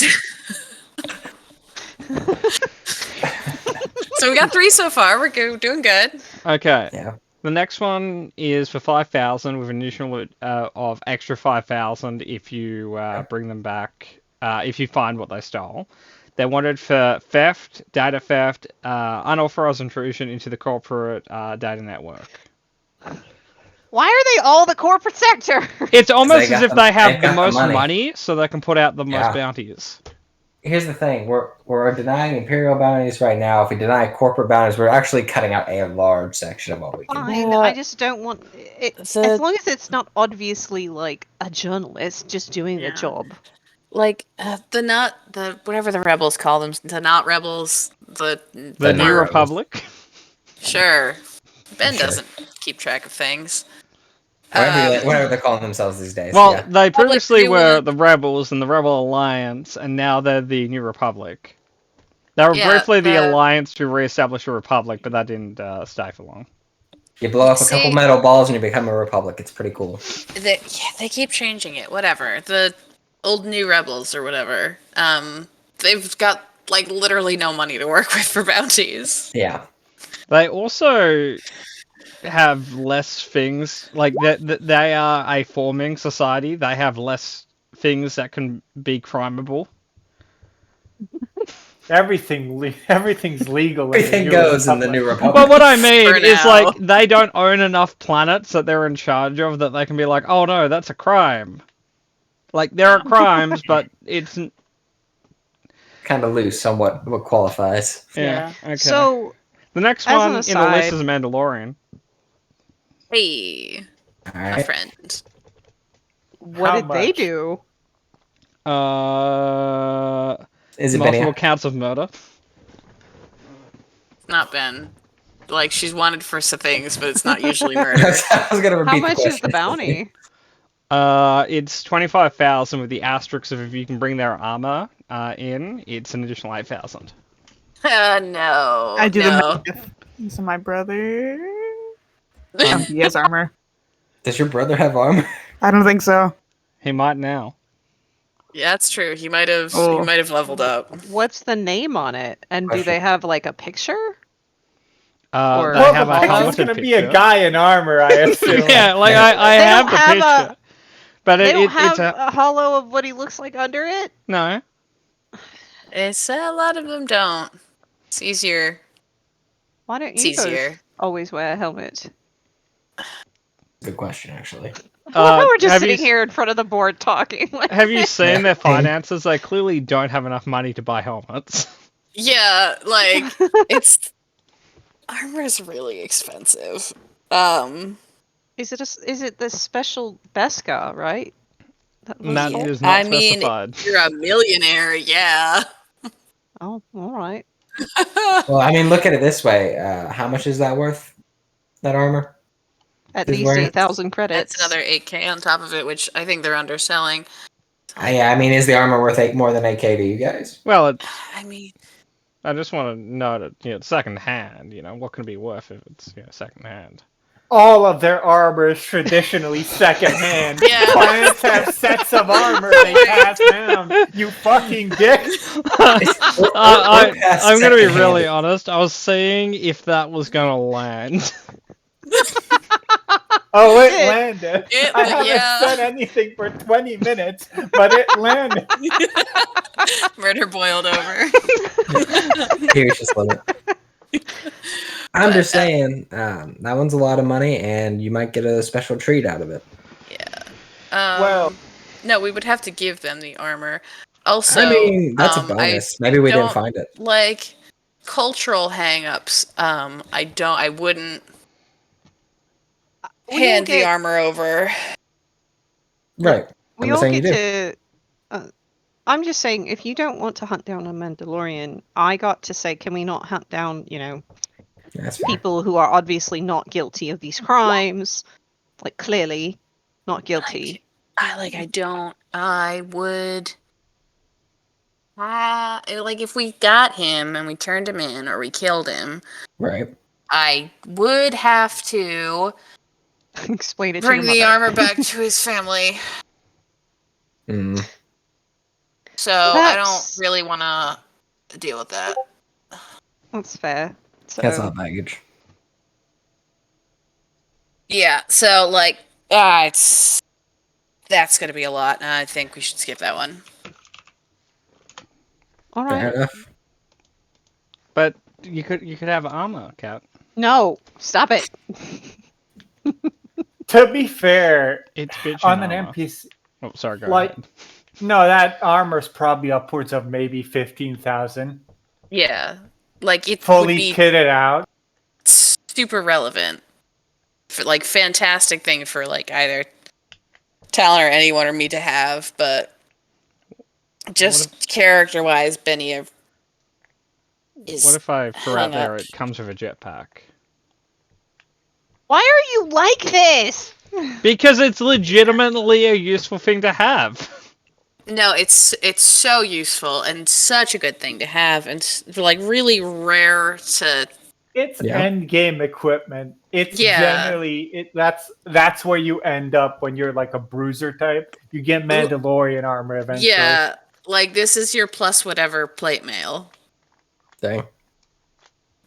So we got 3 so far. We're doing good. Okay. Yeah. The next one is for 5,000 with an additional of extra 5,000 if you bring them back. If you find what they stole. They're wanted for theft, data theft, unauthorized intrusion into the corporate data network. Why are they all the corporate sector? It's almost They as got if the- they have they the got the most money. money, so they can put out the Yeah. most bounties. Here's the thing: we're denying imperial bounties right now. If we deny corporate bounties, we're actually cutting out a large section of what we can do. Fine. Yeah. I just don't want it. The- As long as it's not obviously like a journalist just doing Yeah. the job. Like the whatever the rebels call them, the not rebels, the The New Rebels. Republic. Sure. Ben Sure. doesn't keep track of things. Whatever they're calling themselves these days. Well, yeah. they previously do were wanna- the Rebels and the Rebel Alliance, and now they're the New Republic. They were Yeah, briefly the the- Alliance to re-establish a Republic, but that didn't stay for long. You blow up a couple See- metal balls and you become a republic. It's pretty cool. They keep changing it. Whatever. The old new rebels or whatever. They've got like literally no money to work with for bounties. Yeah. They also have less things, like they are a forming society. They have less things that can be crimeable. Everything's legal. Everything goes in the New Republic. But what I mean For is, now. like, they don't own enough planets that they're in charge of that they can be like, oh no, that's a crime. Like, there are crimes, but it's... Kind of loose on what qualifies. Yeah, okay. So The next As an one in the aside- list is Mandalorian. Hey, All my right. friend. What How did they much? do? Is it Multiple Benny? counts of murder. Not Ben. Like, she's wanted for some things, but it's not usually murder. I was gonna repeat How the much is the question. bounty? It's 25,000 with the asterisk of if you can bring their armor in, it's an additional 8,000. No. I do no. the math. So my brother. He has armor. Does your brother have armor? I don't think so. He might now. Yeah, that's true. He might have. He Oh. might have leveled up. What's the name on it? And do Question. they have like a picture? They Or- Well, have a the picture's helmeted gonna be picture. a guy in armor, I assume. Yeah, like I They have don't the have picture. But They don't it's have a a hollow of what he looks like under it. no. It's a lot of them don't. It's easier. Why don't It's you both easier. always wear a helmet? Good question, actually. Well, we're just have sitting you, here in front of the board talking. Have you seen their Hey. finances? They clearly don't have enough money to buy helmets. Yeah, like it's armor is really expensive. Is it the special Beskar, right? That was That called? is not I mean, specified. if you're a millionaire, yeah. Oh, all right. Well, I mean, look at it this way. How much is that worth? That armor? At Is least where- 8,000 credits. That's another 8K on top of it, which I think they're underselling. Yeah, I mean, is the armor worth more than 8K to you guys? Well, I mean, I just want to note it. It's second hand. What can it be worth if it's second hand? All of their armor is traditionally secondhand. Yeah. Planets have sets of armor they pass down. You fucking dick. I'm gonna be really honest. I was seeing if that was gonna land. Oh, it It- landed. it- I haven't yeah. said anything for 20 minutes, but it landed. murder boiled over. Here's just limit. I'm just saying, that one's a lot of money, and you might get a special treat out of it. Well- no, we would have to give them the armor. Also, I mean, that's a I bonus. Maybe we didn't don't find it. like cultural hang-ups. I wouldn't We all hand the get- armor over. Right. We I'm all saying you get to. I'm just saying, if you don't want to hunt down a Mandalorian, I got to say, can we not hunt down, That's fair. people who are obviously not guilty of these crimes? Like, clearly not guilty. I would. Like, if we got him and we turned him in or we killed him, Right. I would have to Explain it to bring your the mother. armor back to his family. Mm. So I don't That's- really want to deal with that. That's fair. So, That's not baggage. Yeah, so like, that's gonna be a lot. And I think we should skip that one. all Fair right. enough. But you could have armor, Cat. No, stop it. To be fair, It's bitchin' on an armor. NPC, Oh, sorry, go like- ahead. no, that armor's probably upwards of maybe 15,000. Yeah, like it would Fully be kitted out. super relevant, for like fantastic thing for like either Talon or anyone or me to have, but just character wise, Benny is. What if I threw out hung there up. it comes with a jetpack? Why are you like this? Because it's legitimately a useful thing to have. No, it's so useful and such a good thing to have, and like really rare to. It's Yeah. end game equipment. It's Yeah. generally that's where you end up when you're like a bruiser type. You get Mandalorian armor eventually. Yeah, like this is your plus whatever plate mail, Dang.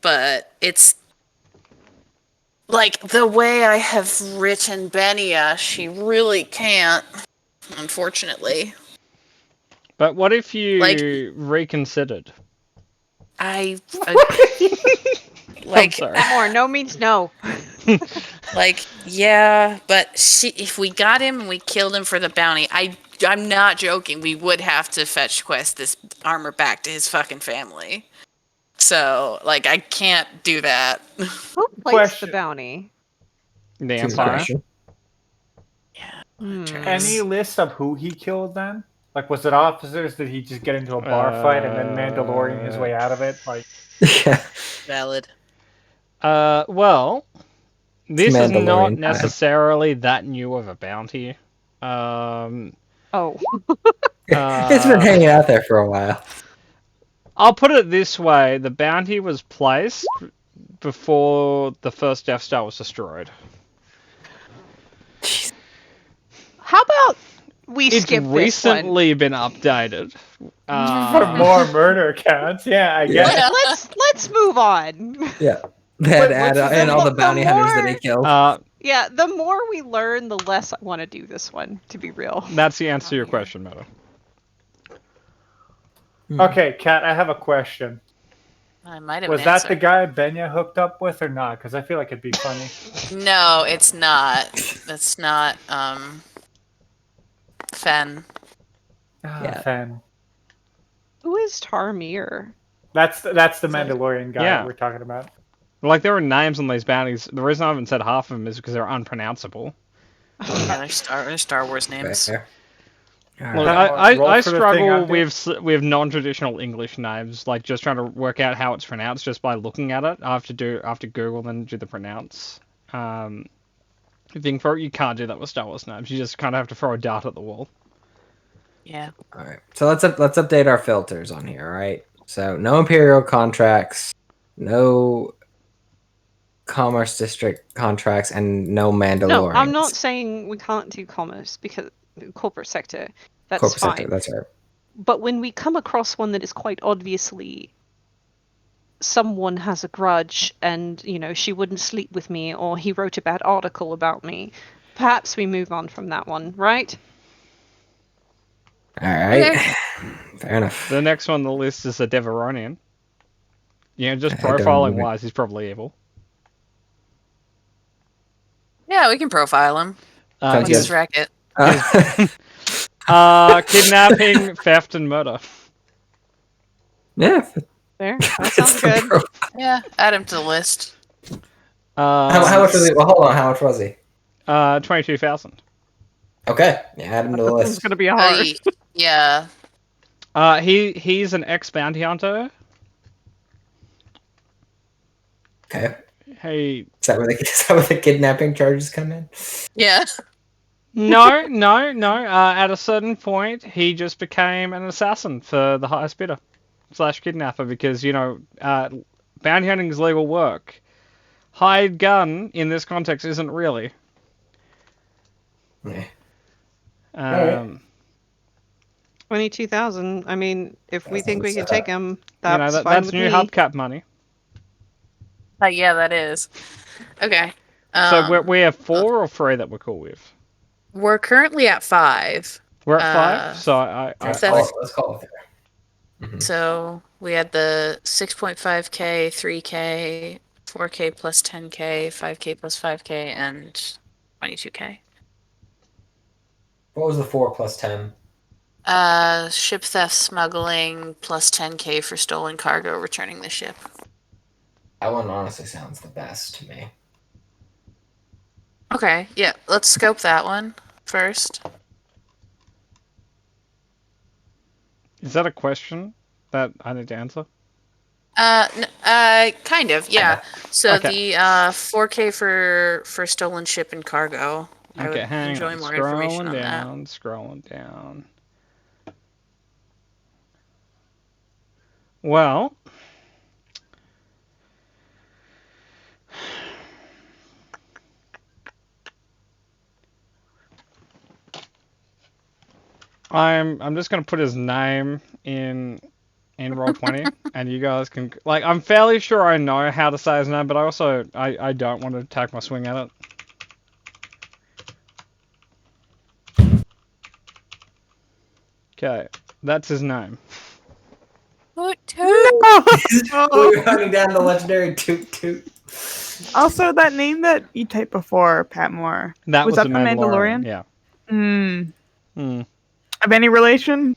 but it's like the way I have written Benia, she really can't, unfortunately. But what if you Like- reconsidered? I I'm like sorry. More no means no. like yeah, but if we got him and we killed him for the bounty, I'm not joking. We would have to fetch quest this armor back to his fucking family. So, like, I can't do that. Who placed the Question. bounty? The Good Empire. question. Hmm. Any list of who he killed then? Like, was it officers? Did he just get into a bar fight and then Mandalorian his way out of it? Like, Yeah. Valid. Well, this is not Mandalorian time. necessarily that new of a bounty. Oh. It's been hanging out there for a while. I'll put it this way: the bounty was placed before the first Death Star was destroyed. How about we It's skip recently been updated. for more murder counts. Yeah, I Yeah. guess. this one? Let's move on. Yeah. They had Wait, add what's in all the the bounty hunters that he more- killed. Yeah, the more we learn, the less I want to do this one, to be real. That's the answer to your question, Meta. Okay, Kat, I have a question. I might have Was an that answer. the guy Benya hooked up with or not? Because I feel like it'd be funny. No, it's not. That's not, Fen. Yeah. Fan. Who is Tarmir? That's the Mandalorian guy Yeah. we're talking about. Like, there are names on these bounties. The reason I haven't said half of them is because they're unpronounceable. Yeah, they're Star Wars names. Fair. All Look, right. Roll I for the thing struggle out there. with non-traditional English names, like just trying to work out how it's pronounced just by looking at it. I have to Google then do the pronounce. Thing for it, you can't do that with Star Wars names. You just kind of have to throw a dart at the wall. Yeah. All right. So let's update our filters on here. All right. So no Imperial contracts, no Commerce District contracts, and no Mandalorians. No, I'm not saying we can't do commerce because corporate sector. That's Corporate fine. sector, that's right. But when we come across one that is quite obviously someone has a grudge and, she wouldn't sleep with me or he wrote a bad article about me, perhaps we move on from that one, right? All right. Okay. Fair enough. The next one on the list is a Devaronian. Just I don't profiling know. wise, he's probably evil. Yeah, we can profile him. Sounds He's- Just wreck it. kidnapping, theft, and murder. Yeah. There, that sounds good. Yeah, add him to the list. How much was he? Well, hold on. How much was he? 22,000. Okay. Yeah, add him to the It's list. gonna be hard. Yeah. He's an ex-bounty hunter. Okay. Hey, Is that where the kidnapping charges come in? Yeah. no. At a certain point, he just became an assassin for the highest bidder / kidnapper because bounty hunting is legal work. Hired gun in this context isn't really. Yeah. Um, 22,000. I mean, if we That think we sounds can take him, that's fine that's with new me. hubcap money. Yeah, that is. Okay. So we have 4 or 3 that we're cool with. We're currently at 5. We're at 5, so I Let's call it there. Mhm. So we had the 6.5k, 3k, 4k plus 10k, 5k plus 5k, and 22k. What was the 4 plus 10? Ship theft, smuggling, plus 10k for stolen cargo, returning the ship. That one honestly sounds the best to me. Okay, yeah, let's scope that one first. Is that a question that I need to answer? Kind of, yeah. So Okay. the 4k for stolen ship and cargo. I Okay, would hang enjoy on. more information on that. Scrolling down. Well, I'm just gonna put his name in Roll20, and you guys can I'm fairly sure I know how to say his name, but I don't want to take my swing at it. Okay, that's his name. What? We're hunting down the legendary Toot Toot. Also, that name that you typed before, Patmore, That was that the the Mandalorian? Yeah. Of any relation?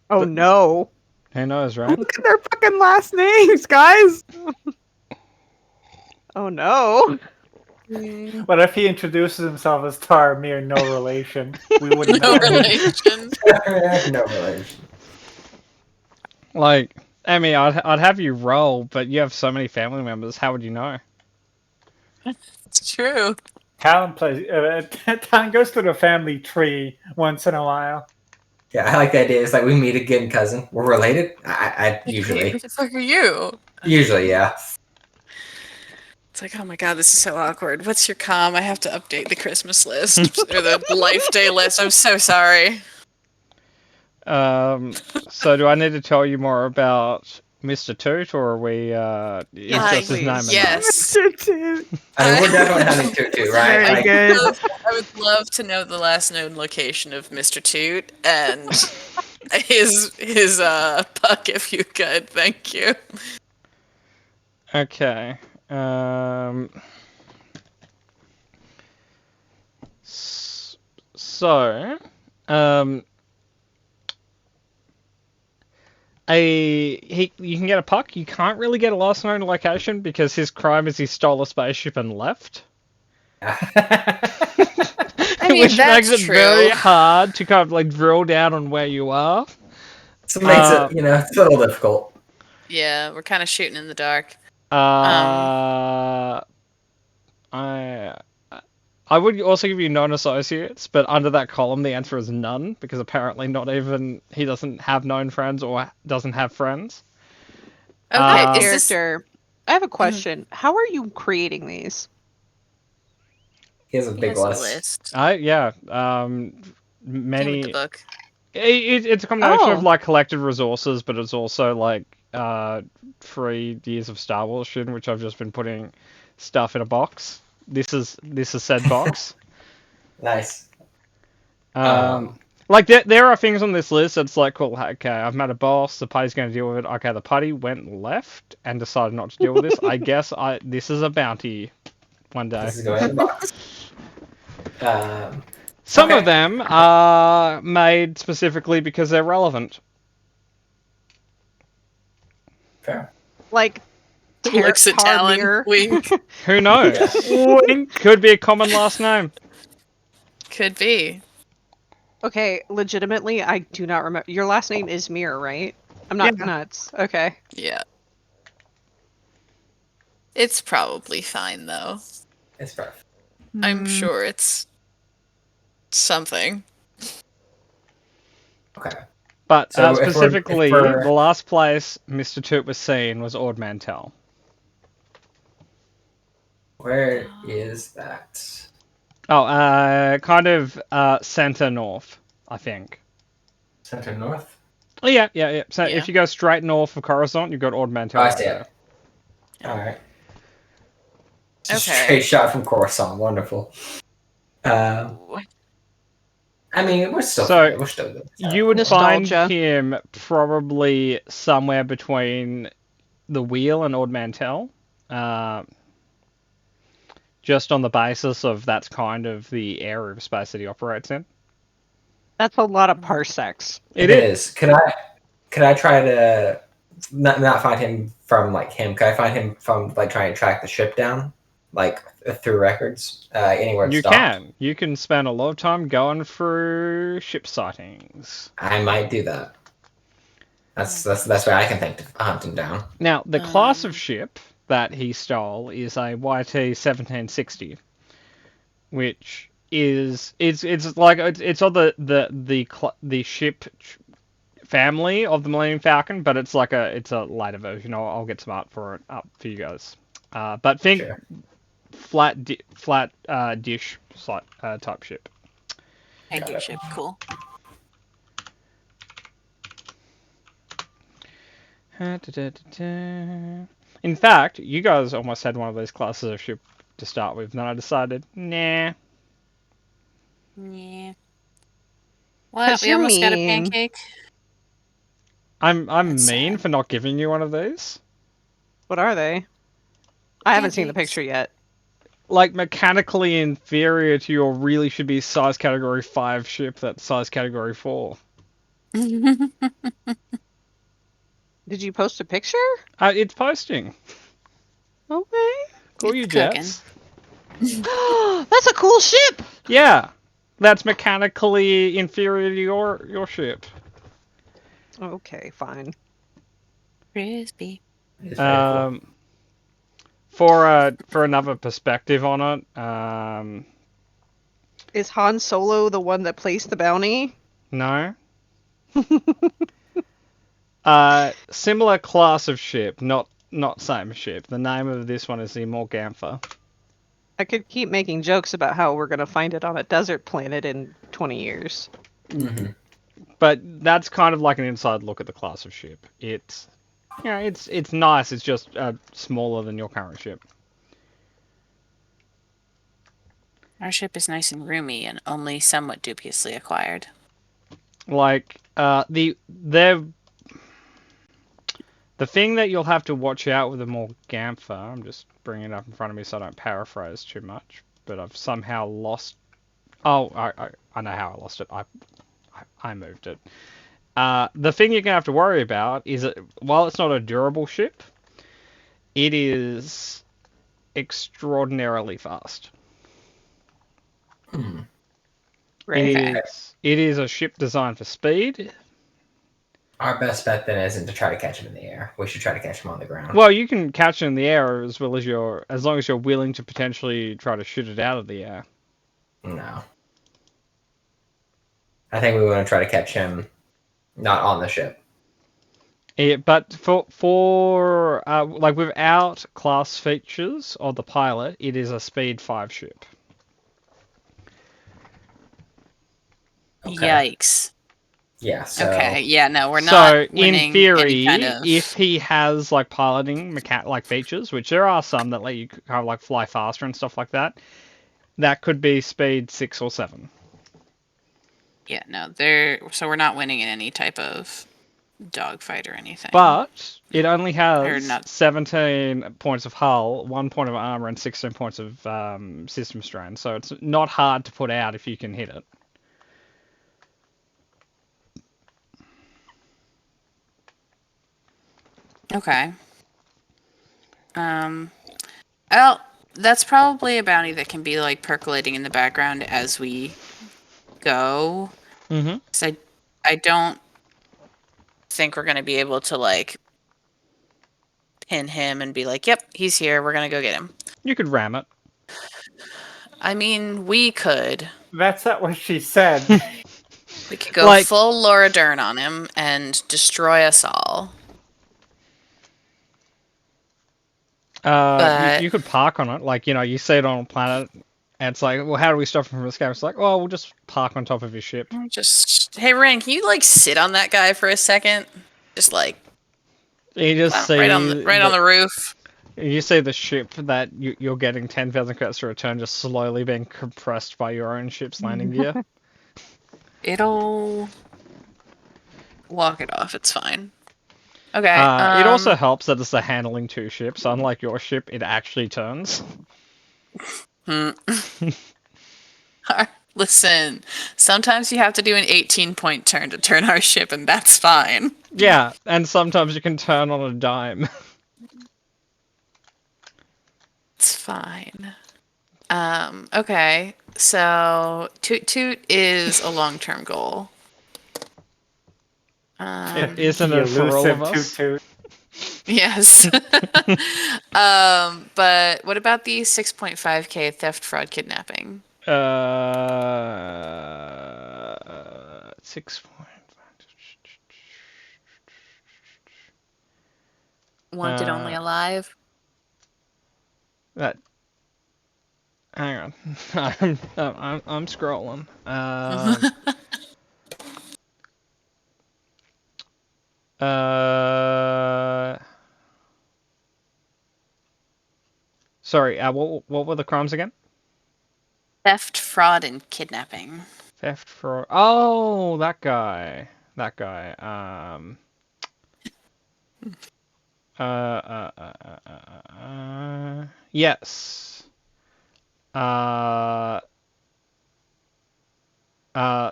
Oh no. Who knows, right? Look at their fucking last names, guys. Oh no. What if he introduces himself as Taramir, no relation? We wouldn't No know. relation. No relation. Like, Emmy, I'd have you roll, but you have so many family members. How would you know? It's true. Talon plays. Talon goes through the family tree once in a while. Yeah, I like the idea. It's like we meet again, cousin. We're related. I usually, Who the fuck are you? yeah. It's like, oh my god, this is so awkward. What's your comm? I have to update the Christmas list or the Life Day list. I'm so sorry. So do I need to tell you more about Mr. Toot, or are we, is just his name enough? Yes. I mean, we're definitely having Tutu, right? Very Like, good. I would love to know the last known location of Mr. Toot and his puck if you could. Thank you. Okay. So, you can get a puck. You can't really get a last known location because his crime is he stole a spaceship and left. I mean, Which that's makes it true. very hard to kind of like drill down on where you are. so it makes it, it's a little difficult. Yeah, we're kind of shooting in the dark. I would also give you non-associates, but under that column the answer is none, because apparently not even he doesn't have known friends or doesn't have friends. Okay, is this... Character. I have a question. How are you creating these? He has a big Yes, a list. Many. With the book. It's a combination of Oh. like collected resources, but it's also like 3 years of Star Wars shit, which I've just been putting stuff in a box. This is said box. Nice. Like there are things on this list that's like, cool, okay, I've met a boss, the party's going to deal with it. Okay, the party went left and decided not to deal with this. I guess this is a bounty one day. This is going in the box. Some okay. of them are made specifically because they're relevant. Fair. Like Looks at Talon. Taramir. Wink. Who knows? Could be a common last name. Could be. Okay, legitimately, I do not remember. Your last name is Mir, right? I'm not Yeah. nuts. Okay. Yeah. It's probably fine, though. It's perfect. I'm sure it's something. Okay. But So if we're- specifically, if we're- the last place Mr. Toot was seen was Ord Mantell. Where is that? Oh, kind of center north, I think. Center North? Oh, yeah. So Yeah. if you go straight north of Coruscant, you've got Ord Mantell. Oh, I right see there. it. Alright. Just Okay. straight shot from Coruscant. Wonderful. I mean, we're still good. You would Nostalgia. find him probably somewhere between the Wheel and Ord Mantell. Just on the basis of that's kind of the area of space that he operates in. That's a lot of parsecs. It is. Could I try to not find him from like him? Could I find him from like trying to track the ship down, like through records, anywhere? You stopped? can. You can spend a lot of time going through ship sightings. I might do that. That's the best way I can think to hunt him down. Now, the class of ship that he stole is a YT 1760, which is it's like it's on the ship family of the Millennium Falcon, but it's like it's a lighter version. I'll get some art for it up for you guys. But think Sure. flat dish type ship. Thank you, ship. Cool. In fact, you guys almost had one of those classes of ship to start with, and then I decided, nah. Yeah. What? 'Cause We you're almost got a mean. pancake? I'm That's mean sad. for not giving you one of these. What are they? I haven't seen the Pancakes. picture yet. Like mechanically inferior to your really should be size category 5 ship that's size category 4. Did you post a picture? It's posting. Okay. Cool, It's you cooking. jets. That's a cool ship. Yeah, that's mechanically inferior to your ship. Okay, fine. Crispy. It's very cool. For another perspective on it, Is Han Solo the one that placed the bounty? no. Similar class of ship, not same ship. The name of this one is the Morgantha. I could keep making jokes about how we're gonna find it on a desert planet in 20 years. Mm-hmm. But that's kind of like an inside look at the class of ship. It's it's nice. It's just smaller than your current ship. Our ship is nice and roomy and only somewhat dubiously acquired. Like the thing that you'll have to watch out with the Morgantha, I'm just bringing it up in front of me so I don't paraphrase too much, but I've somehow lost. Oh, I know how I lost it. I moved it. The thing you're gonna have to worry about is that while it's not a durable ship, it is extraordinarily fast. Hmm. Right. It is a ship designed for speed. Our best bet then isn't to try to catch him in the air. We should try to catch him on the ground. Well, you can catch it in the air as well as as long as you're willing to potentially try to shoot it out of the air. No. I think we want to try to catch him not on the ship. Yeah, but for like without class features of the pilot, it is a speed 5 ship. Okay. Yikes. Yeah, so... Okay, yeah, no, we're So not winning in theory, any kind of... if he has like piloting like features, which there are some that let you kind of like fly faster and stuff like that, that could be speed 6 or 7. Yeah, no, so we're not winning in any type of dogfight or anything. But it only Or has not- 17 points of hull, 1 point of armor, and 16 points of system strain. So it's not hard to put out if you can hit it. Okay. Well, that's probably a bounty that can be like percolating in the background as we go. Mm-hmm. So I don't think we're gonna be able to like pin him and be like, "Yep, he's here. We're gonna go get him." You could ram it. I mean, we could. That's not what she said. We could go Like- full Laura Dern on him and destroy us all. But- You could park on it. Like, you see it on a planet, and it's like, well, how do we stop him from escaping? It's like, well, we'll just park on top of his ship. Just, hey, Ren, can you like sit on that guy for a second? Just like You just see right on the roof. You see the ship that you're getting 10,000 credits to return just slowly being compressed by your own ship's landing gear. It'll walk it off. It's fine. Okay. It also helps that it's a handling 2 ship, so unlike your ship, it actually turns. Listen, sometimes you have to do an 18-point turn to turn our ship, and that's fine. Yeah, and sometimes you can turn on a dime. It's fine. Okay, so Toot is a long-term goal. Isn't it for all of us? Toot. Yes. But what about the 6.5k theft, fraud, kidnapping? 6 point. Wanted only alive. That. Hang on, I'm scrolling. Sorry. What were the crimes again? Theft, fraud, and kidnapping. Theft, fraud. Oh, that guy. Yes.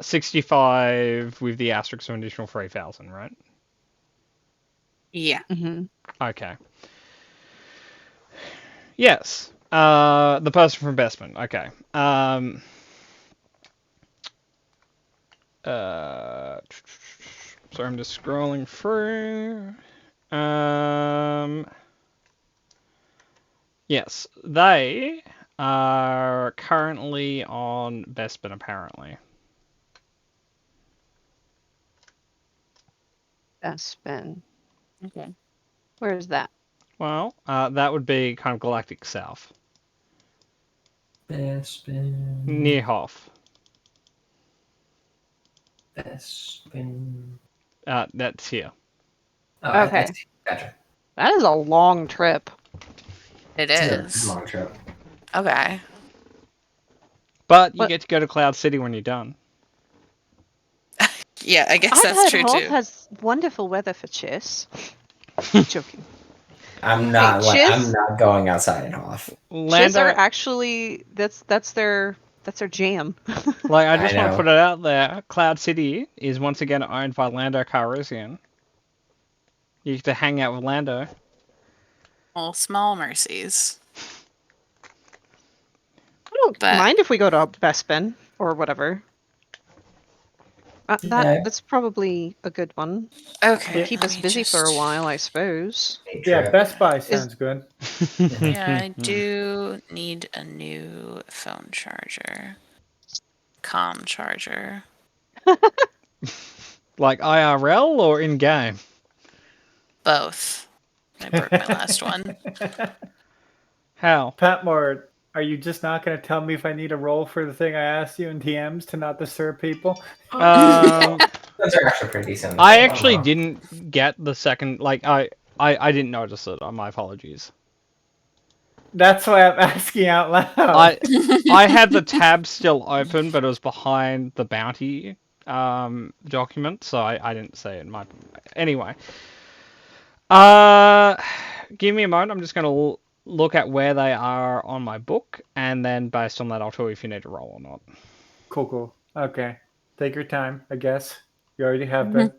65 with the asterisk of an additional 3,000, right? Yeah. Mm-hmm. Okay. Yes. The person from Bestman. Okay. Sorry, I'm just scrolling through. Yes, they are currently on Bespin, apparently. Bespin. Okay. Where is that? Well, that would be kind of Galactic South, Bespin. near Hoth. Bespin. That's here. Oh, Okay. I see. Gotcha. That is a long trip. It It's a is. long trip. Okay. But you What? get to go to Cloud City when you're done. Yeah, I guess I've that's heard true Hoth too. has wonderful weather for chess. Joking. I'm not Hey, I'm Chiz? not going outside in Hoth. Chiz Lando, are actually that's their jam. like, I I just want to know. put it out there, Cloud City is once again owned by Lando Calrissian. You get to hang out with Lando. Well, small mercies. I don't But- mind if we go to Bespin or whatever. Yeah. That's probably a good one. Okay. Keep let us me busy for a just- while, I suppose. Yeah, Best Buy sounds good. Yeah, I do need a new phone charger. Com charger. Like IRL or in game? Both. I broke my last one. How? Patmore, are you just not going to tell me if I need a roll for the thing I asked you in DMs to not disturb people? Um, Those are actually pretty decent. I actually didn't get the second. Like, I didn't notice it. My apologies. That's why I'm asking out loud. I had the tab still open, but it was behind the bounty document, so I didn't see it. Anyway, give me a moment. I'm just gonna look at where they are on my book, and then based on that, I'll tell you if you need to roll or not. Cool. Okay. Take your time, I guess. You already have been.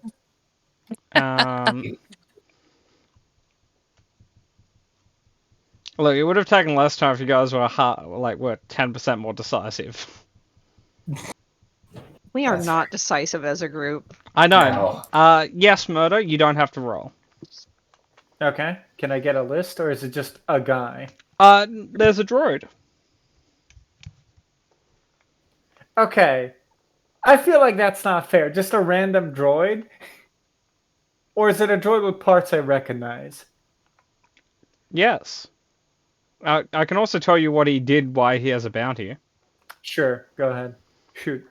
Look, it would have taken less time if you guys were 10% more decisive. We are That's not decisive as a group. I know. Yes, Murder, you don't have to roll. Okay. Can I get a list, or is it just a guy? There's a droid. Okay. I feel like that's not fair. Just a random droid? Or is it a droid with parts I recognize? Yes. I can also tell you what he did, why he has a bounty. Sure. Go ahead. Shoot.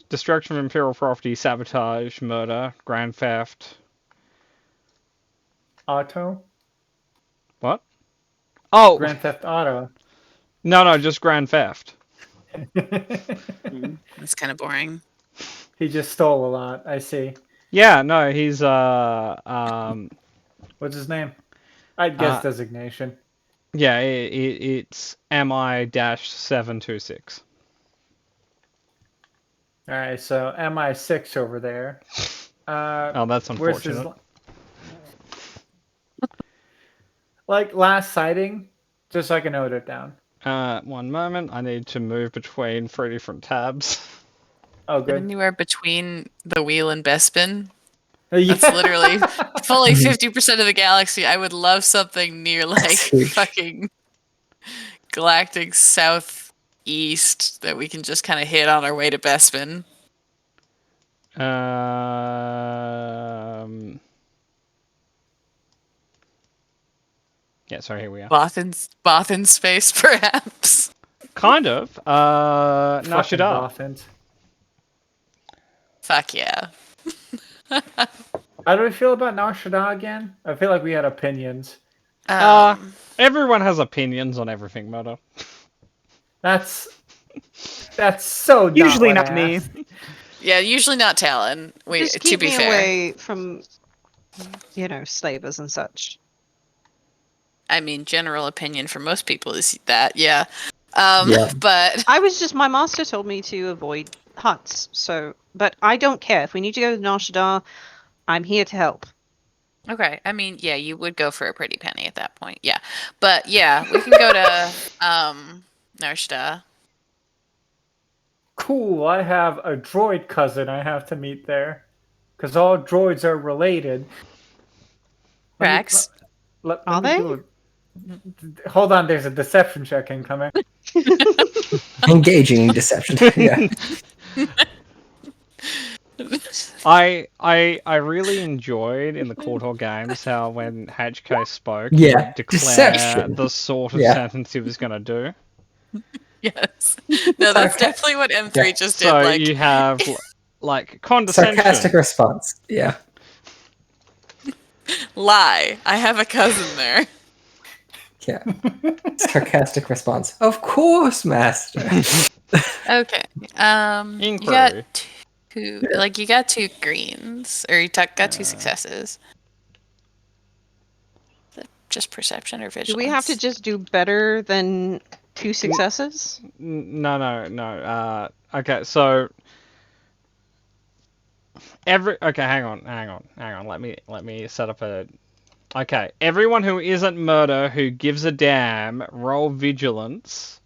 Destruction of Imperial property, sabotage, murder, grand theft. Auto? What? Oh! Grand Theft Auto. No, just grand theft. That's kind of boring. He just stole a lot. I see. Yeah, no, he's, What's his name? I'd guess designation. Yeah, it's MI-726. Alright, so MI6 over there. Oh, that's Where's his... unfortunate. Like, last sighting? Just so I can note it down. One moment, I need to move between 3 different tabs. Oh, good. Anywhere between the wheel and Bespin. Yeah. That's literally fully 50% of the galaxy. I would love something near like fucking galactic southeast that we can just kind of hit on our way to Bespin. Yeah, sorry, here we are. Bothan space, perhaps. Kind of. Fucking Nashida. Dolphins. Fuck yeah. How do we feel about Nar Shaddaa again? I feel like we had opinions. Everyone has opinions on everything, Murder. That's so Usually what not I me. asked. Yeah, usually not Talon. Just To keep be me fair. away from, slavers and such. I mean, general opinion for most people is that, yeah. Yeah. But My master told me to avoid huts, but I don't care. If we need to go to Nar Shaddaa, I'm here to help. Okay, I mean, yeah, you would go for a pretty penny at that point. Yeah, but yeah, we can go to Narshta. Cool. I have a droid cousin I have to meet there, because all droids are related. Let me- Tracks. Let me do it. Hold on, there's a deception check incoming. Engaging deception. Yeah. I really enjoyed in the Court Hall games how when HK spoke, he Yeah, would declare deception. the sort of Yeah. sentence he was going to do. Yes. No, that's definitely what M3 Yeah. just So did. Like, you have like condescension. Sarcastic response. Yeah. lie. I have a cousin there. Yeah. Sarcastic response. Of course, master. Okay. You Inquiry. got two. Like, you got 2 greens, or you got 2 successes. Is that just perception or vigilance? Do we have to just do better than 2 successes? No. Okay, so hang on. Let me set up a. Okay, everyone who isn't murder who gives a damn roll vigilance.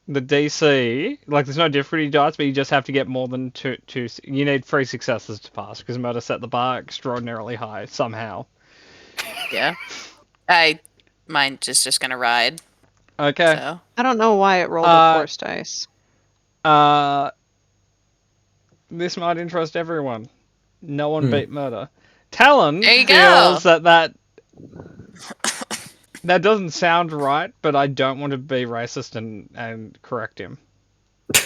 The DC, like, there's no difficulty dice, but you just have to get more than two. You need 3 successes to pass because murder set the bar extraordinarily high somehow. Yeah. Mine is just gonna ride. Okay. So. I don't know why it rolled a force dice. This might interest everyone. No one beat murder. Talon There you feels go. that doesn't sound right, but I don't want to be racist and correct him.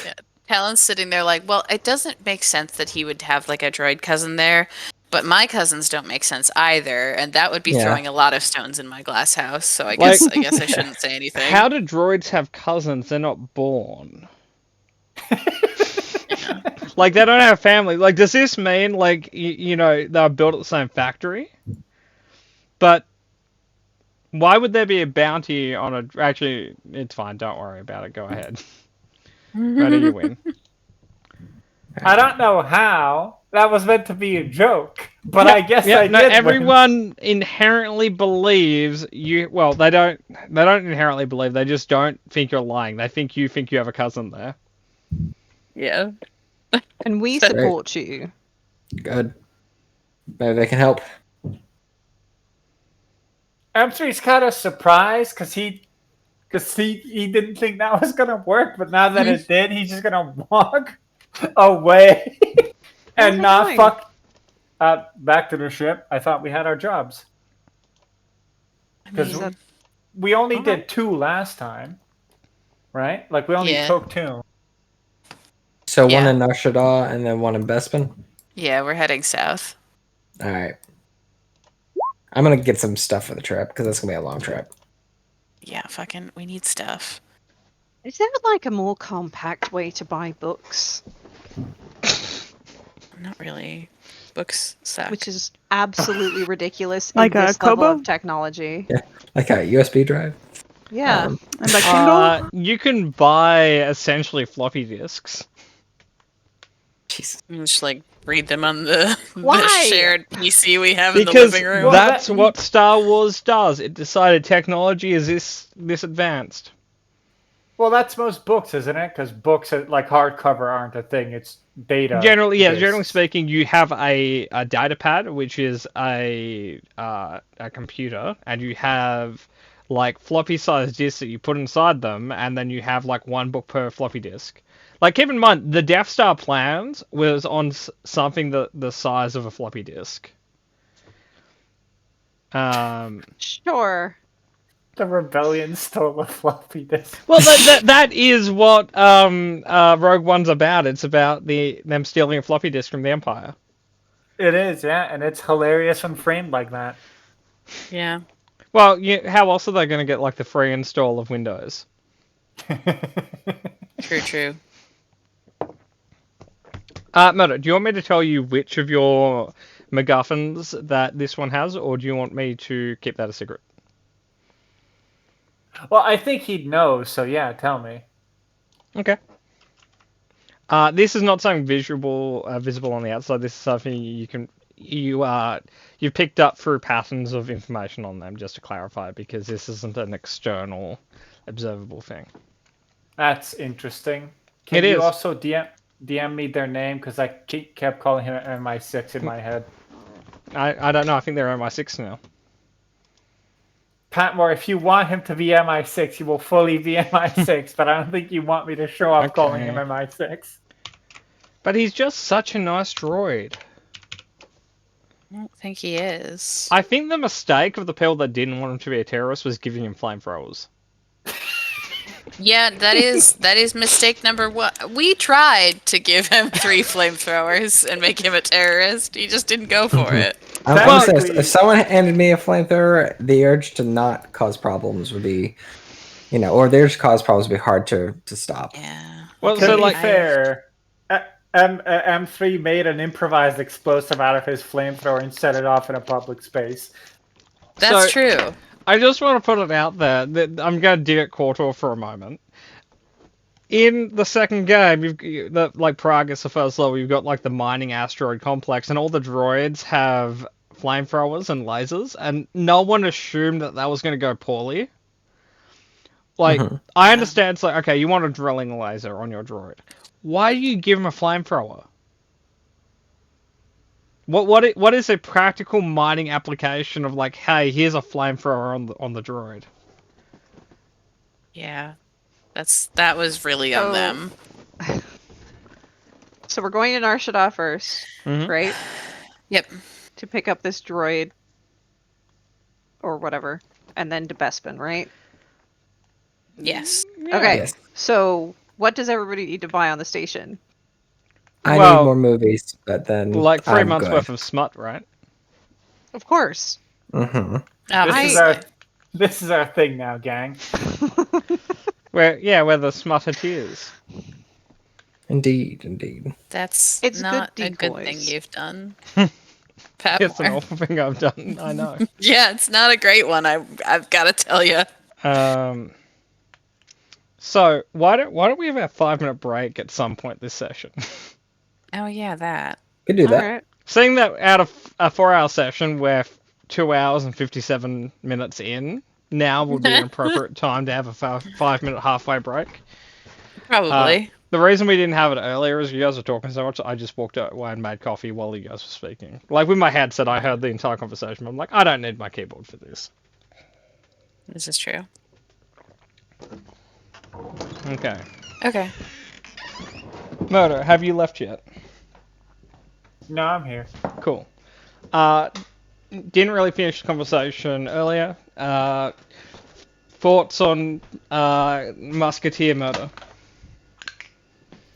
Yeah. Talon's sitting there like, well, it doesn't make sense that he would have like a droid cousin there, but my cousins don't make sense either, and that would be throwing a lot of stones in my glass house. So I guess I shouldn't say anything. How do droids have cousins? They're not born. Like, they don't have family. Like, does this mean, like, you know, they're built at the same factory? But why would there be a bounty on a... Actually, it's fine. Don't worry about it. Go ahead. Ready, you win. I don't know how. That was meant to be a joke, but I guess I did. Everyone inherently believes you... Well, they don't inherently believe. They just don't think you're lying. They think you have a cousin there. Yeah. And we support you. Good. Maybe they can help. M3's kind of surprised because he didn't think that was gonna work, but now that it did, he's just gonna walk away and not fuck. Back to the ship. I thought we had our jobs because we only did 2 last time, right? Like we only took 2. So one in Narshada and then one in Bespin? Yeah, we're heading south. Alright. I'm gonna get some stuff for the trip, because that's gonna be a long trip. Yeah, we need stuff. Is there, like, a more compact way to buy books? Not really. Books suck. Which is absolutely ridiculous Like in a this level Kobo? of technology. Yeah, like a USB drive. Yeah. And a Kindle? You can buy, essentially, floppy disks. Jesus. You just like read them on the Why? shared PC we have in the Because living room. that's what Star Wars does. It decided technology is this advanced. Well, that's most books, isn't it? Because books, like hardcover, aren't a thing. It's data. Generally, yeah. discs. Generally speaking, you have a data pad, which is a computer, and you have like floppy sized disks that you put inside them, and then you have like 1 book per floppy disk. Like, keep in mind, the Death Star plans was on something the size of a floppy disk. Sure. The rebellion stole a floppy disk. Well, that is what Rogue One's about. It's about them stealing a floppy disk from the Empire. It is, yeah, and it's hilarious when framed like that. Yeah. Well, how else are they going to get like the free install of Windows? True. Murder, do you want me to tell you which of your MacGuffins that this one has, or do you want me to keep that a secret? Well, I think he'd know, so yeah, tell me. Okay. This is not something visible on the outside. This is something you can you've picked up through patterns of information on them, just to clarify, because this isn't an external observable thing. That's interesting. Can It you is. also DM me their name? Because I kept calling him MI6 in my head. I don't know. I think they're MI6 now. Patmore, if you want him to be MI6, he will fully be MI6, but I don't think you want me to show up calling him MI6. But he's just such a nice droid. I don't think he is. I think the mistake of the people that didn't want him to be a terrorist was giving him flamethrowers. Yeah, that is mistake number one. We tried to give him 3 flamethrowers and make him a terrorist. He just didn't go for it. I'm gonna say, if someone handed me a flamethrower, the urge to not cause problems would be, or the urge to cause problems would be hard to stop. Yeah. Well, To so be like, fair, M3 made an improvised explosive out of his flamethrower and set it off in a public space. That's true. I just want to put it out there that I'm going to dig at KOTOR for a moment. In the second game, like Prague is the first level, you've got like the mining asteroid complex, and all the droids have flamethrowers and lasers, and no one assumed that was going to go poorly. Like, I understand, it's like, okay, you want a drilling laser on your droid. Why do you give him a flamethrower? What is a practical mining application of like, hey, here's a flamethrower on the droid? Yeah. That was really on them. So we're going to Nar Shaddaa first, right? Yep. To pick up this droid or whatever, and then to Bespin, right? Yes. Okay. Yes. So what does everybody need to buy on the station? I need more movies, but then like 3 I'm months good. worth of smut, right? Of course. This is our thing now, gang. Where the smutteteers. Indeed. That's It's not good a good thing decoys. you've done. It's an awful thing I've done, I know. Yeah, it's not a great one, I've got to tell you. So why don't we have a 5-minute break at some point this session? Oh yeah, that. Could do that. All right. Seeing that out of a 4-hour session, we're 2 hours and 57 minutes in, now would be an appropriate time to have a 5-minute halfway break. Probably. The reason we didn't have it earlier is you guys were talking so much, I just walked away and made coffee while you guys were speaking. Like, with my headset, I heard the entire conversation, but I'm like, I don't need my keyboard for this. This is true. Okay. Okay. Murder, have you left yet? No, I'm here. Cool. Didn't really finish the conversation earlier. Thoughts on Musketeer Murder?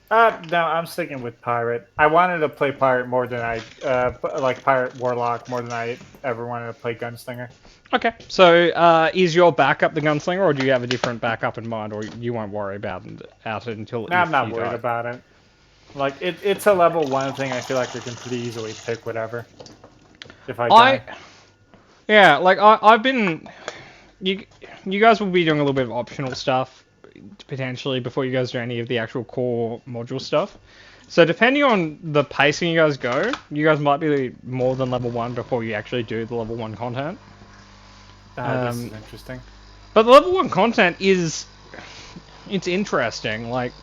No, I'm sticking with Pirate. I wanted to play Pirate more than like Pirate Warlock more than I ever wanted to play Gunslinger. Okay, so is your backup the Gunslinger, or do you have a different backup in mind, or you won't worry about it until No, I'm not worried about it. Like, it's a level 1 thing. I feel like I can pretty easily pick whatever. If I die. Yeah, like, I've been... You guys will be doing a little bit of optional stuff, potentially, before you guys do any of the actual core module stuff. So depending on the pacing you guys go, you guys might be more than level 1 before you actually do the level 1 content. This is interesting. But the level 1 content it's interesting. Like,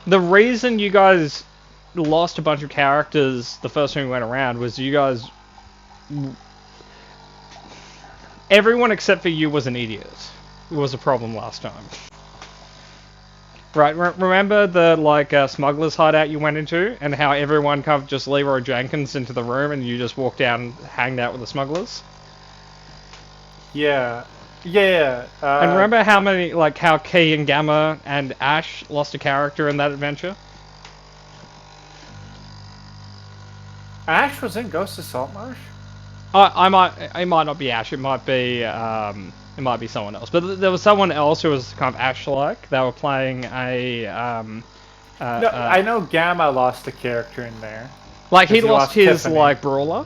the reason you guys lost a bunch of characters the first time we went around was you guys... Everyone except for you was an idiot. It was a problem last time. Right, remember the, smuggler's hideout you went into, and how everyone kind of just Leroy Jenkins into the room and you just walked down and hanged out with the smugglers? Yeah. And remember how Key and Gamma and Ash lost a character in that adventure? Ash was in Ghost of Saltmarsh? It might not be Ash, it might be someone else. But there was someone else who was kind of Ash-like. They were playing no, I know Gamma lost a character in there. Like, he lost his, Tiffany. brawler?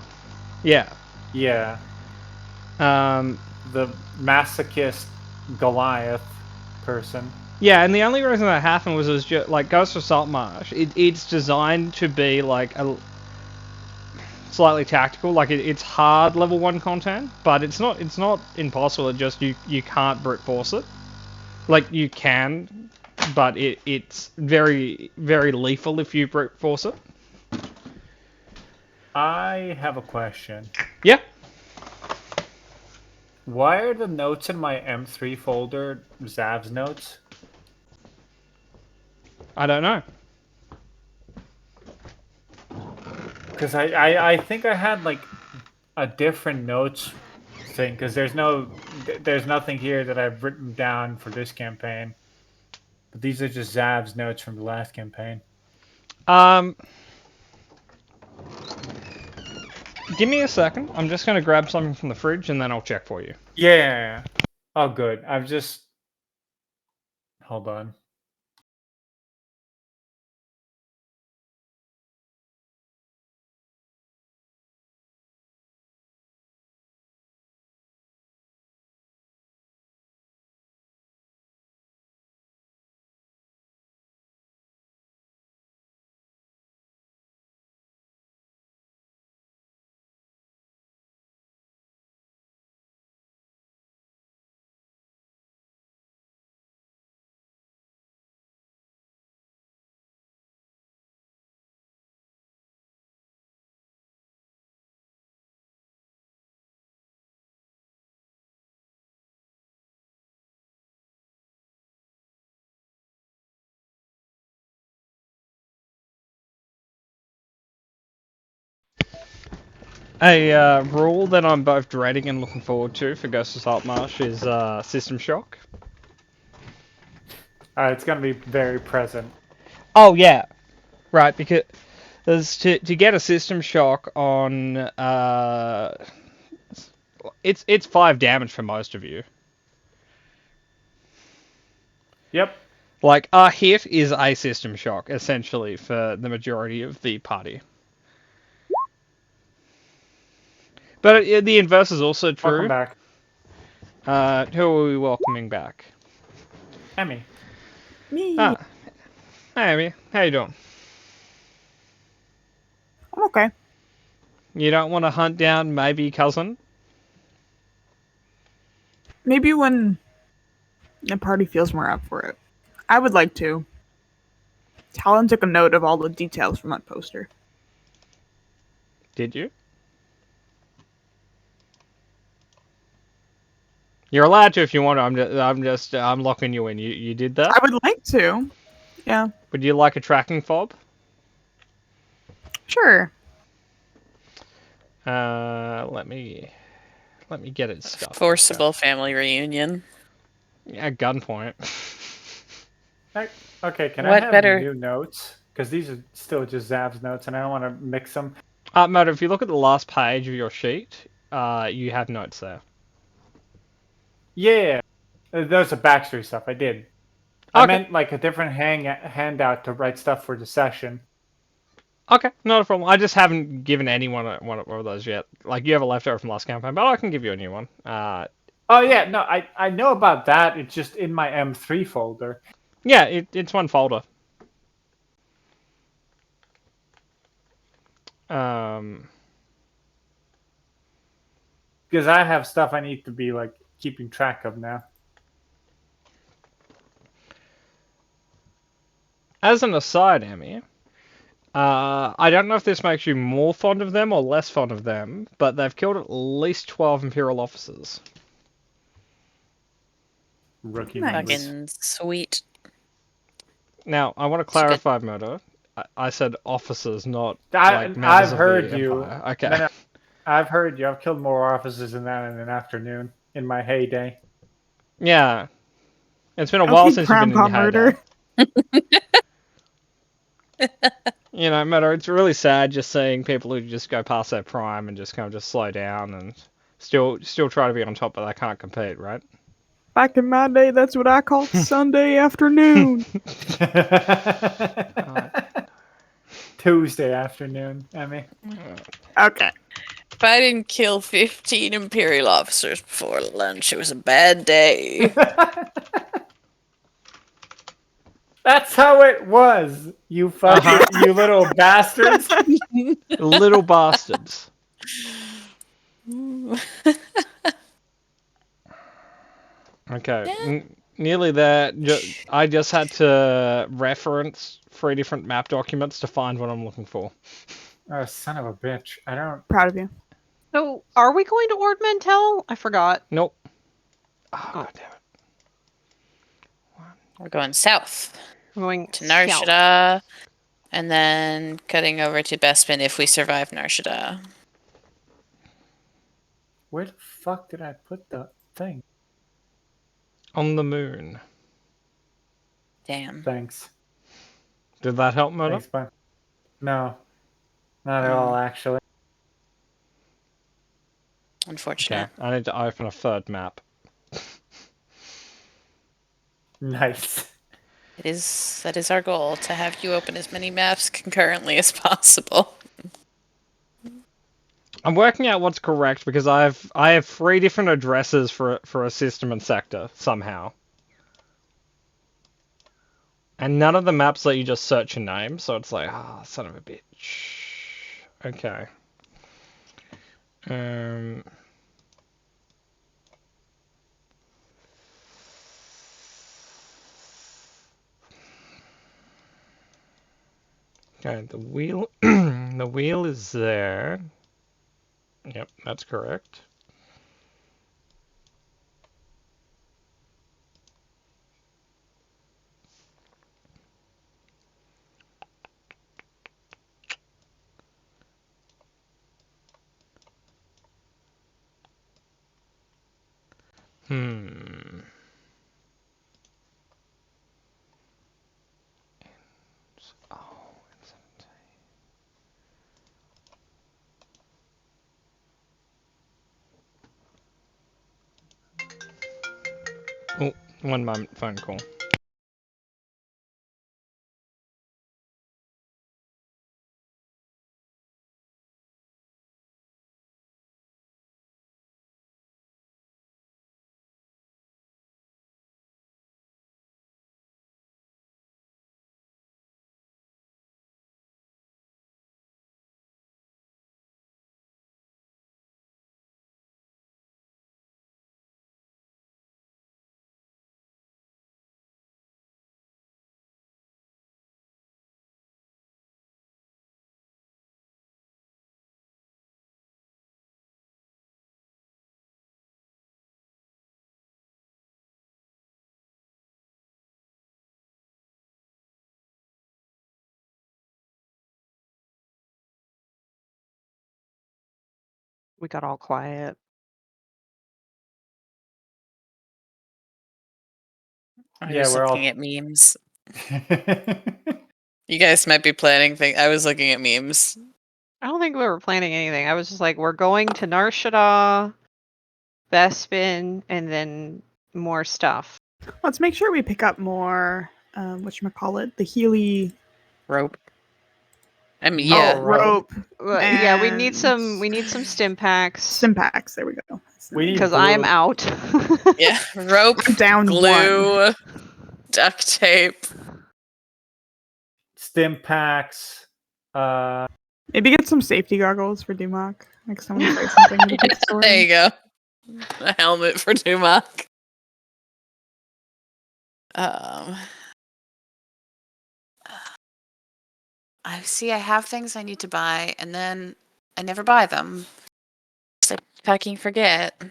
Yeah. Yeah. The masochist Goliath person. Yeah, and the only reason that happened was it was just like Ghost of Saltmarsh. It's designed to be like a slightly tactical. Like it's hard level 1 content, but it's not impossible. It just you can't brute force it. Like you can, but it's very very lethal if you brute force it. I have a question. Yeah. Why are the notes in my M3 folder Zav's notes? I don't know. Because I think I had like a different notes thing. Because there's nothing here that I've written down for this campaign. But these are just Zav's notes from the last campaign. Give me a second. I'm just going to grab something from the fridge and then I'll check for you. Yeah. Oh, good. I've just. Hold on. A rule that I'm both dreading and looking forward to for Ghost of Saltmarsh is System Shock. It's going to be very present. Oh yeah, right. Because to get a System Shock on it's 5 damage for most of you. Yep. Like a hit is a System Shock essentially for the majority of the party. But the inverse is also true. Welcome back. Who are we welcoming back? Emmy. Me. Hi, Emmy. How you doing? I'm okay. You don't want to hunt down maybe cousin? Maybe when the party feels more up for it. I would like to. Talon took a note of all the details from that poster. Did you? You're allowed to if you want to. I'm locking you in. You did that? I would like to. Yeah. Would you like a tracking fob? Sure. Let me get it stuff. Forcible family reunion. Yeah, gunpoint. Okay, can What I have better- new notes? Because these are still just Zav's notes, and I don't want to mix them. Matt, if you look at the last page of your sheet, you have notes there. Yeah, there's a backstory stuff. I did. I meant like a different handout to write stuff for the session. Okay, not a problem. I just haven't given anyone one of those yet. Like, you have a leftover from last campaign, but I can give you a new one. Oh yeah, no, I know about that. It's just in my M3 folder. Yeah, it's one folder. Because I have stuff I need to be like keeping track of now. As an aside, Emmy, I don't know if this makes you more fond of them or less fond of them, but they've killed at least 12 Imperial officers. Rookie Nice. numbers. Fucking sweet. Now, I want to clarify, Murdo. I said officers, not I've members of heard the you. Empire. Okay. No, I've heard you. I've killed more officers than that in an afternoon in my heyday. Yeah. It's been a while since you've been in your murder. You know, Murdo, it's really sad just seeing people who just go past their prime and just kind of just slow down and still try to be on top, but they can't compete, right? Back in my day, that's what I called Sunday afternoon. Tuesday afternoon, Emmy. Okay. If I didn't kill 15 Imperial officers before lunch, it was a bad day. That's how it was. You fucking, you little bastards. Little bastards. Okay, nearly there. I just had to reference 3 different map documents to find what I'm looking for. Oh, son of a bitch. I don't. Proud of you. So, are we going to Ord Mantell? I forgot. Nope. Oh, Oh. God damn it. We're going south We're going to south. Nar Shaddaa, and then cutting over to Bespin if we survive Nar Shaddaa. Where the fuck did I put the thing? On the moon. Damn. Thanks. Did that help, Murder? Thanks, bud. No. Not at all, actually. Unfortunate. Okay, I need to open a 3rd map. Nice. That is our goal, to have you open as many maps concurrently as possible. I'm working out what's correct because I have 3 different addresses for a system and sector somehow. And none of the maps let you just search a name, so it's like, son of a bitch. Okay. Okay, the wheel the wheel is there. Yep, that's correct. Oh, one moment, phone call. We got all quiet. I Yeah, was we're all. looking at memes. You guys might be planning things. I was looking at memes. I don't think we were planning anything. I was just like, we're going to Nar Shaddaa, Bespin, and then more stuff. Let's make sure we pick up more. Whatchamacallit? The Healy Rope. I mean, yeah. rope. Yeah, we need And- some stim packs. Stim packs. There we go. We need Because I'm blue. out. Yeah. Rope, Down glue, one. duct tape. Stim packs. Maybe get some safety goggles for Dumoc next time we fight something in the big storm. There you go. A helmet for Dumoc. I see I have things I need to buy, and then I never buy them. So I fucking forget.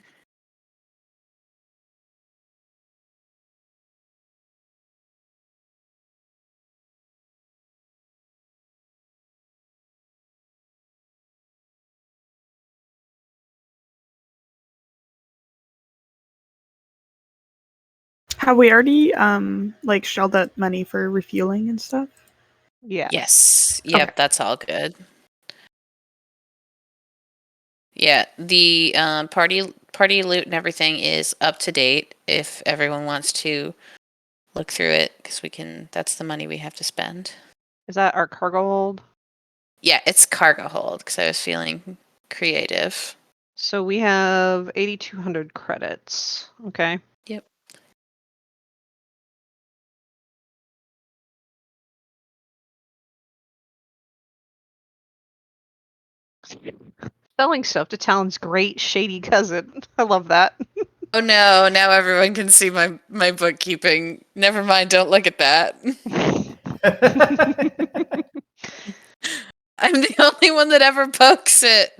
Have we already like shelled out money for refueling and stuff? Yeah. Yes. Yep, Okay. that's all good. Yeah, the party loot and everything is up to date if everyone wants to look through it, because that's the money we have to spend. Is that our cargo hold? Yeah, it's cargo hold, because I was feeling creative. So we have 8,200 credits. Okay. Yep. Selling stuff to Talon's great shady cousin. I love that. Oh no, now everyone can see my bookkeeping. Never mind, don't look at that. I'm the only one that ever pokes it.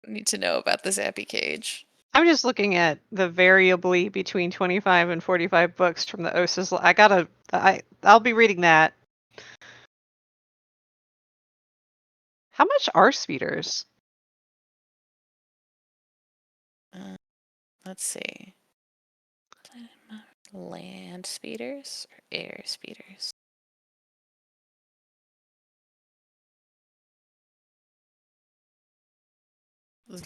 I need to know about the Zappy cage. I'm just looking at the variably between 25 and 45 books from the Osis. I'll be reading that. How much are speeders? Let's see. Land speeders or air speeders?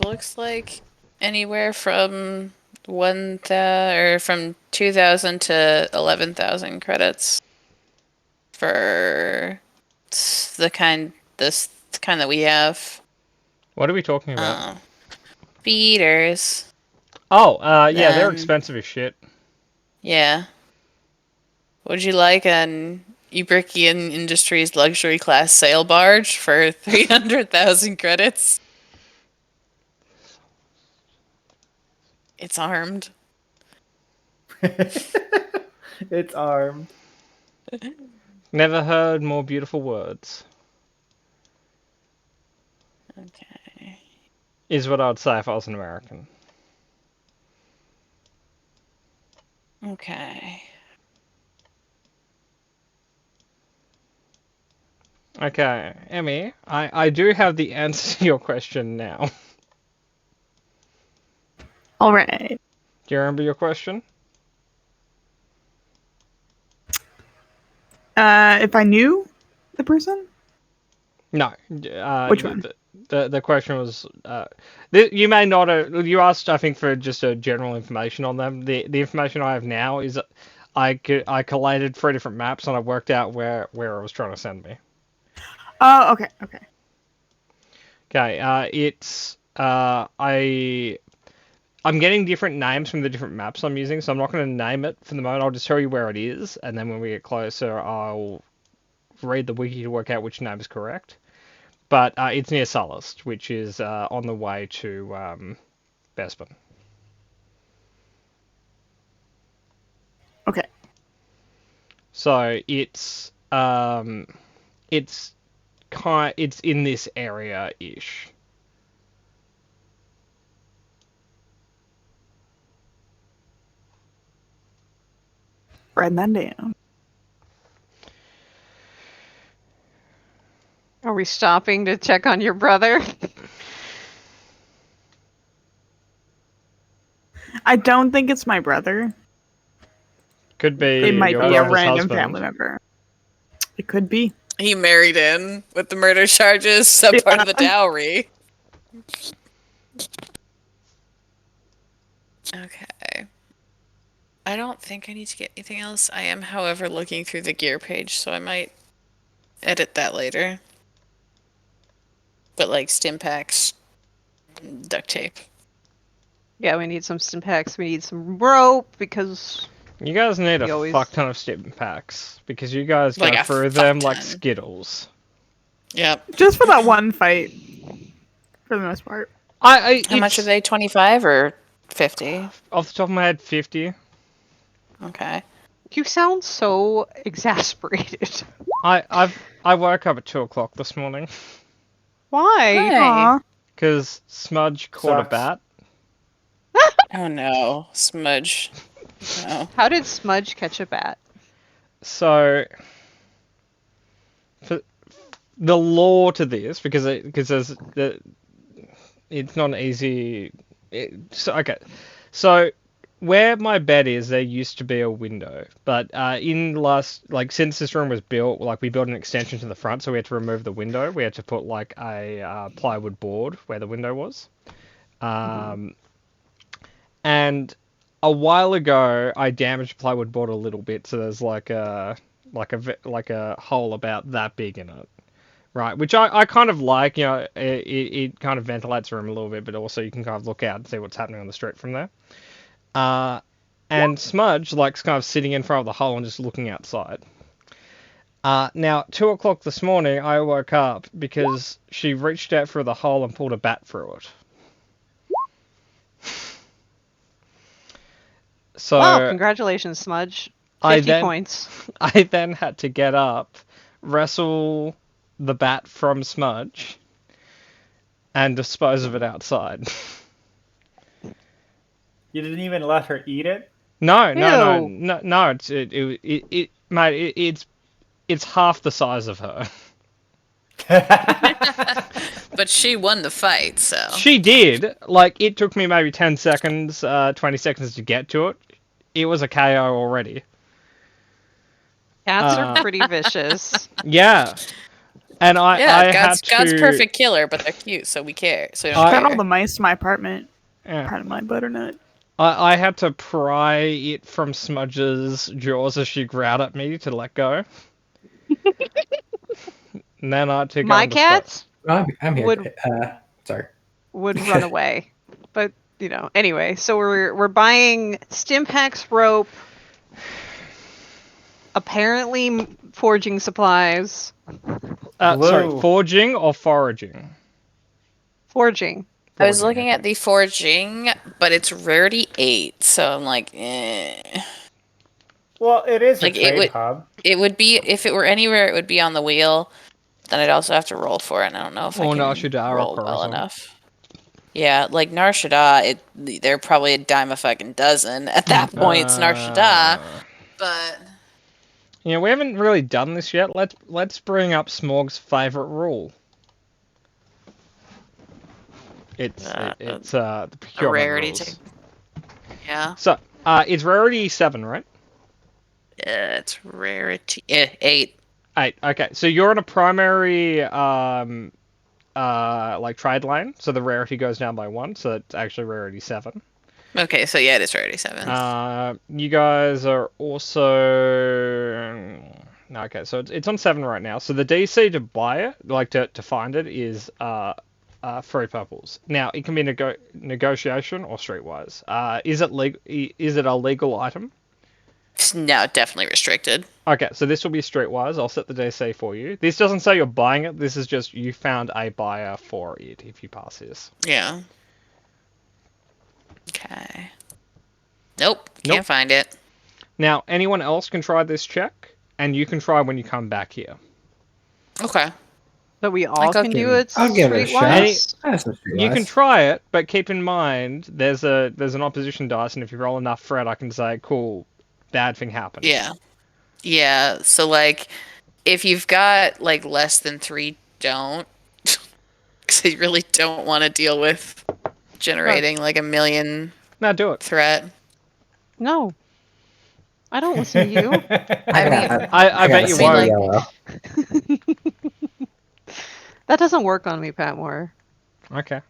Looks like anywhere from 2,000 to 11,000 credits for the kind that we have. What are we talking about? Speeders. Oh, yeah, they're expensive as shit. Yeah. Would you like an Ibrikian Industries luxury class sail barge for 300,000 credits? It's armed. It's armed. Never heard more beautiful words. Okay. Is what I would say if I was an American. Okay. Okay, Emmy, I do have the answer to your question now. All right. Do you remember your question? If I knew the person? No. Which one? The question was, you may not have, you asked, I think, for just a general information on them. The information I have now is I collated 3 different maps and I worked out where it was trying to send me. Oh, okay, okay. Okay, it's, I'm getting different names from the different maps I'm using, so I'm not going to name it for the moment. I'll just tell you where it is, and then when we get closer, I'll read the wiki to work out which name is correct. But it's near Sullust, which is on the way to Bespin. Okay. So it's in this area-ish. Write that down. Are we stopping to check on your brother? I don't think it's my brother. Could be It might your be a brother's random husband. family member. It could be. He married in with the murder charges, some part of the dowry. Okay. I don't think I need to get anything else. I am, however, looking through the gear page, so I might edit that later. But like stim packs, duct tape. Yeah, we need some Stimpaks. We need some rope because You guys need We a always- fuck ton of stim packs because you guys Like go a through fuck them like ton. Skittles. Yep. Just for that one fight. For the most part. How How much are they? 25 or 50? Off the top of my head, 50. Okay. you sound so exasperated. I woke up at 2 o'clock this morning Why? Hey. Aw. because Smudge caught a Sucks. bat. Oh no, smudge. No. How did Smudge catch a bat? So, for the lore to this, because it's not an easy. Okay, so where my bed is, there used to be a window, but since this room was built, we built an extension to the front, so we had to remove the window. We had to put like a plywood board where the window was. And a while ago, I damaged the plywood board a little bit, so there's like a hole about that big in it, right? Which I kind of like, it kind of ventilates the room a little bit, but also you can kind of look out and see what's happening on the street from there. And Smudge likes kind of sitting in front of the hole and just looking outside. Now, 2 o'clock this morning, I woke up because she reached out through the hole and pulled a bat through it. So Wow, congratulations, Smudge. 50 points. I then had to get up, wrestle the bat from Smudge, and dispose of it outside. You didn't even let her eat it? No. It's half the size of her. But she won the fight, so. She did. Like, it took me maybe 10 seconds, 20 seconds to get to it. It was a KO already. Cats are pretty vicious. Yeah. And I had to... God's perfect killer, but they're cute, so we care. So we don't Got all care. the mice in my apartment. Yeah. Part of my butternut. I had to pry it from Smudge's jaws as she growled at me to let go. And then I had to go My on the cats I'm here. Would- Sorry. would run away. But, anyway, so we're buying Stimpaks rope, apparently forging supplies. Sorry, Glue. forging or foraging? Forging. I was looking at the forging, but it's rarity 8, so I'm like, eh. Well, it is Like, a it trade would- hub. It would be, if it were anywhere, it would be on the wheel. Then I'd also have to roll for it, and I don't know if I Or can Nar Shaddaa or roll well Coruscant. enough. Yeah, like Nar Shaddaa, they're probably a dime a fucking dozen. At that point, it's Nar Shaddaa, but... Yeah, we haven't really done this yet. Let's bring up Smog's favorite rule. It's the procurement rarity rules. Yeah. So, it's rarity 7, right? It's rarity 8. 8. Okay, so you're on a primary like trade lane, so the rarity goes down by 1, so it's actually rarity 7. Okay, so yeah, it is rarity 7. You guys are also okay, so it's on 7 right now. So the DC to buy it, like to find it, is 3 purples. Now it can be negotiation or streetwise. Is it a legal item? No, definitely restricted. Okay, so this will be streetwise. I'll set the DC for you. This doesn't say you're buying it. This is just you found a buyer for it if you pass this. Yeah. Okay. Nope, can't find it. Now, anyone else can try this check, and you can try when you come back here. Okay. But we all can do it I'll give it a shot. streetwise? That's not too You can nice. try it, but keep in mind there's an opposition dice, and if you roll enough threat, I can say, cool, bad thing happened. Yeah. Yeah, so like, if you've got like less than 3, don't. Because you really don't want to deal with generating like a million Now do it. threat. No. I don't listen to you. I mean, I bet you see, won't. like- Yellow. That doesn't work on me, Patmore. Okay.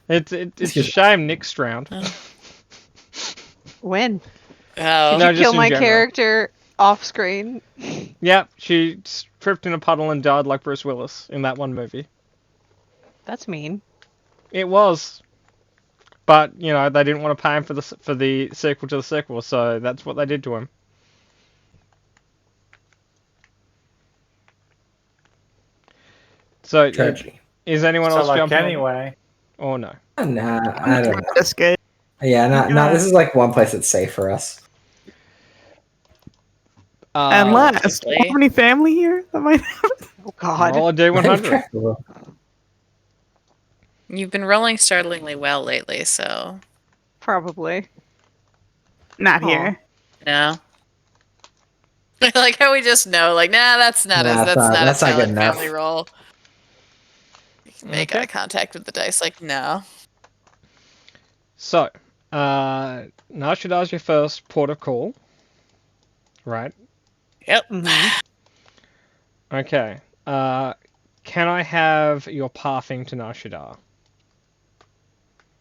It's a shame Nick's drowned. When? Oh, No, Did you just kill in my general. character off screen? Yep, she tripped in a puddle and died like Bruce Willis in that one movie. That's mean. It was. But, they didn't want to pay him for the sequel to the sequel, so that's what they did to him. So, Tragedy. is anyone So else like jumping on? anyway. Or no? Nah, I don't know. That's good. Yeah, no, this is like one place that's safe for us. And last, Obviously. how many family here? That might Oh God. Roll a D100. you've been rolling startlingly well lately, so Probably. not Aw. here. no. I like how we just know, like, nah, that's not Nah, that's that's not not a valid good enough. family roll. You can make Okay. eye contact with the dice, like, no. So, Nar Shaddaa's your first port of call. Right? Yep. Mhm. Okay. Can I have your pathing to Nar Shaddaa?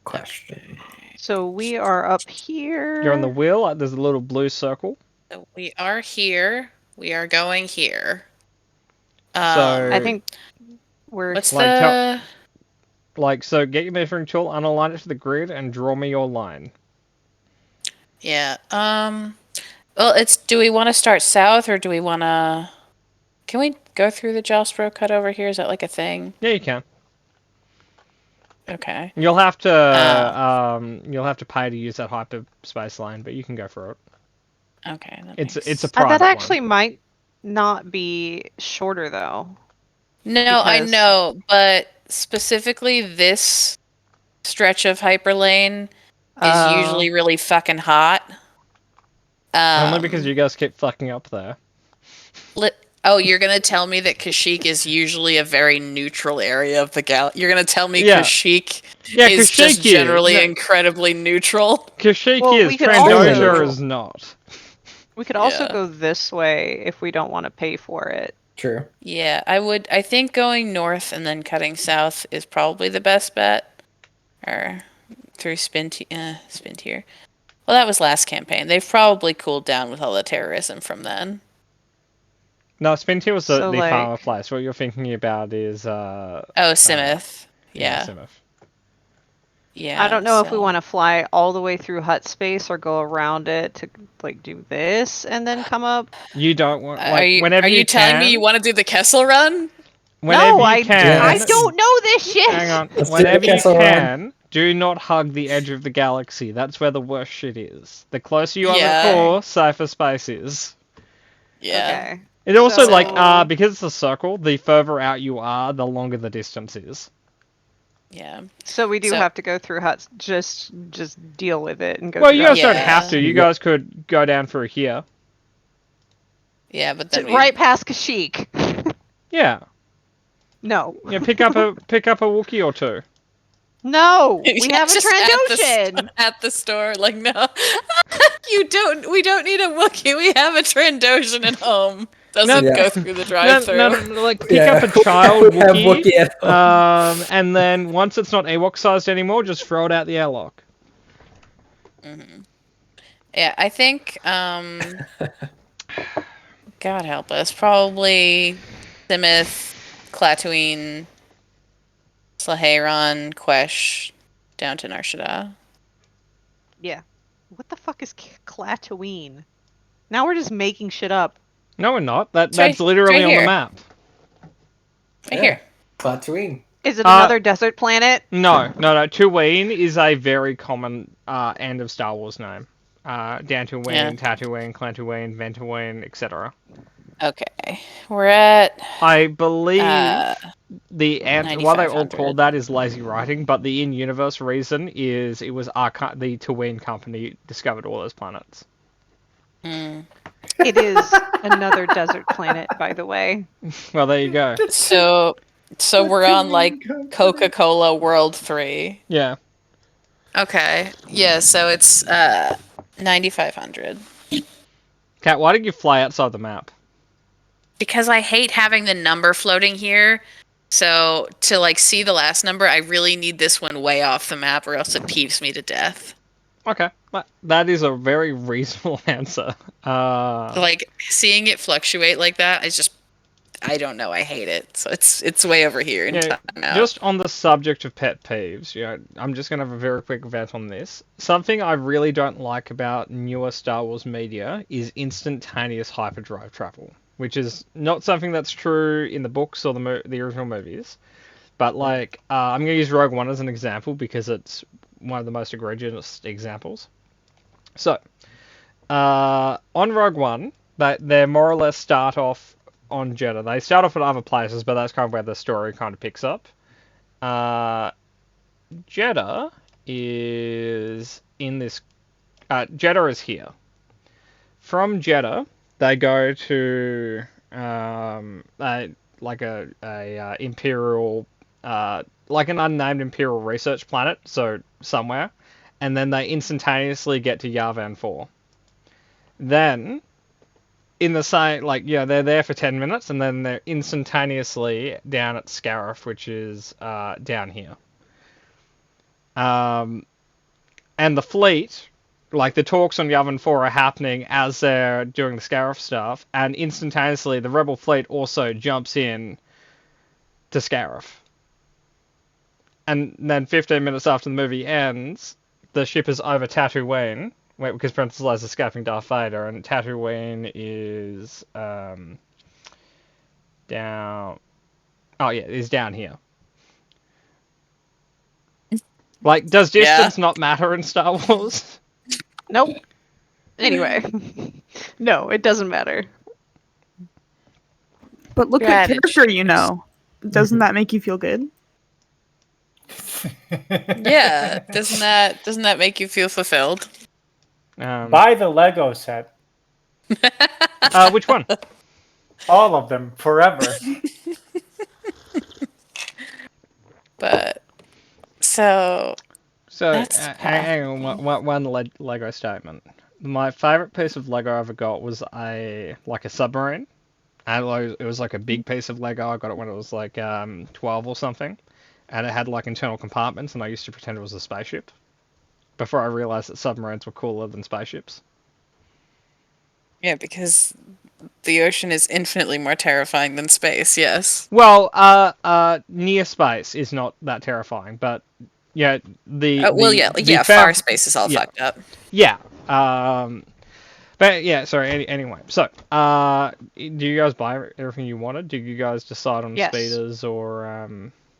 Question. So we are up here. You're on the wheel. There's a little blue circle. So we are here. We are going here. So- I think we're What's Like, the... So get your measuring tool, unalign it to the grid, and draw me your line. Yeah. Well, do we want to start south or do we want to... Can we go through the Jostbro cut over here? Is that like a thing? Yeah, you can. Okay. You'll have to pay to use that hyperspace lane, but you can go for it. Okay. It's a private That actually one. might not be shorter though. No, I because- know, but specifically this stretch of hyperlane is Oh. usually really fucking hot. Only because you guys keep fucking up there. Oh, you're gonna tell me that Kashyyyk is usually a very neutral area of the galaxy? You're gonna tell me Yeah. Kashyyyk Yeah, is just Kashyyyk generally no. incredibly neutral? Kashyyyk Well, is, we could Trandosha also- is not. We could also Yeah. go this way if we don't want to pay for it. True. Yeah, I think going north and then cutting south is probably the best bet. Or through Spintier. Well, that was last campaign. They've probably cooled down with all the terrorism from then. No, Spintier was the So, like- farmer place. What you're thinking about is Oh, Simoth. Yeah. Simoth. Yeah. I don't know if we so- want to fly all the way through hut space or go around it to like do this and then come up. You don't want like Are you, whenever are you telling can, me you want to do the Kessel run? whenever no, you can. I Yes. don't know this shit. Hang on. Let's do Whenever the you Kessel Run. can, do not hug the edge of the galaxy. That's where the worst shit is. The closer you are to Yeah. the core, safer space is. Yeah. Okay. It also So- because it's a circle, the further out you are, the longer the distance is. Yeah. So we do So- have to go through huts. Just deal with it and go. Well, through you huts. guys don't Yeah. have to. You Yeah. guys could go down through here. Yeah, but then right past Kashyyyk. Yeah. No. Yeah, pick up a Wookiee or two. No. We Yeah, have a just Trandoshan. at the store. Like, no, we don't need a Wookiee. We have a Trandoshan at home. Doesn't No. go through the No, drive-through. no, like pick up a child We have Wookiee, Wookiee at home. and then once it's not Ewok sized anymore, just throw it out the airlock. Yeah, I think. God help us. Probably Simoth, Klaatuine, Slaheron, Quesh, down to Nar Shaddaa. Yeah. What the fuck is Klaatuine? Now we're just making shit up. No, we're not. That's right- literally right on the here. map. Right Yeah. here. Tatooine. Is it another desert planet? No. Tatooine is a very common end of Star Wars name. Dantooine, Yeah. Tatooine, Clantooine, Ventooine, etc. Okay. We're at I believe uh, the answer why they all 9500. called that is lazy writing, but the in-universe reason is it was the Tatooine company discovered all those planets. mm. It is another desert planet, by the way. Well, there you go. So we're on like Coca-Cola World 3. Yeah. Okay. Yeah, so it's 9500. Kat, why did you fly outside the map? Because I hate having the number floating here. So to like see the last number, I really need this one way off the map or else it peeves me to death. Okay, that is a very reasonable answer. Like seeing it fluctuate like that is just I don't know, I hate it. So it's way over here in Yeah, timeout. just on the subject of pet peeves, I'm just going to have a very quick vent on this. Something I really don't like about newer Star Wars media is instantaneous hyperdrive travel, which is not something that's true in the books or the original movies. But like, I'm going to use Rogue One as an example because it's one of the most egregious examples. So, on Rogue One, they more or less start off on Jeddah. They start off at other places, but that's kind of where the story kind of picks up. Jeddah is in this. Jeddah is here. From Jeddah, they go to like a imperial, like an unnamed imperial research planet, so somewhere, and then they instantaneously get to Yavin 4. Then, in the same, they're there for 10 minutes, and then they're instantaneously down at Scarif, which is down here. And the fleet, like the talks on Yavin 4 are happening as they're doing the Scarif stuff, and instantaneously the Rebel fleet also jumps in to Scarif. And then 15 minutes after the movie ends, the ship is over Tatooine, wait, because Princess Leia's escaping Darth Vader, and Tatooine is down. Oh yeah, is down here. Like, does distance not matter in Star Wars? Nope. Anyway, no, it doesn't matter. But look what character you know. Doesn't that make you feel good? Yeah, doesn't that make you feel fulfilled? Buy the Lego set. Which one? All of them, forever. But so hang on, one Lego statement. My favorite piece of Lego I ever got was a submarine. And it was like a big piece of Lego. I got it when it was like 12 or something, and it had like internal compartments, and I used to pretend it was a spaceship. Before I realized that submarines were cooler than spaceships. Yeah, because the ocean is infinitely more terrifying than space. Yes. Well, near space is not that terrifying, but yeah, far space is all fucked up. Yeah. But yeah, sorry. Anyway, so do you guys buy everything you wanted? Did you guys decide on speeders or?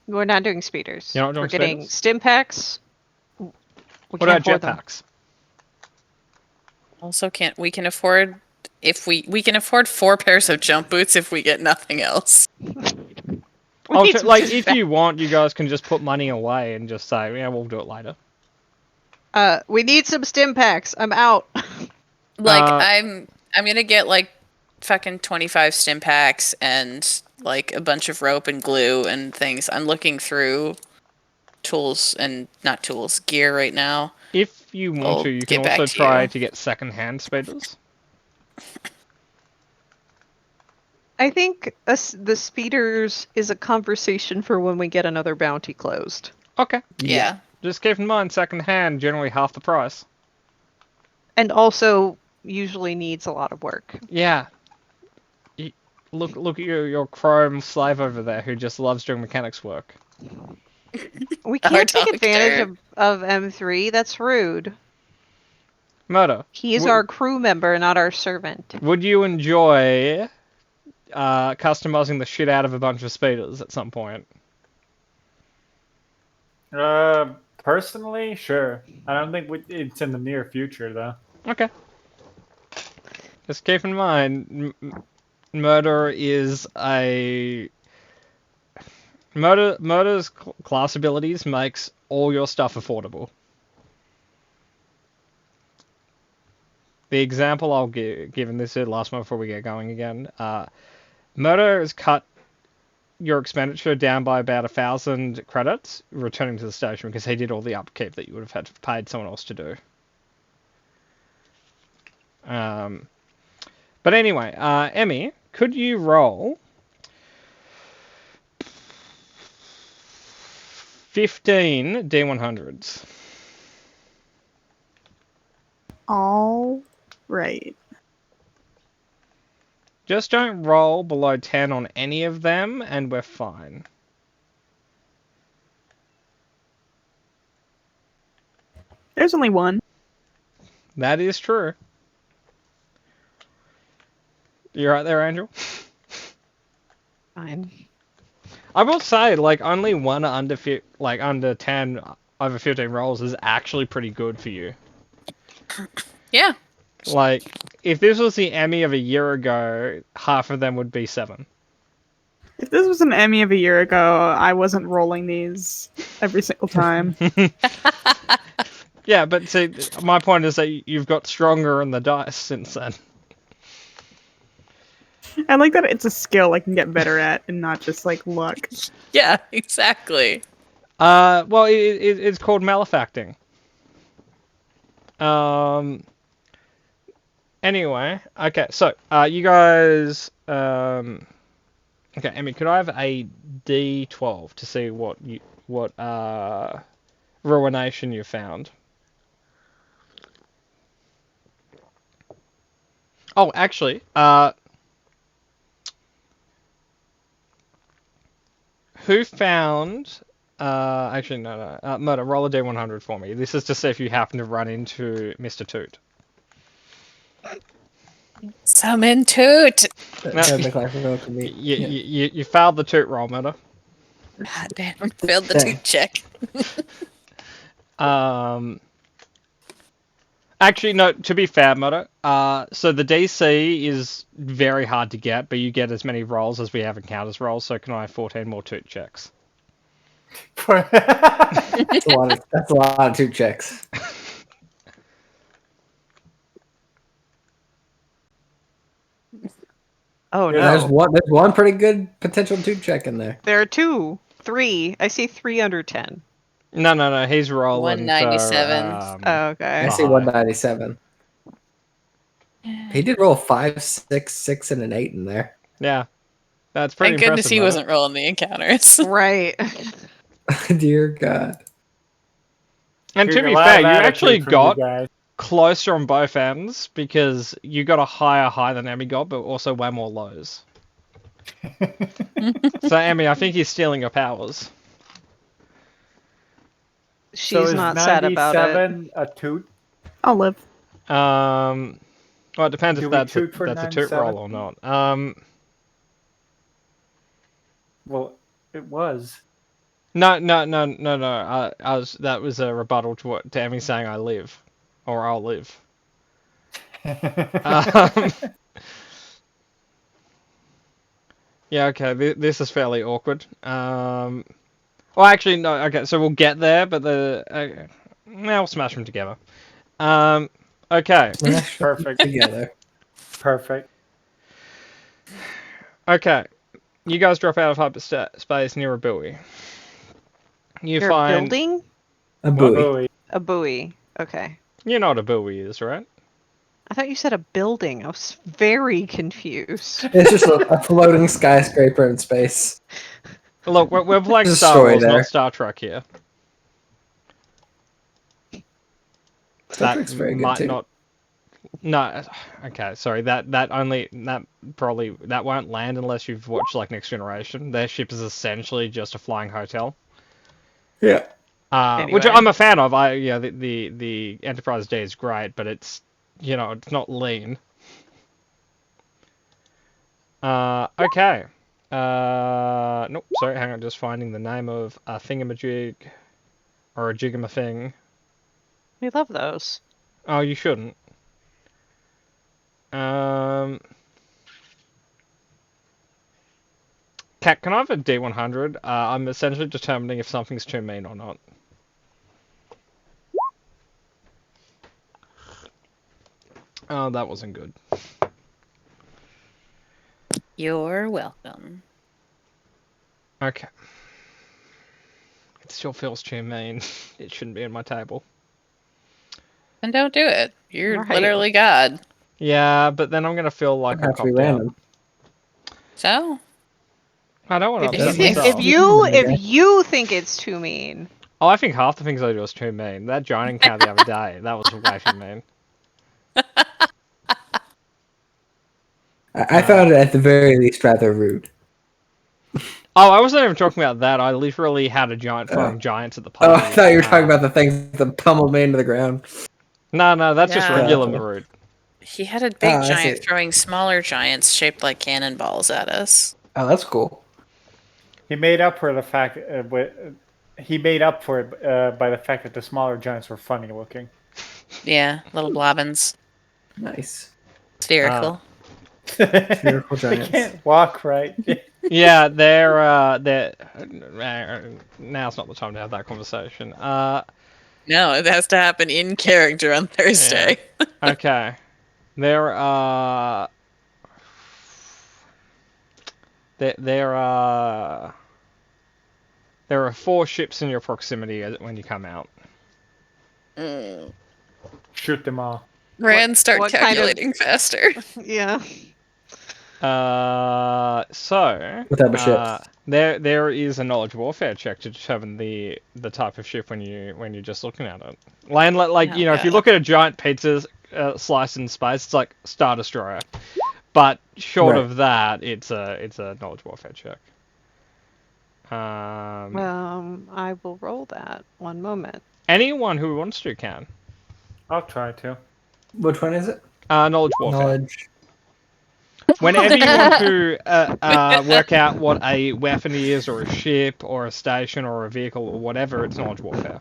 We're not doing speeders. You're not doing We're getting speeders? stim packs. What about jetpacks? Also, we can afford we can afford 4 pairs of jump boots if we get nothing else. If you want, you guys can just put money away and just say, yeah, we'll do it later. We need some stim packs. I'm out. Like I'm gonna get like fucking 25 stim packs and like a bunch of rope and glue and things. I'm looking through gear right now. If you want to, you can also try to get second-hand speeders. I think the speeders is a conversation for when we get another bounty closed. Okay. Yeah. Just keep in mind, second-hand generally half the price. And also usually needs a lot of work. Yeah. Look at your Chrome slave over there who just loves doing mechanics work. We can't take advantage of M3. That's rude. Murder. He is our crew member, not our servant. Would you enjoy customizing the shit out of a bunch of speeders at some point? Personally, sure. I don't think it's in the near future, though. Okay. Just keep in mind, Murder is a... Murder's class abilities makes all your stuff affordable. The example I'll give, and this is the last one before we get going again, Murder has cut your expenditure down by about 1,000 credits returning to the station because he did all the upkeep that you would have had to paid someone else to do. But anyway, Emmy, could you roll 15 D100s? All right. Just don't roll below 10 on any of them, and we're fine. There's only one. That is true. You right there, Angel? Fine. I will say, like, only one under 10 over 15 rolls is actually pretty good for you. Yeah. Like, if this was the Emmy of a year ago, half of them would be 7. If this was an Emmy of a year ago, I wasn't rolling these every single time. Yeah, but see, my point is that you've got stronger in the dice since then. I like that it's a skill I can get better at and not just, like, luck. Yeah, exactly. Well, it's called malefacting. Anyway, okay, so, you guys, okay, Emmy, could I have a D12 to see what ruination you found? Oh, actually, who found, actually, no, Murder, roll a D100 for me. This is to see if you happen to run into Mr. Toot. Summon Toot! That'd look like a real comedian. You failed the toot roll, Meta. God damn, failed the Dang. Toot check. Actually, no, to be fair, Meta, so the DC is very hard to get, but you get as many rolls as we have encounters rolls, so can I have 14 more toot checks? That's a lot of 2 checks. Oh Yeah, no. There's one pretty good potential 2 check in there. There are 2, 3. I see 3 under 10. No, he's rolling 197. Oh, okay. I see high. 197. He did roll 5, 6, 6, and an 8 in there. Yeah, that's pretty Thank goodness impressive, he Meta. wasn't rolling the encounters. Right. Dear God. And to Here's be a lot fair, of you attitude actually from you got guys. closer on both ends because you got a higher high than Emmy got, but also way more lows. So Emmy, I think he's stealing your powers. She's So is not sad about it. 97 a toot? I'll live. Well, it depends Do if we that's a toot for toot 97? roll or not. Well, it was. No. That was a rebuttal to Emmy saying I live, or I'll live. Um, yeah, okay. This is fairly awkward. Well, actually, no. Okay, so we'll get there, but we'll smash them together. Okay. Perfect. Together. Perfect. Okay. You guys drop out of hyperspace near a buoy. You You're find building A buoy. Buoy. a buoy. Okay. you know what a buoy is, right? I thought you said a building. I was very confused. It's just a floating skyscraper in space. Look, we're playing There's a Star story Wars, there. not Star Trek here. Star Trek's very good too. not. No, okay, sorry. That won't land unless you've watched like Next Generation. Their ship is essentially just a flying hotel, Yeah. which Anyway. I'm a fan of. The Enterprise D is great, but it's it's not lean. Okay. Nope. Sorry, hang on. Just finding the name of a thingamajig or a jigamathing. We love those. Oh, you shouldn't. Cat, can I have a D100? I'm essentially determining if something's too mean or not. Oh, that wasn't good. You're welcome. Okay. It still feels too mean. It shouldn't be on my table. And don't do it. You're Right. literally God. Yeah, but then I'm gonna feel like I Have to be copped out. random. So, I don't want to If upset you think- myself. If you think it's too mean, Oh, I think half the things I do is too mean. That giant encounter the other day, that was way too mean. I found it at the very least rather rude. Oh, I wasn't even talking about that. I literally had a giant throwing giants at the party. Oh, I thought you were talking about the things that pummeled me into the ground. No, that's just Yeah. regular Marut. he had a big I giant see. throwing smaller giants shaped like cannonballs at us. Oh, that's cool. He made up for the fact. He made up for it by the fact that the smaller giants were funny looking. Yeah, little blobbins. Nice. Spherical. Spherical They giants. can't walk right. Yeah, they're now's not the time to have that conversation. No, it has to happen in character on Thursday. Okay. There are there are 4 ships in your proximity when you come out. Mm. Shoot them all. Rand, start what kind of- calculating faster. yeah. So What type of ships? there is a knowledge warfare check to determine the type of ship when you're just looking at it. Like if you Okay. look at a giant pizza slice in space, it's like Star Destroyer. But short Right. of that, it's a knowledge warfare check. I will roll that. One moment. Anyone who wants to can. I'll try to. Which one is it? Knowledge warfare. Knowledge. Whenever you want to work out what a weapon is, or a ship, or a station, or a vehicle, or whatever, it's knowledge warfare.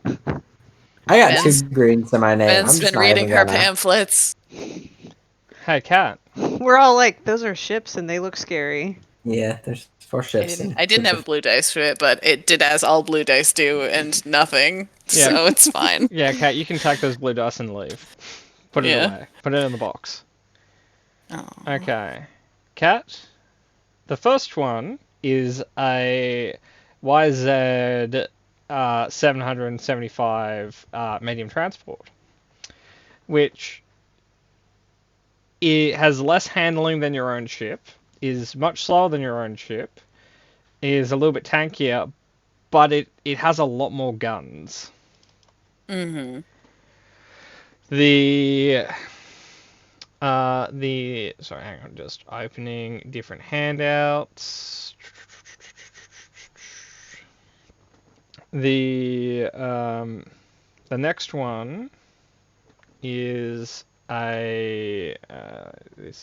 I got Ben's- 2 greens in my name. Ben's I'm just been not reading even her gonna. pamphlets. Hey, Cat. We're all like, those are ships and they look scary. Yeah, there's 4 I ships. didn't have a blue dice for it, but it did as all blue dice do, and nothing. Yeah. So it's fine. Yeah, Cat, you can take those blue dice and leave. Put it Yeah. away. Put it in the box. Oh. Okay. Cat, the first one is a YZ 775 medium transport, which it has less handling than your own ship, is much slower than your own ship, is a little bit tankier, but it has a lot more guns. Mm-hmm. Sorry, hang on, just opening different handouts. The next one is this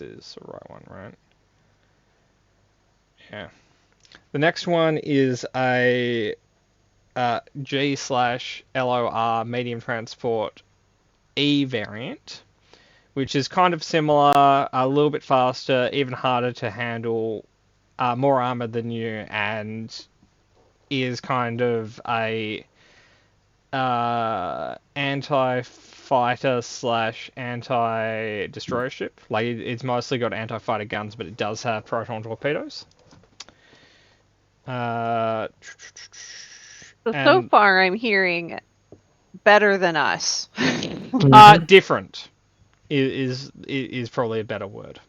is the right one, right? Yeah. The next one is a G/LOR medium transport E variant, which is kind of similar, a little bit faster, even harder to handle, more armored than you, and is kind of a anti-fighter / anti-destroyer ship. Like, it's mostly got anti-fighter guns, but it does have proton torpedoes. So And- far, I'm hearing better than us. Different is probably a better word.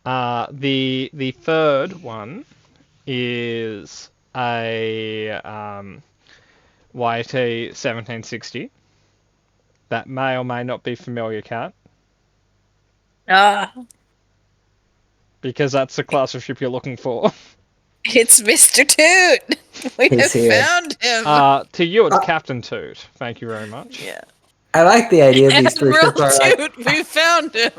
The third one is a YT 1760. That may or may not be familiar, Cat, because that's the class of ship you're looking for. It's Mr. Toot! We He's have here. found him! To you, it's Captain Toot. Thank you very much. Yeah. I like the idea of these 3 Admiral ships are like. Toot, we found him!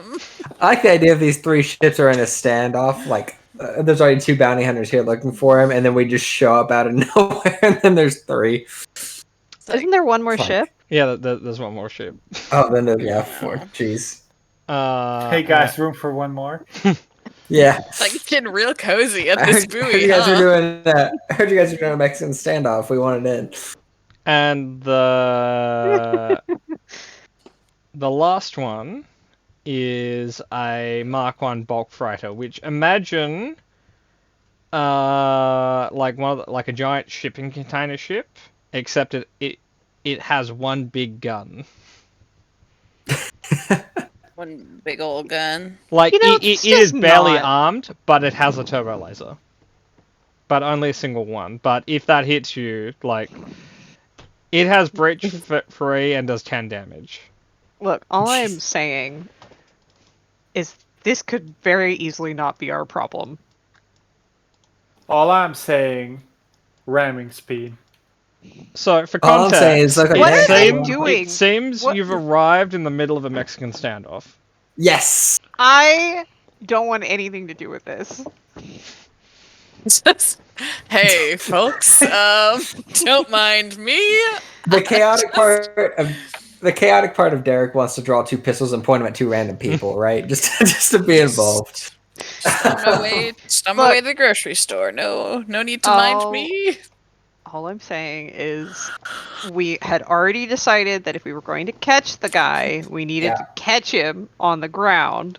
I like the idea of these 3 ships are in a standoff. Like, there's already 2 bounty hunters here looking for him, and then we just show up out of nowhere, and then there's 3. Isn't there one more Fuck. ship? Yeah, there's one more ship. Oh, then there's 4. Jeez. Hey guys, room for one more? Yeah. Like, it's getting real cozy at I this heard buoy, you guys huh? were doing. I heard you guys were doing a Mexican standoff. We wanted in. And the last one is a Mark 1 bulk freighter, which imagine like like a giant shipping container ship, except it has one big gun. One big old gun. Like, You know, it it's is just barely not- armed, but it has a turbo laser. But only a single one. But if that hits you, like, it has breach free and does 10 damage. Look, all I'm saying is this could very easily not be our problem. All I'm saying, ramming speed. So, for All I'm context, saying is, look at What that. are they seems- doing? It seems What- you've arrived in the middle of a Mexican standoff. Yes. I don't want anything to do with this. Hey, folks, don't mind me. The chaotic part of Derek wants to draw 2 pistols and point them at 2 random people, right? Just to be involved. Just on my way to the grocery store. No need to mind me. All I'm saying is we had already decided that if we were going to catch the guy, we needed to catch him on the ground.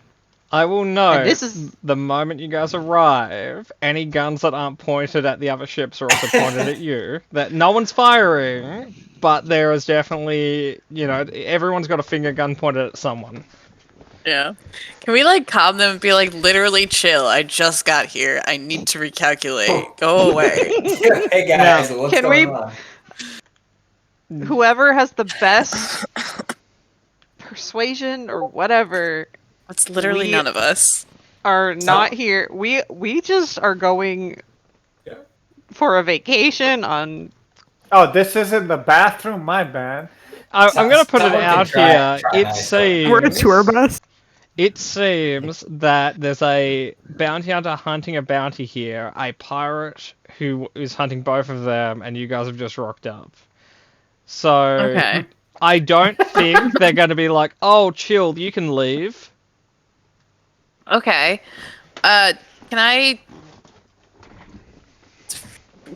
I will know And this is- the moment you guys arrive, any guns that aren't pointed at the other ships are also pointed at you. That no one's firing, but there is definitely, everyone's got a finger gun pointed at someone. Yeah. Can we calm them and be literally chill? I just got here. I need to recalculate. Go away. Hey guys, what's Can going we- on? Whoever has the best persuasion or whatever It's literally none of us. are not here. We just are going for a vacation on. Oh, this isn't the bathroom? My bad. I'm going to put it out here. We're a tour bus. It seems that there's a bounty hunter hunting a bounty here, a pirate who is hunting both of them, and you guys have just rocked up. So Okay. I don't think they're going to be like, "Oh, chill, you can leave." Okay. Can I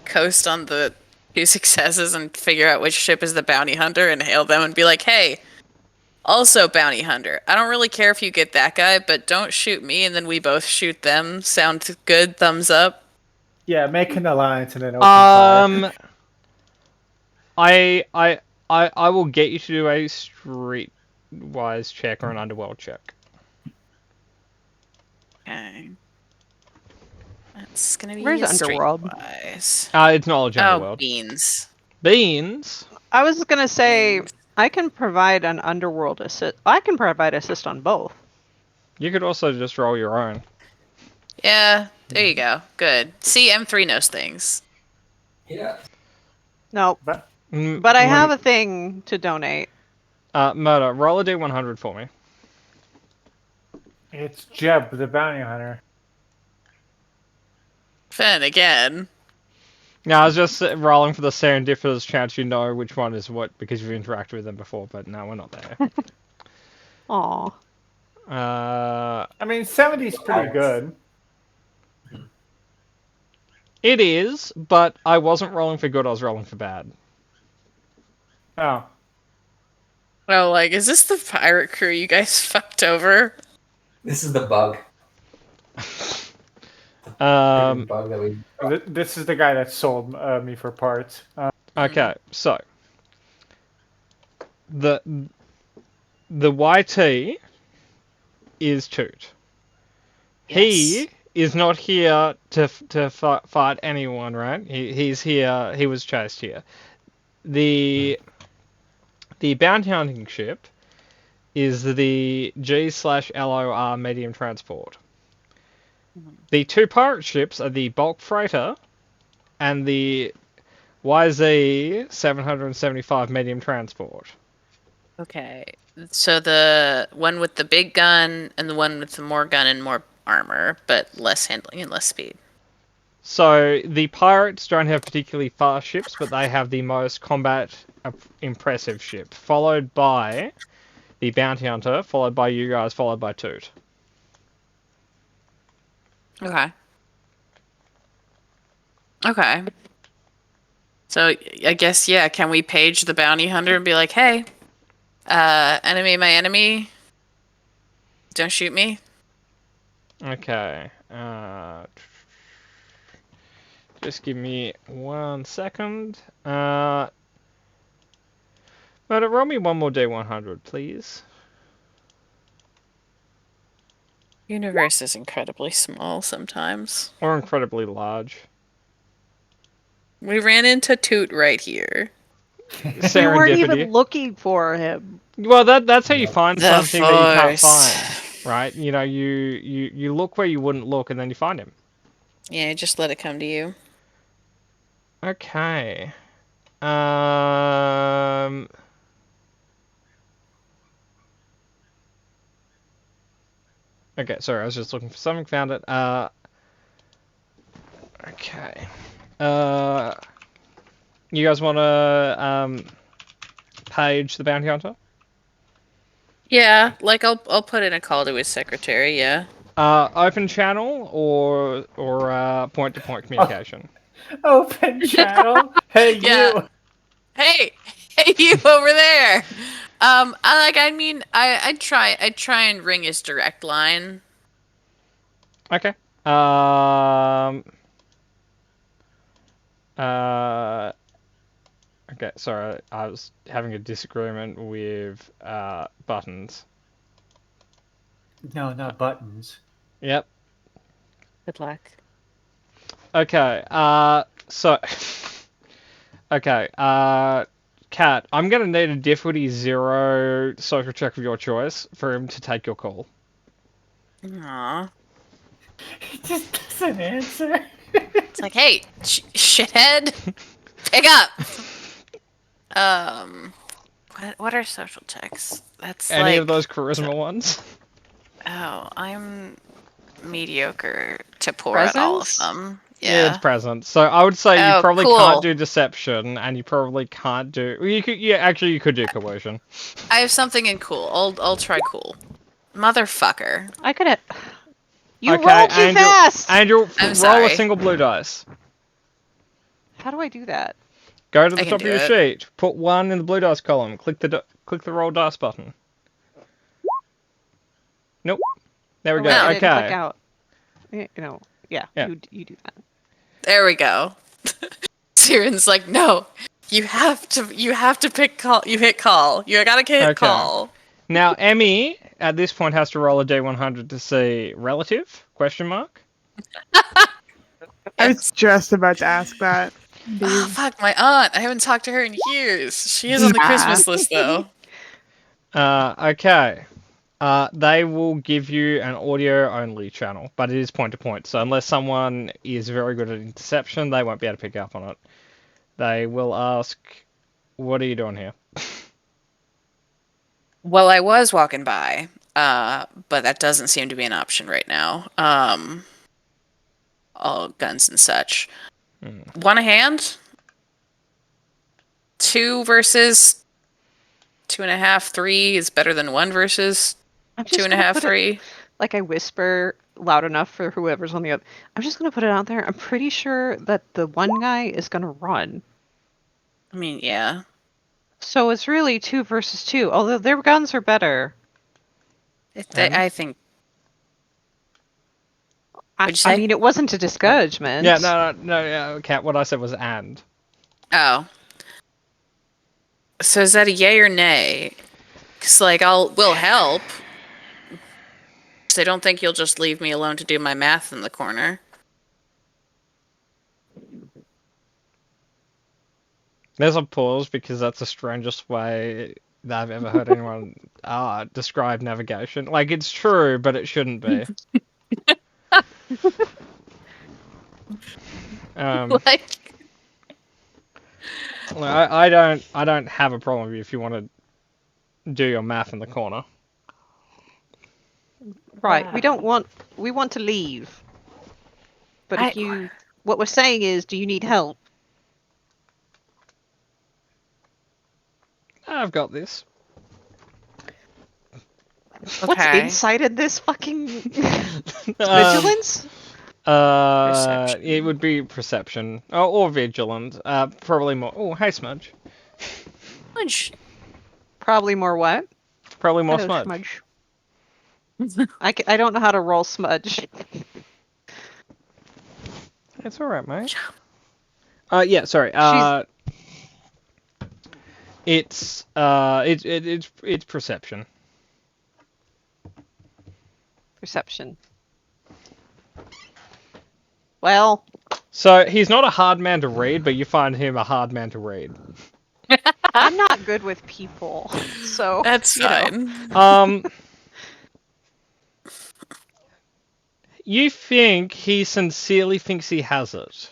coast on the 2 successes and figure out which ship is the bounty hunter and hail them and be like, "Hey, also bounty hunter. I don't really care if you get that guy, but don't shoot me," and then we both shoot them. Sound good? Thumbs up. Yeah, make an alliance and then open fire. I will get you to do a streetwise check or an underworld check. Okay. That's gonna be Where's a Underworld? streetwise. It's knowledge Oh, underworld. beans. Beans. I was gonna say I can provide an underworld assist. I can provide assist on both. You could also just roll your own. Yeah, there you go. Good. See, M3 knows things. Yeah. No, But but I have a thing to donate. Murder. Roll a d100 for me. it's Jeb, the bounty hunter. Then again. No, I was just rolling for the serendipitous chance you know which one is what because you've interacted with them before, but no, we're not there. Aw. I mean, 70's pretty good. It is, but I wasn't rolling for good, I was rolling for bad. Oh. Oh, like, is this the pirate crew you guys fucked over? This is the bug. Um, Bug that we. This is the guy that sold me for parts. okay, so the YT is Toot. He is not here to fight anyone, right? He's here. He was chased here. The bounty hunting ship is the G/LOR medium transport. The 2 pirate ships are the bulk freighter and the YZ 775 medium transport. Okay. So the one with the big gun and the one with the more gun and more armor, but less handling and less speed. So the pirates don't have particularly fast ships, but they have the most combat impressive ship, followed by the bounty hunter, followed by you guys, followed by Toot. Okay. Okay. So I guess, yeah, can we page the bounty hunter and be like, "Hey, enemy, my enemy, don't shoot me"? Okay. Just give me 1 second. But roll me one more D100, please. Universe is incredibly small sometimes. Or incredibly large. We ran into Toot right here. We weren't Serendipity. even looking for him. Well, that's how you find The something that you can't Force. find, right? You know, you look where you wouldn't look, and then you find him. Yeah, just let it come to you. Okay. Okay, sorry, I was just looking for something, found it. Okay. You guys want to page the bounty hunter? Yeah, like I'll put in a call to his secretary. Yeah. Open channel or point-to-point communication? Open channel. Hey, Yeah. you. Hey, you over there. I'd try and ring his direct line. Okay. Okay, sorry, I was having a disagreement with buttons. No, not buttons. Yep. Good luck. Okay, so... Okay, Kat, I'm gonna need a difficulty 0 social check of your choice for him to take your call. Aw. He just doesn't answer. It's like, hey, shithead, pick up. What are social checks? That's Any like, of those charisma ones? Oh, I'm mediocre to poor at all of Presence? them. Yeah, it's Yeah. present. So I would say you Oh, probably cool. can't do deception, and you probably can't do. Well, you could. Yeah, actually, you could do coercion. I have something in cool. I'll try cool. Motherfucker. I could have. You Okay, rolled too Angel. fast. Angel, I'm roll sorry. a single blue dice. How do I do that? Go to the I can top of do your it. sheet. Put 1 in the blue dice column. Click the roll dice button. Nope. There we Oh, go. wait, I didn't click Okay. out. Yeah. Yeah. You do that. There we go. Siren's like, no. You have to pick call. You hit call. You gotta hit Okay. call. Now, Emmy at this point has to roll a d100 to see relative? Question mark. I was just about to ask that. Oh fuck, my aunt. I haven't talked to her in years. She is on the Ah. Christmas list though. Okay. They will give you an audio-only channel, but it is point-to-point. So unless someone is very good at interception, they won't be able to pick up on it. They will ask, "What are you doing here?" Well, I was walking by, but that doesn't seem to be an option right now. All guns and such. One a hand? 2 versus 2.5, 3 is better than 1 versus I'm just 2.5, gonna put it, 3. like I whisper loud enough for whoever's on the other. I'm just gonna put it out there. I'm pretty sure that the one guy is gonna run. I mean, yeah. So it's really 2 versus 2. Although their guns are better. I think. I What'd you say? mean, it wasn't a discouragement. Yeah, no, Kat, what I said was and. Oh. So is that a yay or nay? Because, like, we'll help. So I don't think you'll just leave me alone to do my math in the corner. There's a pause because that's the strangest way that I've ever heard anyone describe navigation. Like, it's true, but it shouldn't be. Like, I don't have a problem with you if you want to do your math in the corner. Right. We want to leave. But what we're saying is, do you need help? I've got this. What's okay. inside of this fucking vigilance? Perception. It would be perception or vigilant. Probably more. Oh, hey, Smudge. Smudge. Probably more what? Probably more Hello, Smudge. I don't know how to roll smudge. It's all right, mate. Yeah, sorry. It's perception. Perception. Well, So he's not a hard man to read, but you find him a hard man to read. I'm not good with people, so That's you know. fine. You think he sincerely thinks he has it,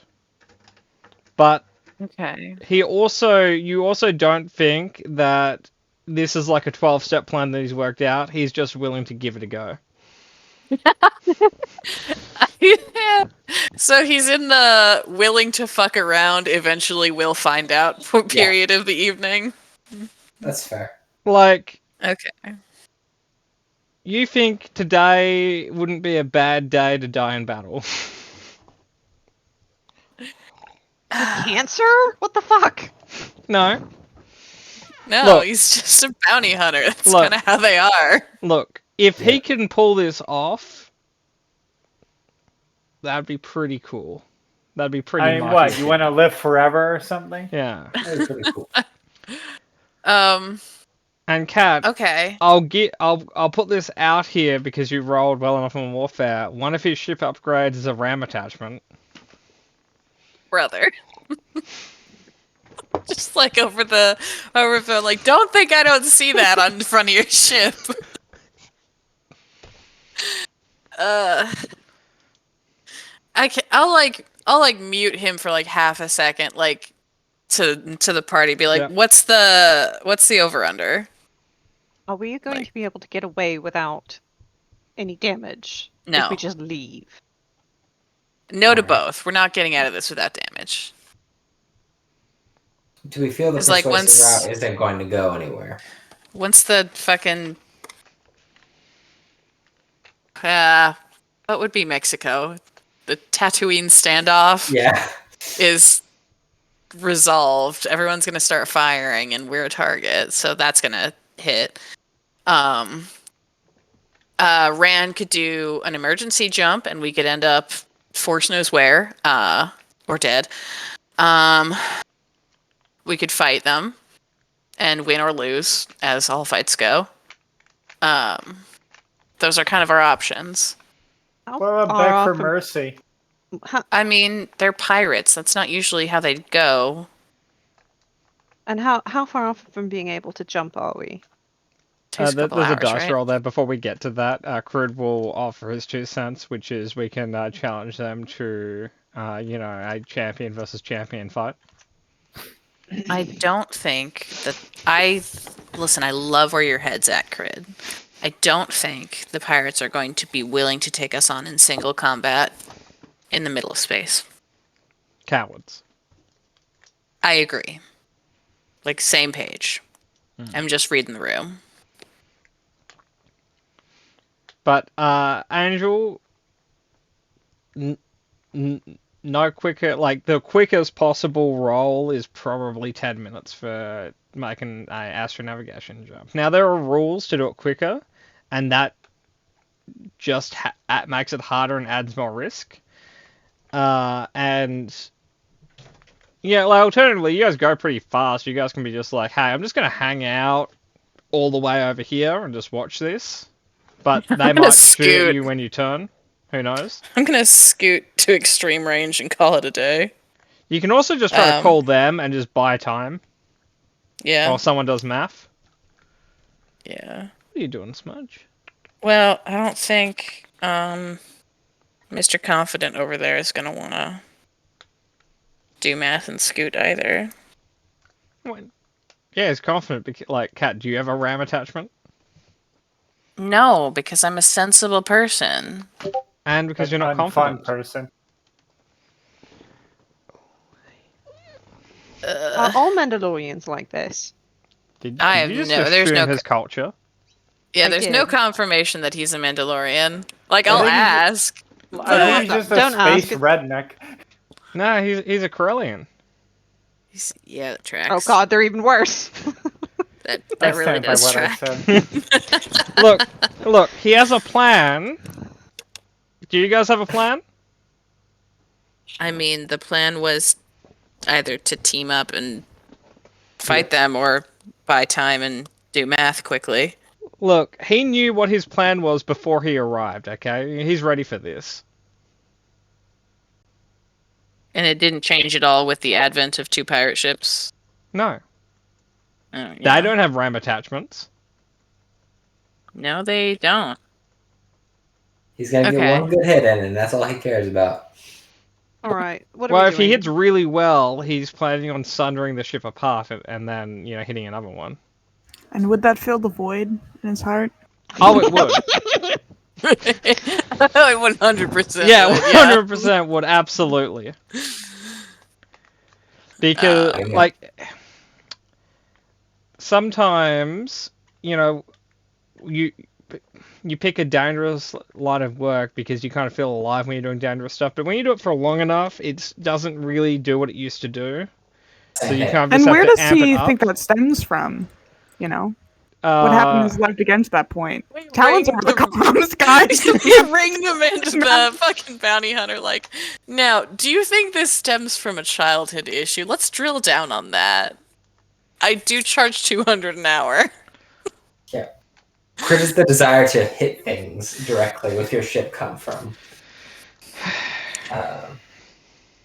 but Okay. you also don't think that this is like a 12-step plan that he's worked out. He's just willing to give it a go. Yeah. So he's in the willing to fuck around, eventually we'll find out period of the evening. That's fair. Like, Okay. you think today wouldn't be a bad day to die in battle. Cancer? What the fuck? No. No, Look. he's just a bounty hunter. That's Look. kind of how they are. Look, if he can pull this off, that'd be pretty cool. That'd be pretty I mean, mighty. what? You want to live forever or something? Yeah. That is pretty cool. And Kat, Okay. I'll put this out here because you rolled well enough on warfare. One of his ship upgrades is a ram attachment. Brother. Just like over the like, don't think I don't see that on the front of your ship. I'll mute him for like half a second, like to the party, be like, Yeah. what's the over under? Are we going to be able to get away without any damage if we No. just leave? No to Alright. both. We're not getting out of this without damage. Do we feel the It's like persuasive once- route isn't going to go anywhere? Once the fucking what would be Mexico? The Tatooine standoff Yeah. is resolved. Everyone's gonna start firing, and we're a target, so that's gonna hit. Rand could do an emergency jump, and we could end up force knows where, or dead. We could fight them and win or lose, as all fights go. Those are kind of our options. How What about far Beg off for from- Mercy? I mean, they're pirates. That's not usually how they go. And how far off from being able to jump are we? Takes a There's couple a hours, dice right? roll there. Before we get to that, Crid will offer his 2 cents, which is we can challenge them to, a champion versus champion fight. I don't think that listen, I love where your head's at, Crid. I don't think the pirates are going to be willing to take us on in single combat in the middle of space. Cowards. I agree. Like, same page. I'm just reading the room. But Angel, no quicker. Like the quickest possible roll is probably 10 minutes for making an astronavigation jump. Now there are rules to do it quicker, and that just makes it harder and adds more risk. And yeah, like alternatively, you guys go pretty fast. You guys can be just like, hey, I'm just gonna hang out all the way over here and just watch this. But they gonna might shoot scoot. at you when you turn. Who knows? I'm gonna scoot to extreme range and call it a day. You can also just try to call them and just buy time Yeah. while someone does math. Yeah. What are you doing, Smudge? Well, I don't think Mr. Confident over there is gonna wanna do math and scoot either. What? Yeah, he's confident. Like, Kat, do you have a RAM attachment? No, because I'm a sensible person. And because you're not I'm a confident. fun person. Are all Mandalorians like this? Did I you have just no- there's assume no his culture? Yeah, I there's no did. confirmation that he's a Mandalorian. Like, I I'll think he's- ask. I think he's just a Don't ask space it. redneck. No, he's a Corellian. Yeah, that tracks. Oh god, they're even worse. That I really stand by does what I track. said. Look, he has a plan. Do you guys have a plan? I mean, the plan was either to team up and fight them or buy time and do math quickly. Look, he knew what his plan was before he arrived, okay? He's ready for this. And it didn't change at all with the advent of 2 pirate ships. No. Oh, yeah. They don't have RAM attachments. No, they don't. He's gonna Okay. get one good hit in, and that's all he cares about. All right, what are Well, we if he doing? hits really well, he's planning on sundering the ship apart and then, hitting another one. And would that fill the void in his heart? Oh, it would. 100%. Yeah, would, 100% would, absolutely. Because, Yeah. sometimes, you pick a dangerous line of work because you kind of feel alive when you're doing dangerous stuff, but when you do it for long enough, it doesn't really do what it used to do. So you kind of just And have where to does amp he it up. think that stems from? You know? What happened in his life to get to that point? Wait, Talon's ring over the the- comms, guys! You ring them into the fucking bounty hunter like, now, do you think this stems from a childhood issue? Let's drill down on that. I do charge 200 an hour. Yeah. Where does the desire to hit things directly with your ship come from?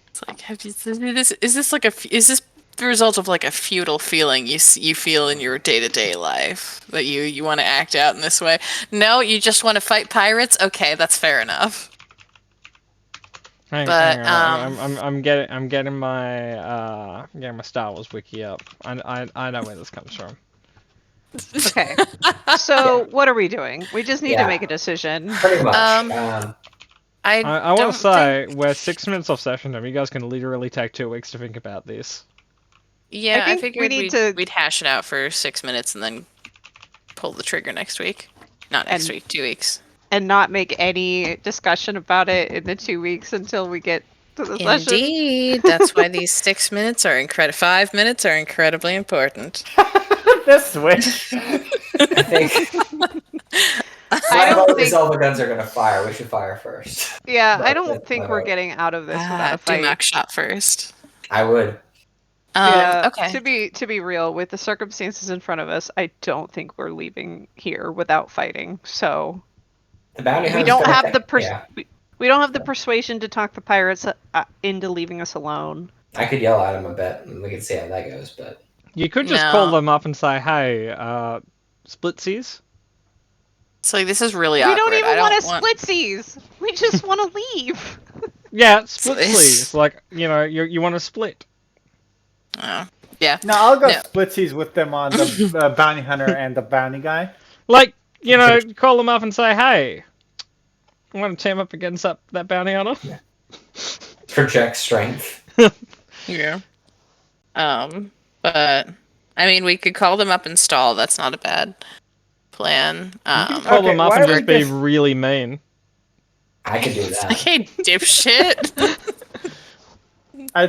It's like, is this the result of like a feudal feeling you feel in your day-to-day life that you want to act out in this way? No, you just want to fight pirates? Okay, that's fair enough. Hang But, on. I'm getting my Star Wars wiki up. I know where this comes from. Okay. So what are we doing? We just need to Yeah. make a decision. Pretty much. I want don't to say we're 6 minutes off session time. You guys can literally take 2 weeks to think about this. Yeah, I I, think we figured need to- we'd hash it out for 6 minutes and then pull the trigger next week. Not next week, 2 weeks. And not make any discussion about it in the 2 weeks until we get to the session. Indeed, that's why these 6 minutes are 5 minutes are incredibly important. The switch. I think. I don't think. all the guns are gonna fire. We should fire first. Yeah, I But don't that's think my we're vote. getting out of this without a fight. Dumac shot first. I would. Yeah, Okay. To be real, with the circumstances in front of us, I don't think we're leaving here without fighting. So The bounty we hunter's don't gonna have the yeah. we don't have the persuasion to talk the pirates into leaving us alone. I could yell at him a bit, and we can see how that goes. But You could just No. call them up and say, "Hey, splitsies." So this is really We awkward. don't even I want don't to want... splitsies. We just want to leave. Yeah, split It's- sleeves. Like you want to split. Oh, yeah. No, I'll go No. splitsies with them on the bounty hunter and the bounty guy. Like call them up and say, "Hey, I want to team up against that bounty hunter." project strength. Yeah. But I mean, we could call them up and stall. That's not a bad plan. Call Okay, them up why and don't just we be just- really mean. I could do that. Hey, dipshit. I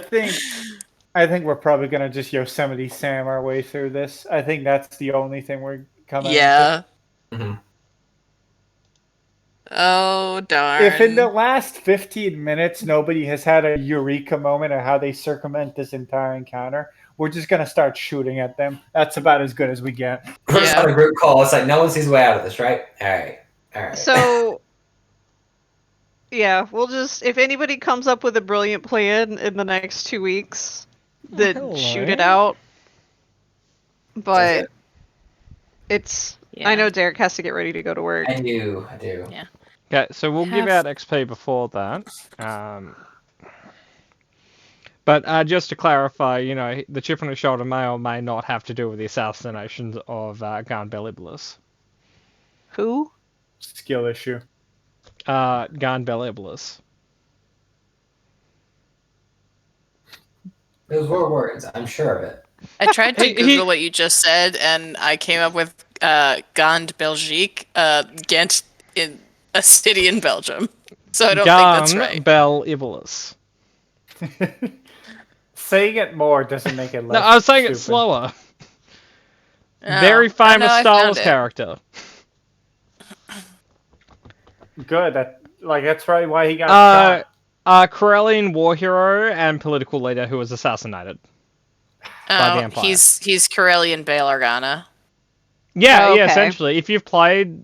think we're probably gonna just Yosemite Sam our way through this. I think that's the only thing we're coming. Yeah. Mhm. Oh darn. If in the last 15 minutes nobody has had a eureka moment of how they circumvent this entire encounter, we're just gonna start shooting at them. That's about as good as we get. We're just on a group call. It's like no one sees a way out of this, right? All right. So, yeah, we'll just, if anybody comes up with a brilliant plan in the next 2 weeks, then hello. shoot it out. But it. it's, Yeah. I know Derek has to get ready to go to work. I do. Yeah. Okay, so we'll give Have- out XP before that. But just to clarify, the chip on his shoulder may or may not have to do with the assassination of Garn Belibulus. Who? Skill issue. Garn Belibulus. Those were words. I'm sure of it. I tried to He- Google what you just said, and I came up with Gand Belgique, Ghent, in a city in Belgium. So I don't think that's right. Belibulus. Saying it more doesn't make it less. No, I was saying it stupid. slower. Oh, Very famous no, I Star found Wars it. character. Good. That's probably why he got shot. Corellian war hero and political leader who was assassinated. by the Empire. He's Corellian Bail Organa. Yeah, Oh, yeah, okay. essentially. If you've played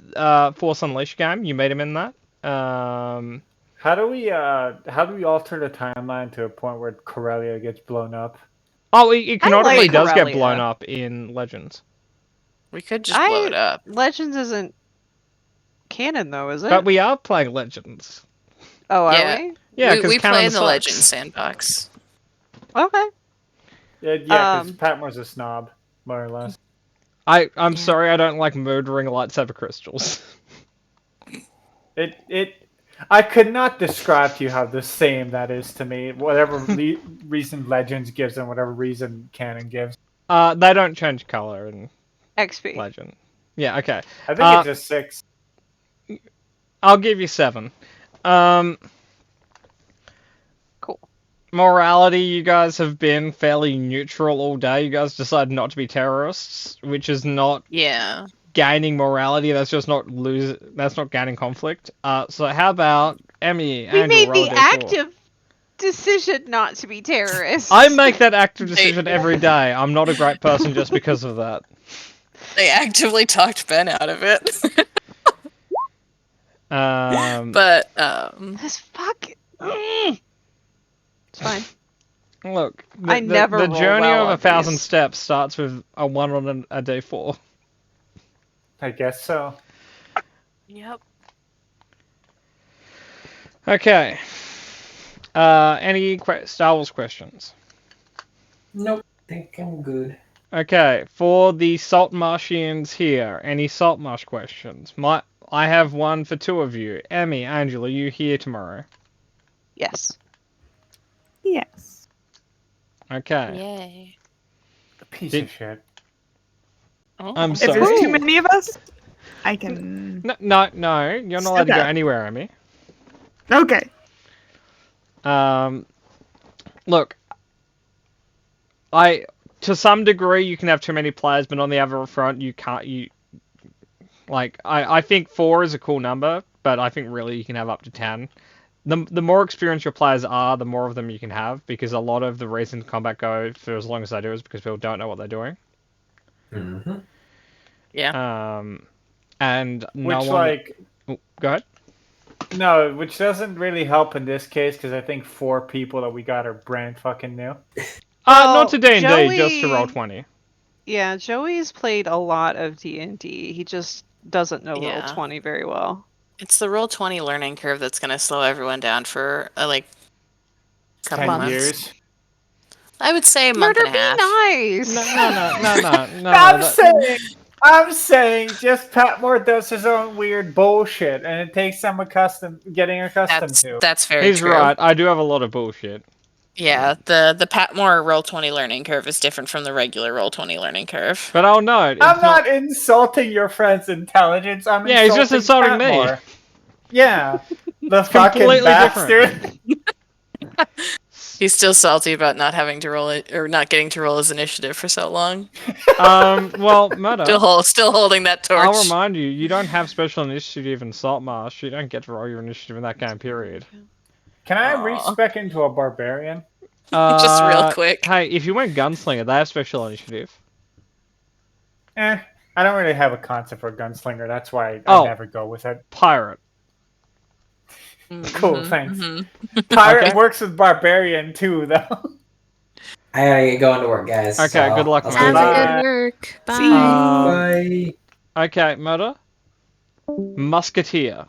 Force Unleashed game, you meet him in that. How do we alter the timeline to a point where Corellia gets blown up? Oh, it canonically like does get Corellia. blown up in Legends. We could just blow it up. Legends isn't canon though, is it? But we are playing Legends. Oh, are Yeah. we? Yeah, we because play in the Legends sandbox. Okay. Yeah, because Um, Patmore's a snob, more or less. I'm sorry, I don't like murdering lightsaber crystals. I could not describe to you how the same that is to me. Whatever reason Legends gives and whatever reason canon gives. They don't change color in XP. Legend. Yeah, okay. I think it's a 6. I'll give you 7. Cool. Morality, you guys have been fairly neutral all day. You guys decided not to be terrorists, which is not Yeah. gaining morality. That's just not That's not gaining conflict. So how about Emmy? We and made roll the a D4. active decision not to be terrorists. I make that active decision every day. I'm not a great person just because of that. They actively talked Ben out of it. But This fuck. It's fine. Look, I never the roll journey well of on 1,000 these. steps starts with a 1 on a D4. I guess so. Yep. Okay. Any Star Wars questions? Nope. Think I'm good. Okay, for the Salt Marshians here, any Salt Marsh questions? I have one for two of you. Emmy, Angela, you here tomorrow? Yes. Yes. Okay. Yay. A piece Did- of shit. Oh. I'm If sorry. there's too many of us, I can. No, you're not allowed to go Okay. anywhere, Emmy. Okay. Look, to some degree you can have too many players, but on the other front you can't. I think 4 is a cool number, but I think really you can have up to 10. The more experienced your players are, the more of them you can have, because a lot of the reason combat go for as long as they do is because people don't know what they're doing. Mm-hmm. Yeah. And no Which, one. like, Oh, go ahead. no, which doesn't really help in this case because I think 4 people that we got are brand fucking new. Not to D&D, just to Joey- Roll20. Yeah, Joey's played a lot of D&D. He just doesn't know Yeah. Roll20 very well. It's the Roll20 learning curve that's going to slow everyone down for couple 10 months. years. I would say a month Murder, and a be half. nice. No. I'm saying, just Patmore does his own weird bullshit, and it takes some getting accustomed to. That's very He's true. right. I do have a lot of bullshit. Yeah, the Patmore Roll20 learning curve is different from the regular Roll20 learning curve. But I'll note. I'm not insulting your friend's intelligence. I'm Yeah, he's just insulting me. Patmore. Yeah, the fucking completely bastard. He's still salty about not having to roll it or not getting to roll his initiative for so long. Well, Murder. Still holding that torch. I'll remind you, you don't have special initiative in Saltmarsh. You don't get to roll your initiative in that game, period. Can I respec into a barbarian? Just real quick. Hey, if you went Gunslinger, they have special initiative. I don't really have a concept for a gunslinger. That's why Oh. I never go with it. Pirate. Cool, thanks. Mm-hmm. Pirate Okay. works with barbarian too, though. I gotta get going to work, guys. Okay, so good luck, I'll mate. see you Bye. later. Good work. Bye. See you. Bye. Okay, Murder. Musketeer.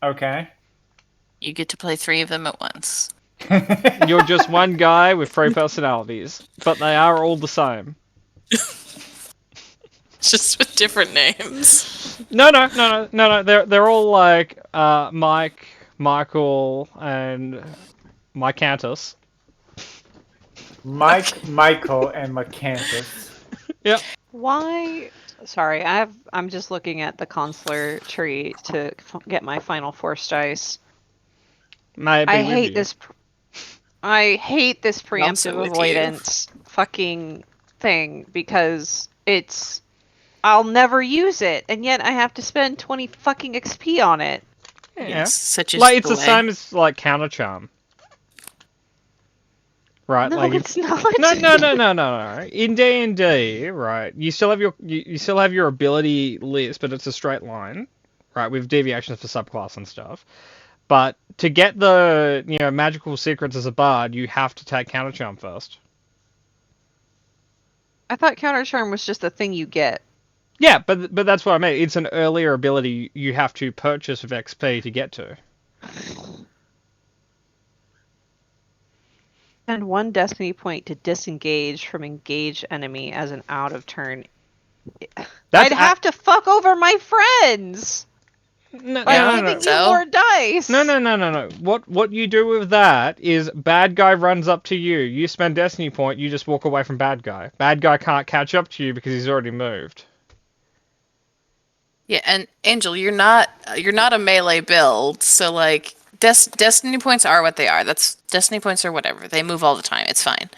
Okay. You get to play 3 of them at once. You're just one guy with 3 personalities, but they are all the same. Just with different names. No. They're all like Mike, Michael, and Mycantus. Mike, Michael, and Macanthus. Yep. Why? Sorry, I'm just looking at the consular tree to get my final force dice. Maybe I with hate you. this. I hate this preemptive Also with you. avoidance fucking thing because I'll never use it, and yet I have to spend 20 fucking XP on it. Yeah. Yes, such as Like it's the way. same as like counter charm. Right, No, like it's not. no. In D&D, right, you still have your ability list, but it's a straight line, right, with deviations for subclass and stuff. But to get the magical secrets as a bard, you have to take counter charm first. I thought counter charm was just a thing you get. Yeah, but that's what I mean. It's an earlier ability you have to purchase with XP to get to. Spend 1 destiny point to disengage from engaged enemy as an out of turn. I'd have to fuck over my friends No, by no, giving no. you more dice. No. What you do with that is bad guy runs up to you. You spend destiny point. You just walk away from bad guy. Bad guy can't catch up to you because he's already moved. Yeah, and Angel, you're not a melee build, so like destiny points are what they are. That's destiny points are whatever. They move all the time. It's fine.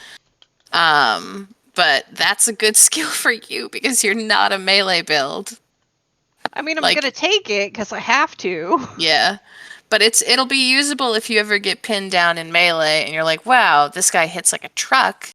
But that's a good skill for you because you're not a melee build. I mean, I'm Like- gonna take it because I have to. Yeah. But it'll be usable if you ever get pinned down in melee and you're like, wow, this guy hits like a truck.